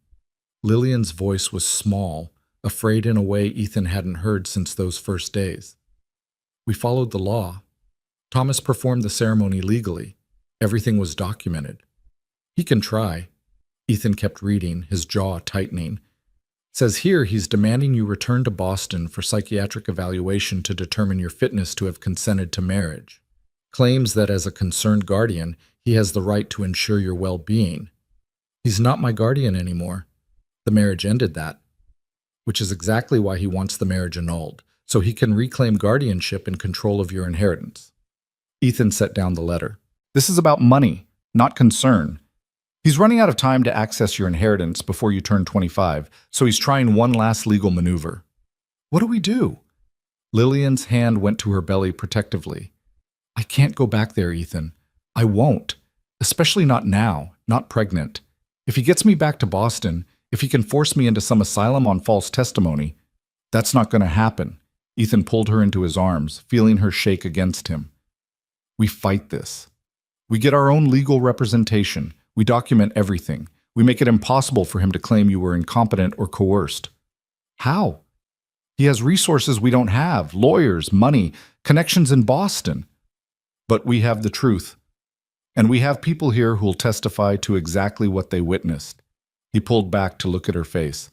Lillian's voice was small, afraid in a way Ethan hadn't heard since those first days. "We followed the law. Thomas performed the ceremony legally. Everything was documented. He can try." Ethan kept reading, his jaw tightening. "Says here he's demanding you return to Boston for psychiatric evaluation to determine your fitness to have consented to marriage. Claims that as a concerned guardian, he has the right to ensure your well-being. He's not my guardian anymore. The marriage ended that. Which is exactly why he wants the marriage annulled, so he can reclaim guardianship and control of your inheritance." Ethan set down the letter. "This is about money, not concern. He's running out of time to access your inheritance before you turn 25, so he's trying one last legal maneuver." "What do we do?" Lillian's hand went to her belly protectively. "I can't go back there, Ethan. I won't. Especially not now, not pregnant. If he gets me back to Boston, if he can force me into some asylum on false testimony, that's not going to happen." Ethan pulled her into his arms, feeling her shake against him. "We fight this. We get our own legal representation. We document everything. We make it impossible for him to claim you were incompetent or coerced." "How?" "He has resources we don't have, lawyers, money, connections in Boston." "But we have the truth. And we have people here who'll testify to exactly what they witnessed." He pulled back to look at her face.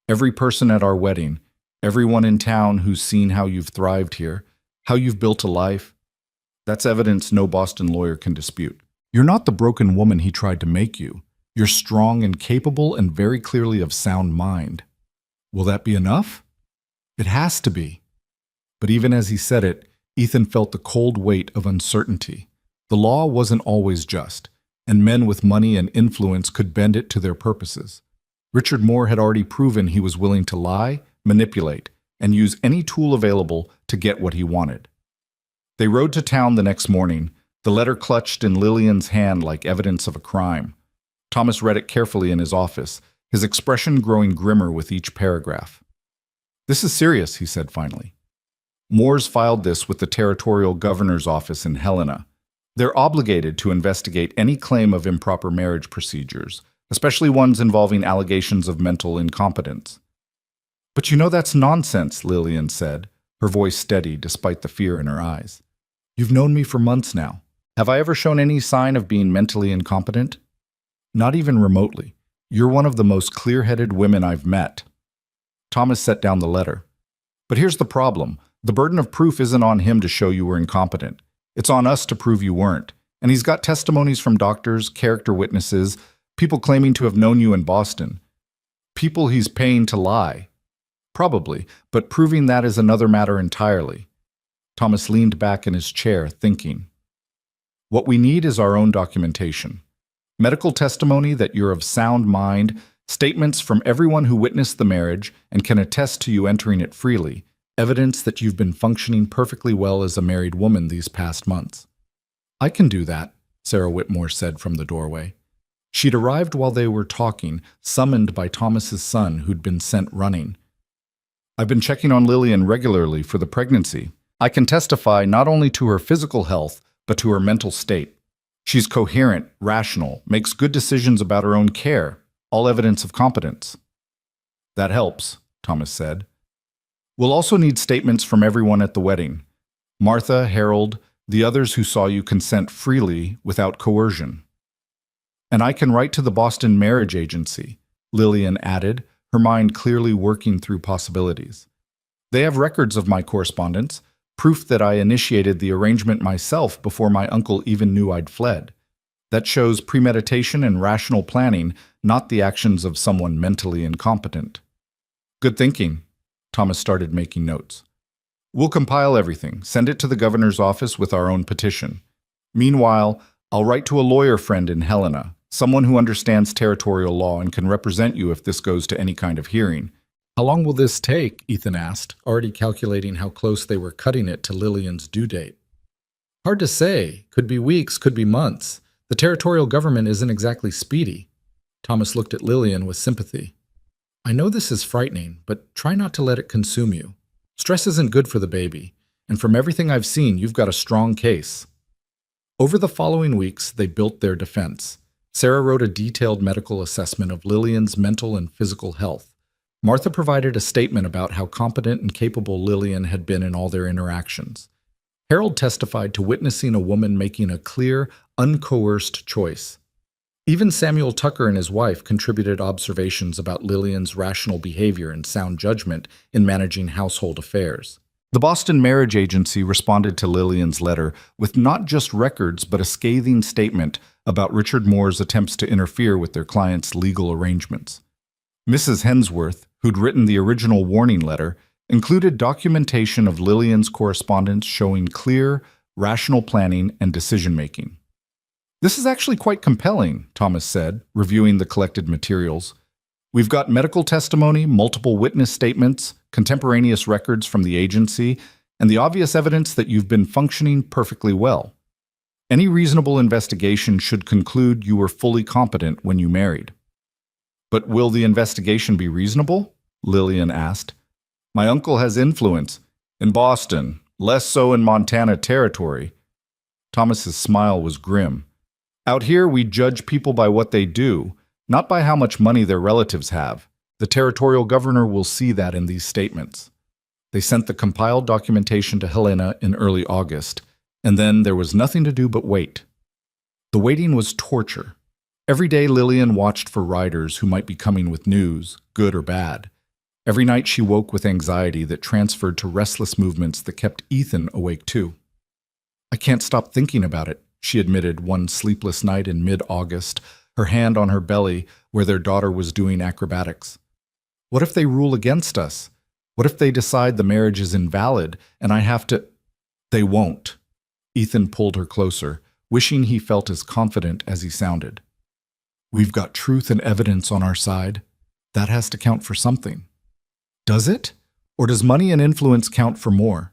"Every person at our wedding, everyone in town who's seen how you've thrived here, how you've built a life. That's evidence no Boston lawyer can dispute. You're not the broken woman he tried to make you. You're strong and capable and very clearly of sound mind." "Will that be enough?" "It has to be." But even as he said it, Ethan felt the cold weight of uncertainty. The law wasn't always just, and men with money and influence could bend it to their purposes. Richard Moore had already proven he was willing to lie, manipulate, and use any tool available to get what he wanted. They rode to town the next morning, the letter clutched in Lillian's hand like evidence of a crime. Thomas read it carefully in his office, his expression growing grimmer with each paragraph. "This is serious," he said finally. "Moore's filed this with the territorial governor's office in Helena. They're obligated to investigate any claim of improper marriage procedures, especially ones involving allegations of mental incompetence." "But you know that's nonsense," Lillian said, her voice steady despite the fear in her eyes. "You've known me for months now. Have I ever shown any sign of being mentally incompetent?" "Not even remotely. You're one of the most clear-headed women I've met." Thomas set down the letter. "But here's the problem. The burden of proof isn't on him to show you were incompetent. It's on us to prove you weren't. And he's got testimonies from doctors, character witnesses, people claiming to have known you in Boston. People he's paying to lie. Probably, but proving that is another matter entirely." Thomas leaned back in his chair, thinking. "What we need is our own documentation. Medical testimony that you're of sound mind, statements from everyone who witnessed the marriage and can attest to you entering it freely, evidence that you've been functioning perfectly well as a married woman these past months." "I can do that," Sarah Whitmore said from the doorway. She'd arrived while they were talking, summoned by Thomas's son who'd been sent running. "I've been checking on Lillian regularly for the pregnancy. I can testify not only to her physical health, but to her mental state. She's coherent, rational, makes good decisions about her own care, all evidence of competence." That helps, Thomas said. We'll also need statements from everyone at the wedding. Martha, Harold, the others who saw you consent freely without coercion. And I can write to the Boston Marriage Agency, Lillian added, her mind clearly working through possibilities. They have records of my correspondence, proof that I initiated the arrangement myself before my uncle even knew I'd fled. That shows premeditation and rational planning, not the actions of someone mentally incompetent. Good thinking. Thomas started making notes. We'll compile everything, send it to the governor's office with our own petition. Meanwhile, I'll write to a lawyer friend in Helena, someone who understands territorial law and can represent you if this goes to any kind of hearing. How long will this take? Ethan asked, already calculating how close they were cutting it to Lillian's due date. Hard to say. Could be weeks, could be months. The territorial government isn't exactly speedy. Thomas looked at Lillian with sympathy. I know this is frightening, but try not to let it consume you. Stress isn't good for the baby, and from everything I've seen, you've got a strong case. Over the following weeks, they built their defense. Sarah wrote a detailed medical assessment of Lillian's mental and physical health. Martha provided a statement about how competent and capable Lillian had been in all their interactions. Harold testified to witnessing a woman making a clear, uncoerced choice. Even Samuel Tucker and his wife contributed observations about Lillian's rational behavior and sound judgment in managing household affairs. The Boston Marriage Agency responded to Lillian's letter with not just records but a scathing statement about Richard Moore's attempts to interfere with their client's legal arrangements. Mrs. Hensworth, who'd written the original warning letter, included documentation of Lillian's correspondence showing clear, rational planning and decision-making. This is actually quite compelling, Thomas said, reviewing the collected materials. We've got medical testimony, multiple witness statements, contemporaneous records from the agency, and the obvious evidence that you've been functioning perfectly well. Any reasonable investigation should conclude you were fully competent when you married. But will the investigation be reasonable? Lillian asked. My uncle has influence. In Boston, less so in Montana Territory. Thomas's smile was grim. Out here, we judge people by what they do, not by how much money their relatives have. The territorial governor will see that in these statements. They sent the compiled documentation to Helena in early August, and then there was nothing to do but wait. The waiting was torture. Every day Lillian watched for riders who might be coming with news, good or bad. Every night she woke with anxiety that transferred to restless movements that kept Ethan awake too. I can't stop thinking about it, she admitted one sleepless night in mid-August, her hand on her belly where their daughter was doing acrobatics. What if they rule against us? What if they decide the marriage is invalid and I have to— They won't. Ethan pulled her closer, wishing he felt as confident as he sounded. We've got truth and evidence on our side. That has to count for something. Does it? Or does money and influence count for more?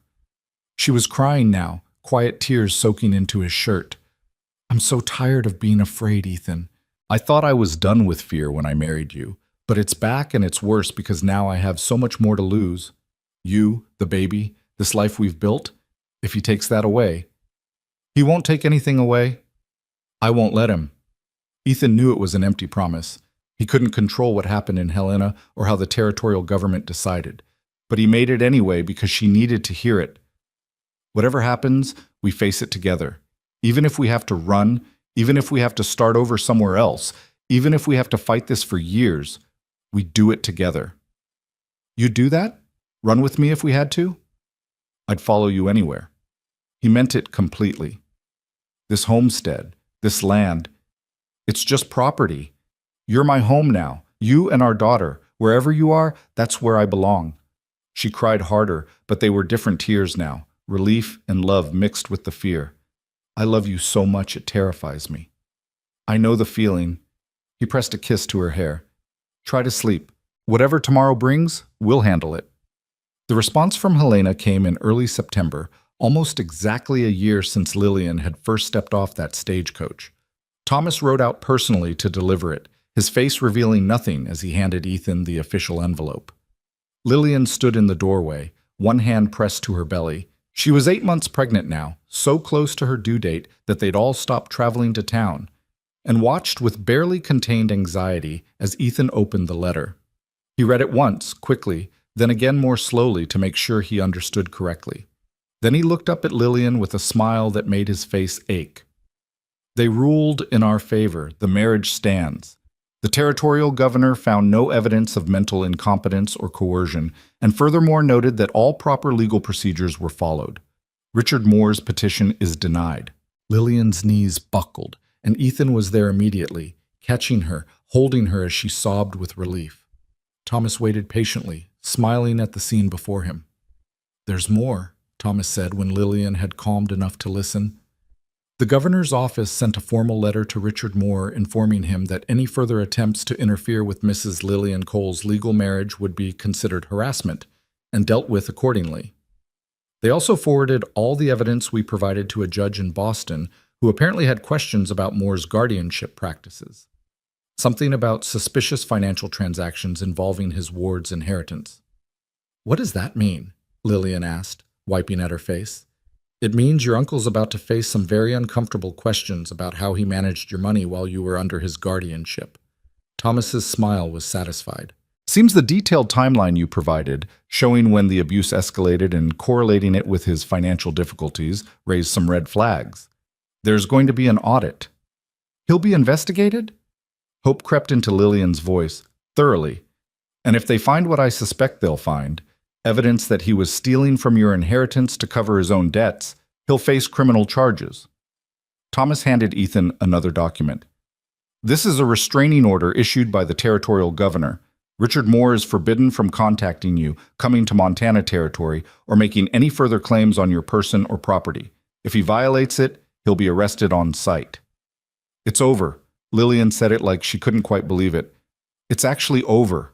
She was crying now, quiet tears soaking into his shirt. I'm so tired of being afraid, Ethan. I thought I was done with fear when I married you, but it's back and it's worse because now I have so much more to lose. You, the baby, this life we've built. If he takes that away. He won't take anything away. I won't let him. Ethan knew it was an empty promise. He couldn't control what happened in Helena or how the territorial government decided, but he made it anyway because she needed to hear it. Whatever happens, we face it together. Even if we have to run, even if we have to start over somewhere else, even if we have to fight this for years, we do it together. You'd do that? Run with me if we had to? I'd follow you anywhere. He meant it completely. This homestead, this land, it's just property. You're my home now, you and our daughter. Wherever you are, that's where I belong. She cried harder, but they were different tears now, relief and love mixed with the fear. I love you so much it terrifies me. I know the feeling. He pressed a kiss to her hair. Try to sleep. Whatever tomorrow brings, we'll handle it. The response from Helena came in early September, almost exactly a year since Lillian had first stepped off that stagecoach. Thomas rode out personally to deliver it, his face revealing nothing as he handed Ethan the official envelope. Lillian stood in the doorway, one hand pressed to her belly. She was 8 months pregnant now, so close to her due date that they'd all stopped traveling to town, and watched with barely contained anxiety as Ethan opened the letter. He read it once, quickly, then again more slowly to make sure he understood correctly. Then he looked up at Lillian with a smile that made his face ache. They ruled in our favor. The marriage stands. The territorial governor found no evidence of mental incompetence or coercion, and furthermore noted that all proper legal procedures were followed. Richard Moore's petition is denied. Lillian's knees buckled, and Ethan was there immediately, catching her, holding her as she sobbed with relief. Thomas waited patiently, smiling at the scene before him. "There's more," Thomas said when Lillian had calmed enough to listen. The governor's office sent a formal letter to Richard Moore informing him that any further attempts to interfere with Mrs. Lillian Cole's legal marriage would be considered harassment and dealt with accordingly. They also forwarded all the evidence we provided to a judge in Boston who apparently had questions about Moore's guardianship practices. Something about suspicious financial transactions involving his ward's inheritance. "What does that mean?" Lillian asked, wiping at her face. "It means your uncle's about to face some very uncomfortable questions about how he managed your money while you were under his guardianship." Thomas's smile was satisfied. "Seems the detailed timeline you provided, showing when the abuse escalated and correlating it with his financial difficulties, raised some red flags. There's going to be an audit. He'll be investigated?" Hope crept into Lillian's voice. "Thoroughly. And if they find what I suspect they'll find, evidence that he was stealing from your inheritance to cover his own debts, he'll face criminal charges." Thomas handed Ethan another document. "This is a restraining order issued by the territorial governor. Richard Moore is forbidden from contacting you, coming to Montana territory, or making any further claims on your person or property. If he violates it, he'll be arrested on sight." "It's over." Lillian said it like she couldn't quite believe it. "It's actually over."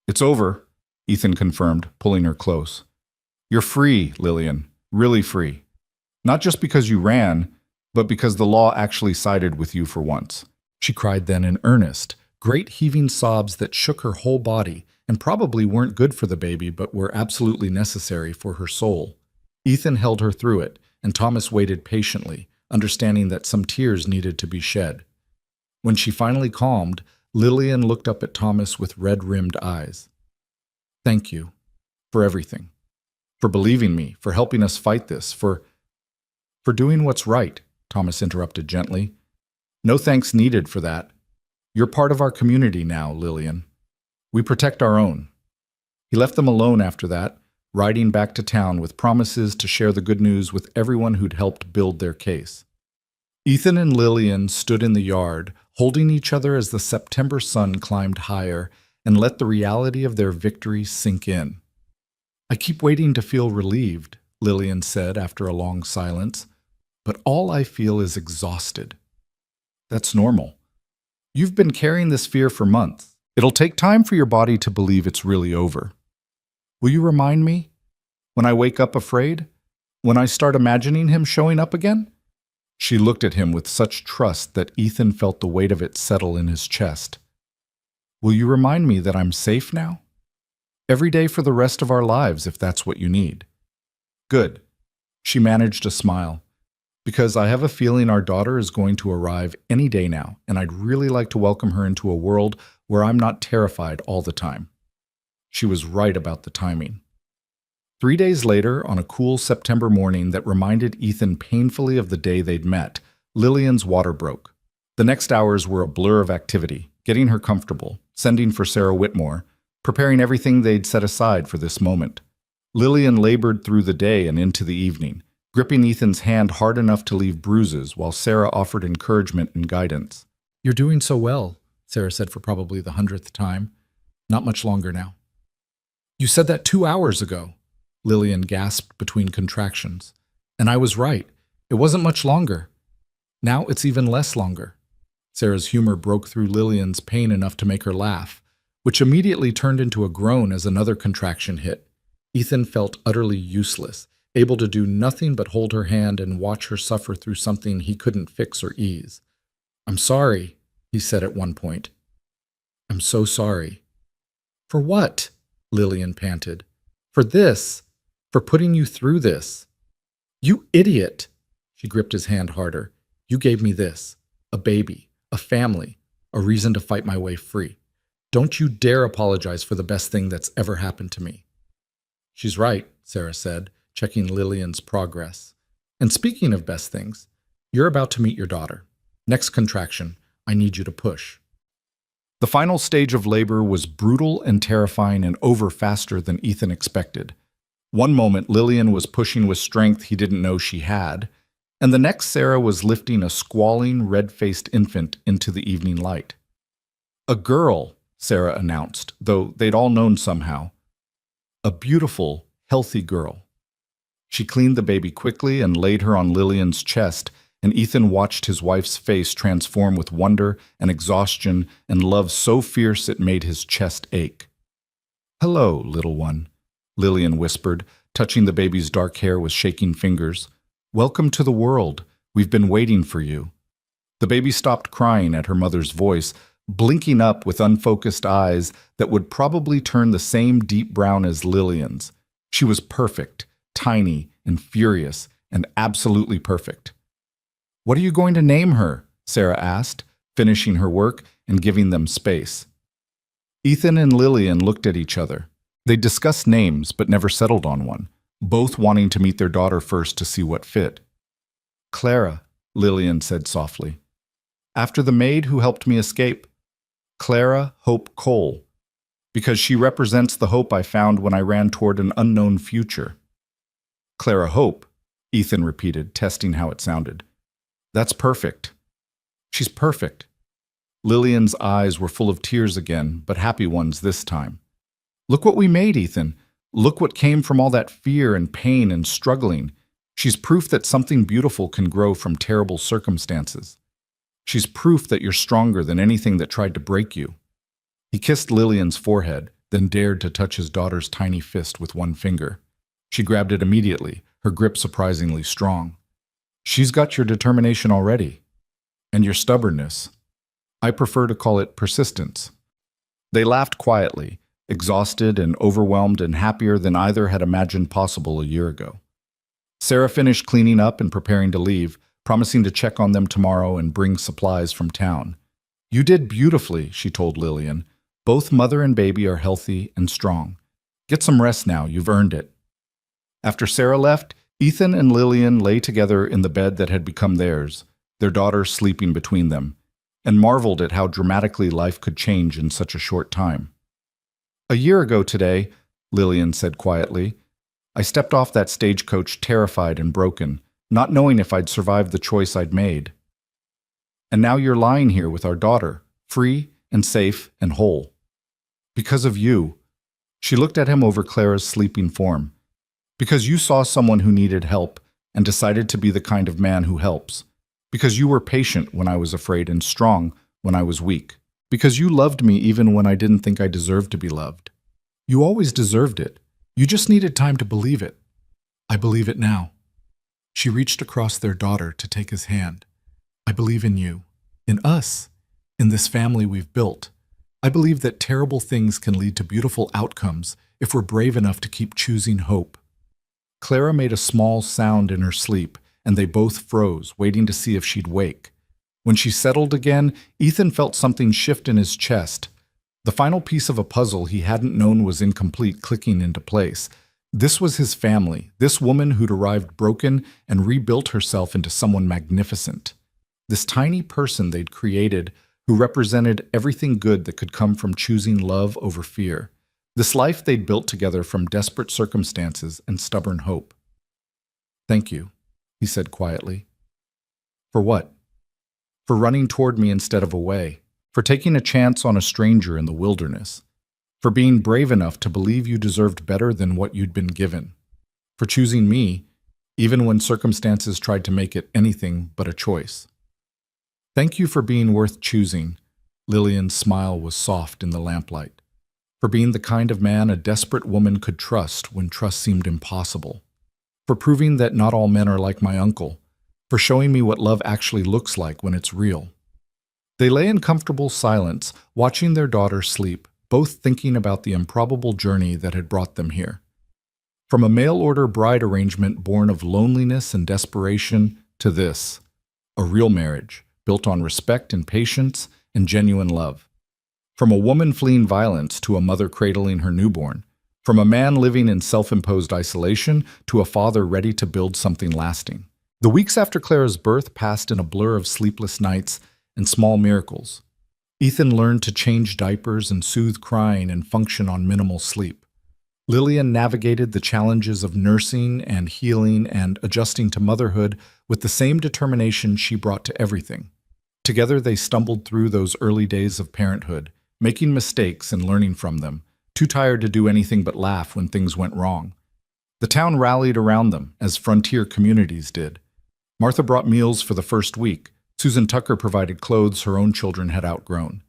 "It's over," Ethan confirmed, pulling her close. "You're free, Lillian, really free. Not just because you ran, but because the law actually sided with you for once." She cried then in earnest, great heaving sobs that shook her whole body and probably weren't good for the baby but were absolutely necessary for her soul. Ethan held her through it, and Thomas waited patiently, understanding that some tears needed to be shed. When she finally calmed, Lillian looked up at Thomas with red-rimmed eyes. "Thank you. For everything. For believing me, for helping us fight this, for doing what's right," Thomas interrupted gently. "No thanks needed for that. You're part of our community now, Lillian. We protect our own." He left them alone after that, riding back to town with promises to share the good news with everyone who'd helped build their case. Ethan and Lillian stood in the yard, holding each other as the September sun climbed higher and let the reality of their victory sink in. "I keep waiting to feel relieved," Lillian said after a long silence, "but all I feel is exhausted." "That's normal. You've been carrying this fear for months. It'll take time for your body to believe it's really over. Will you remind me? When I wake up afraid? When I start imagining him showing up again?" She looked at him with such trust that Ethan felt the weight of it settle in his chest. "Will you remind me that I'm safe now? Every day for the rest of our lives, if that's what you need." "Good." She managed a smile. "Because I have a feeling our daughter is going to arrive any day now, and I'd really like to welcome her into a world where I'm not terrified all the time." She was right about the timing. 3 days later, on a cool September morning that reminded Ethan painfully of the day they'd met, Lillian's water broke. The next hours were a blur of activity, getting her comfortable, sending for Sarah Whitmore, preparing everything they'd set aside for this moment. Lillian labored through the day and into the evening, gripping Ethan's hand hard enough to leave bruises while Sarah offered encouragement and guidance. "You're doing so well," Sarah said for probably the 100th time. "Not much longer now." "You said that 2 hours ago," Lillian gasped between contractions. "And I was right. It wasn't much longer. Now it's even less longer." Sarah's humor broke through Lillian's pain enough to make her laugh, which immediately turned into a groan as another contraction hit. Ethan felt utterly useless, able to do nothing but hold her hand and watch her suffer through something he couldn't fix or ease. "I'm sorry," he said at one point. "I'm so sorry." "For what?" Lillian panted. "For this. For putting you through this." "You idiot!" She gripped his hand harder. "You gave me this. A baby. A family. A reason to fight my way free. Don't you dare apologize for the best thing that's ever happened to me. She's right, Sarah said, checking Lillian's progress. And speaking of best things, you're about to meet your daughter. Next contraction, I need you to push. The final stage of labor was brutal and terrifying and over faster than Ethan expected. One moment, Lillian was pushing with strength he didn't know she had, and the next Sarah was lifting a squalling, red-faced infant into the evening light. A girl, Sarah announced, though they'd all known somehow. A beautiful, healthy girl. She cleaned the baby quickly and laid her on Lillian's chest, and Ethan watched his wife's face transform with wonder and exhaustion and love so fierce it made his chest ache. "Hello, little one," Lillian whispered, touching the baby's dark hair with shaking fingers. "Welcome to the world. We've been waiting for you." The baby stopped crying at her mother's voice, blinking up with unfocused eyes that would probably turn the same deep brown as Lillian's. She was perfect, tiny and furious, and absolutely perfect. "What are you going to name her?" Sarah asked, finishing her work and giving them space. Ethan and Lillian looked at each other. They discussed names but never settled on one, both wanting to meet their daughter first to see what fit. "Clara," Lillian said softly. "After the maid who helped me escape. Clara Hope Cole, because she represents the hope I found when I ran toward an unknown future." "Clara Hope," Ethan repeated, testing how it sounded. "That's perfect. She's perfect." Lillian's eyes were full of tears again, but happy ones this time. "Look what we made, Ethan. Look what came from all that fear and pain and struggling. She's proof that something beautiful can grow from terrible circumstances. She's proof that you're stronger than anything that tried to break you." He kissed Lillian's forehead, then dared to touch his daughter's tiny fist with one finger. She grabbed it immediately, her grip surprisingly strong. "She's got your determination already. And your stubbornness. I prefer to call it persistence." They laughed quietly, exhausted and overwhelmed and happier than either had imagined possible a year ago. Sarah finished cleaning up and preparing to leave, promising to check on them tomorrow and bring supplies from town. "You did beautifully," she told Lillian. "Both mother and baby are healthy and strong. Get some rest now, you've earned it." After Sarah left, Ethan and Lillian lay together in the bed that had become theirs, their daughter sleeping between them, and marveled at how dramatically life could change in such a short time. "A year ago today," Lillian said quietly, "I stepped off that stagecoach terrified and broken, not knowing if I'd survive the choice I'd made. And now you're lying here with our daughter, free and safe and whole. Because of you." She looked at him over Clara's sleeping form. "Because you saw someone who needed help and decided to be the kind of man who helps. Because you were patient when I was afraid and strong when I was weak. Because you loved me even when I didn't think I deserved to be loved. You always deserved it. You just needed time to believe it. I believe it now." She reached across their daughter to take his hand. "I believe in you, in us, in this family we've built. I believe that terrible things can lead to beautiful outcomes if we're brave enough to keep choosing hope." Clara made a small sound in her sleep, and they both froze, waiting to see if she'd wake. When she settled again, Ethan felt something shift in his chest. The final piece of a puzzle he hadn't known was incomplete clicking into place. This was his family, this woman who'd arrived broken and rebuilt herself into someone magnificent. This tiny person they'd created who represented everything good that could come from choosing love over fear. This life they'd built together from desperate circumstances and stubborn hope. "Thank you," he said quietly. "For what?" "For running toward me instead of away. For taking a chance on a stranger in the wilderness. For being brave enough to believe you deserved better than what you'd been given. For choosing me, even when circumstances tried to make it anything but a choice. Thank you for being worth choosing." Lillian's smile was soft in the lamplight. "For being the kind of man a desperate woman could trust when trust seemed impossible. For proving that not all men are like my uncle. For showing me what love actually looks like when it's real." They lay in comfortable silence, watching their daughter sleep, both thinking about the improbable journey that had brought them here. From a mail-order bride arrangement born of loneliness and desperation to this, a real marriage built on respect and patience and genuine love. From a woman fleeing violence to a mother cradling her newborn, from a man living in self-imposed isolation to a father ready to build something lasting. The weeks after Clara's birth passed in a blur of sleepless nights and small miracles. Ethan learned to change diapers and soothe crying and function on minimal sleep. Lillian navigated the challenges of nursing and healing and adjusting to motherhood with the same determination she brought to everything. Together they stumbled through those early days of parenthood, making mistakes and learning from them, too tired to do anything but laugh when things went wrong. The town rallied around them, as frontier communities did. Martha brought meals for the first week. Susan Tucker provided clothes her own children had outgrown.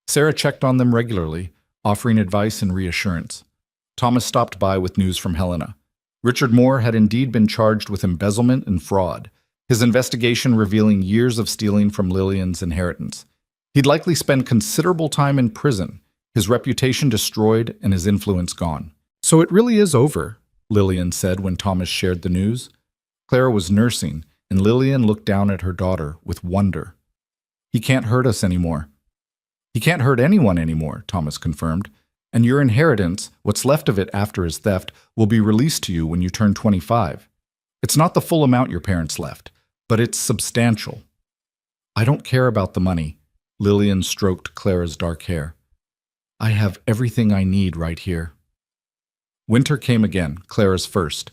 Sarah checked on them regularly, offering advice and reassurance. Thomas stopped by with news from Helena. Richard Moore had indeed been charged with embezzlement and fraud, his investigation revealing years of stealing from Lillian's inheritance. He'd likely spend considerable time in prison, his reputation destroyed and his influence gone. "So it really is over," Lillian said when Thomas shared the news. Clara was nursing, and Lillian looked down at her daughter with wonder. "He can't hurt us anymore." "He can't hurt anyone anymore," Thomas confirmed. "And your inheritance, what's left of it after his theft, will be released to you when you turn 25. It's not the full amount your parents left, but it's substantial." "I don't care about the money," Lillian stroked Clara's dark hair. "I have everything I need right here." Winter came again, Clara's first.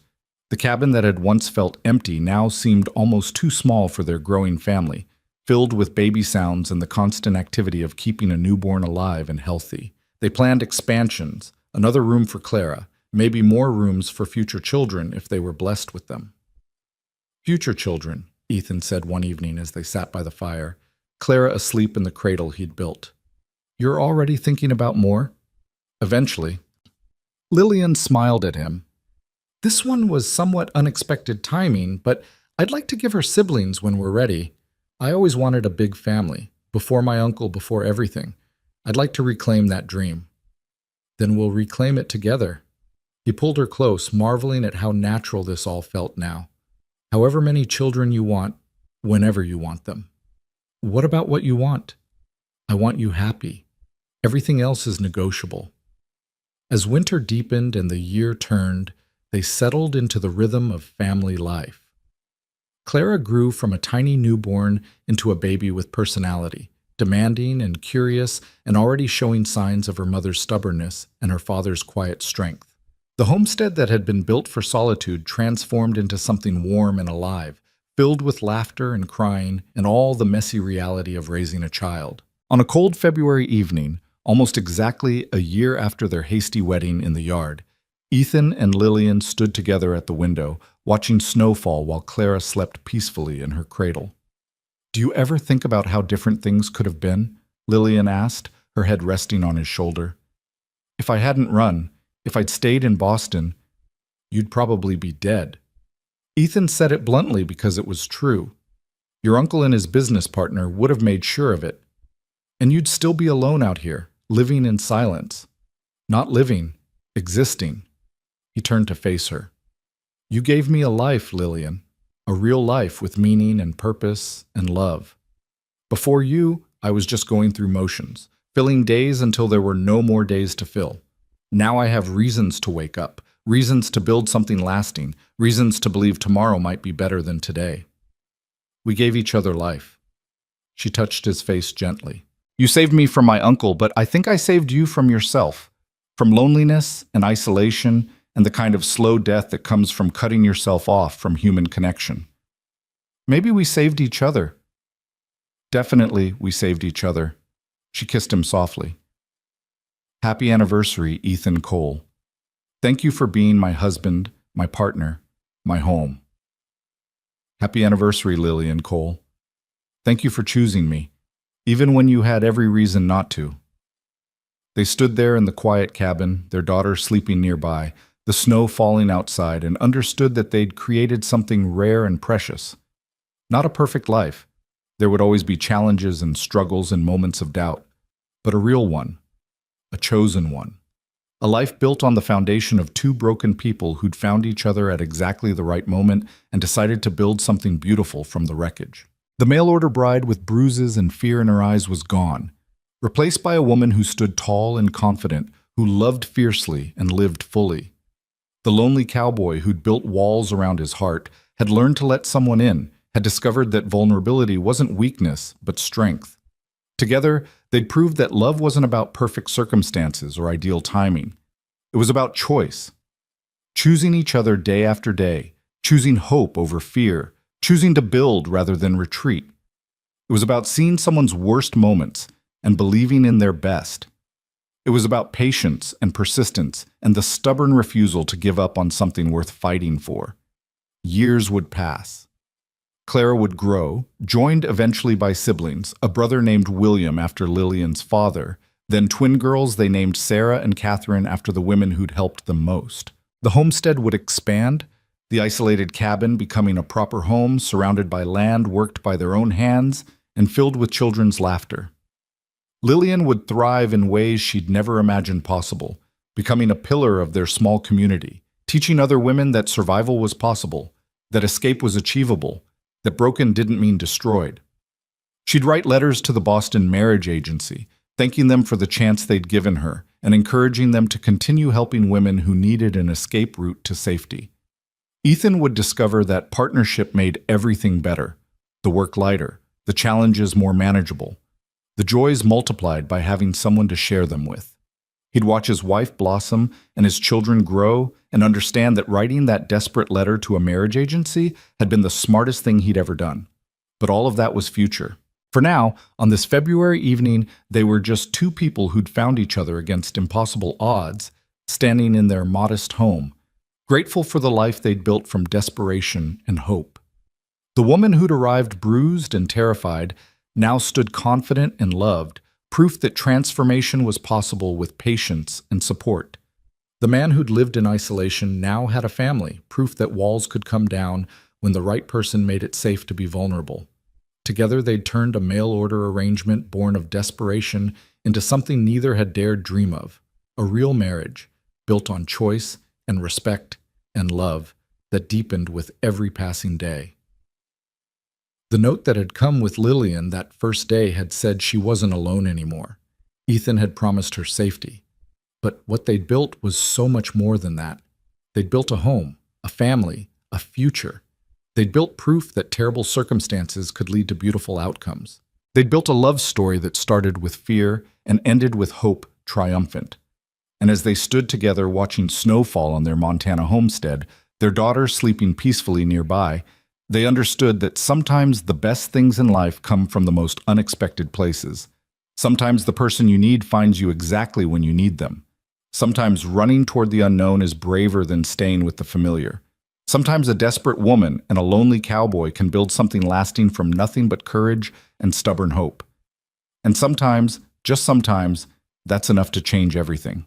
The cabin that had once felt empty now seemed almost too small for their growing family, filled with baby sounds and the constant activity of keeping a newborn alive and healthy. They planned expansions, another room for Clara, maybe more rooms for future children if they were blessed with them. "Future children," Ethan said one evening as they sat by the fire, Clara asleep in the cradle he'd built. "You're already thinking about more?" "Eventually." Lillian smiled at him. "This one was somewhat unexpected timing, but I'd like to give her siblings when we're ready. I always wanted a big family, before my uncle, before everything. I'd like to reclaim that dream." "Then we'll reclaim it together." He pulled her close, marveling at how natural this all felt now. "However many children you want, whenever you want them." "What about what you want?" "I want you happy. Everything else is negotiable." As winter deepened and the year turned, they settled into the rhythm of family life. Clara grew from a tiny newborn into a baby with personality, demanding and curious and already showing signs of her mother's stubbornness and her father's quiet strength. The homestead that had been built for solitude transformed into something warm and alive, filled with laughter and crying and all the messy reality of raising a child. On a cold February evening, almost exactly a year after their hasty wedding in the yard, Ethan and Lillian stood together at the window, watching snow fall while Clara slept peacefully in her cradle. "Do you ever think about how different things could have been?" Lillian asked, her head resting on his shoulder. "If I hadn't run, if I'd stayed in Boston, you'd probably be dead." Ethan said it bluntly because it was true. "Your uncle and his business partner would have made sure of it. And you'd still be alone out here, living in silence. Not living, existing." He turned to face her. "You gave me a life, Lillian. A real life with meaning and purpose and love. Before you, I was just going through motions, filling days until there were no more days to fill. Now I have reasons to wake up, reasons to build something lasting, reasons to believe tomorrow might be better than today. We gave each other life." She touched his face gently. "You saved me from my uncle, but I think I saved you from yourself, from loneliness and isolation and the kind of slow death that comes from cutting yourself off from human connection. Maybe we saved each other." "Definitely we saved each other." She kissed him softly. "Happy anniversary, Ethan Cole. Thank you for being my husband, my partner, my home." "Happy anniversary, Lillian Cole. Thank you for choosing me, even when you had every reason not to." They stood there in the quiet cabin, their daughter sleeping nearby, the snow falling outside, and understood that they'd created something rare and precious. Not a perfect life. There would always be challenges and struggles and moments of doubt, but a real one, a chosen one. A life built on the foundation of two broken people who'd found each other at exactly the right moment and decided to build something beautiful from the wreckage. The mail-order bride with bruises and fear in her eyes was gone. replaced by a woman who stood tall and confident, who loved fiercely and lived fully. The lonely cowboy who'd built walls around his heart had learned to let someone in, had discovered that vulnerability wasn't weakness, but strength. Together, they'd proved that love wasn't about perfect circumstances or ideal timing. It was about choice. Choosing each other day after day, choosing hope over fear, choosing to build rather than retreat. It was about seeing someone's worst moments and believing in their best. It was about patience and persistence and the stubborn refusal to give up on something worth fighting for. Years would pass. Clara would grow, joined eventually by siblings, a brother named William after Lillian's father, then twin girls they named Sarah and Catherine after the women who'd helped them most. The homestead would expand, the isolated cabin becoming a proper home surrounded by land worked by their own hands and filled with children's laughter. Lillian would thrive in ways she'd never imagined possible, becoming a pillar of their small community, teaching other women that survival was possible, that escape was achievable, that broken didn't mean destroyed. She'd write letters to the Boston Marriage Agency, thanking them for the chance they'd given her and encouraging them to continue helping women who needed an escape route to safety. Ethan would discover that partnership made everything better, the work lighter, the challenges more manageable, the joys multiplied by having someone to share them with. He'd watch his wife blossom and his children grow and understand that writing that desperate letter to a marriage agency had been the smartest thing he'd ever done. But all of that was future. For now, on this February evening, they were just two people who'd found each other against impossible odds, standing in their modest home, grateful for the life they'd built from desperation and hope. The woman who'd arrived bruised and terrified now stood confident and loved, proof that transformation was possible with patience and support. The man who'd lived in isolation now had a family, proof that walls could come down when the right person made it safe to be vulnerable. Together they'd turned a mail-order arrangement born of desperation into something neither had dared dream of, a real marriage built on choice and respect and love that deepened with every passing day. The note that had come with Lillian that first day had said she wasn't alone anymore. Ethan had promised her safety. But what they'd built was so much more than that. They'd built a home, a family, a future. They'd built proof that terrible circumstances could lead to beautiful outcomes. They'd built a love story that started with fear and ended with hope triumphant. And as they stood together watching snow fall on their Montana homestead, their daughter sleeping peacefully nearby, they understood that sometimes the best things in life come from the most unexpected places. Sometimes the person you need finds you exactly when you need them. Sometimes running toward the unknown is braver than staying with the familiar. Sometimes a desperate woman and a lonely cowboy can build something lasting from nothing but courage and stubborn hope. And sometimes, just sometimes, that's enough to change everything.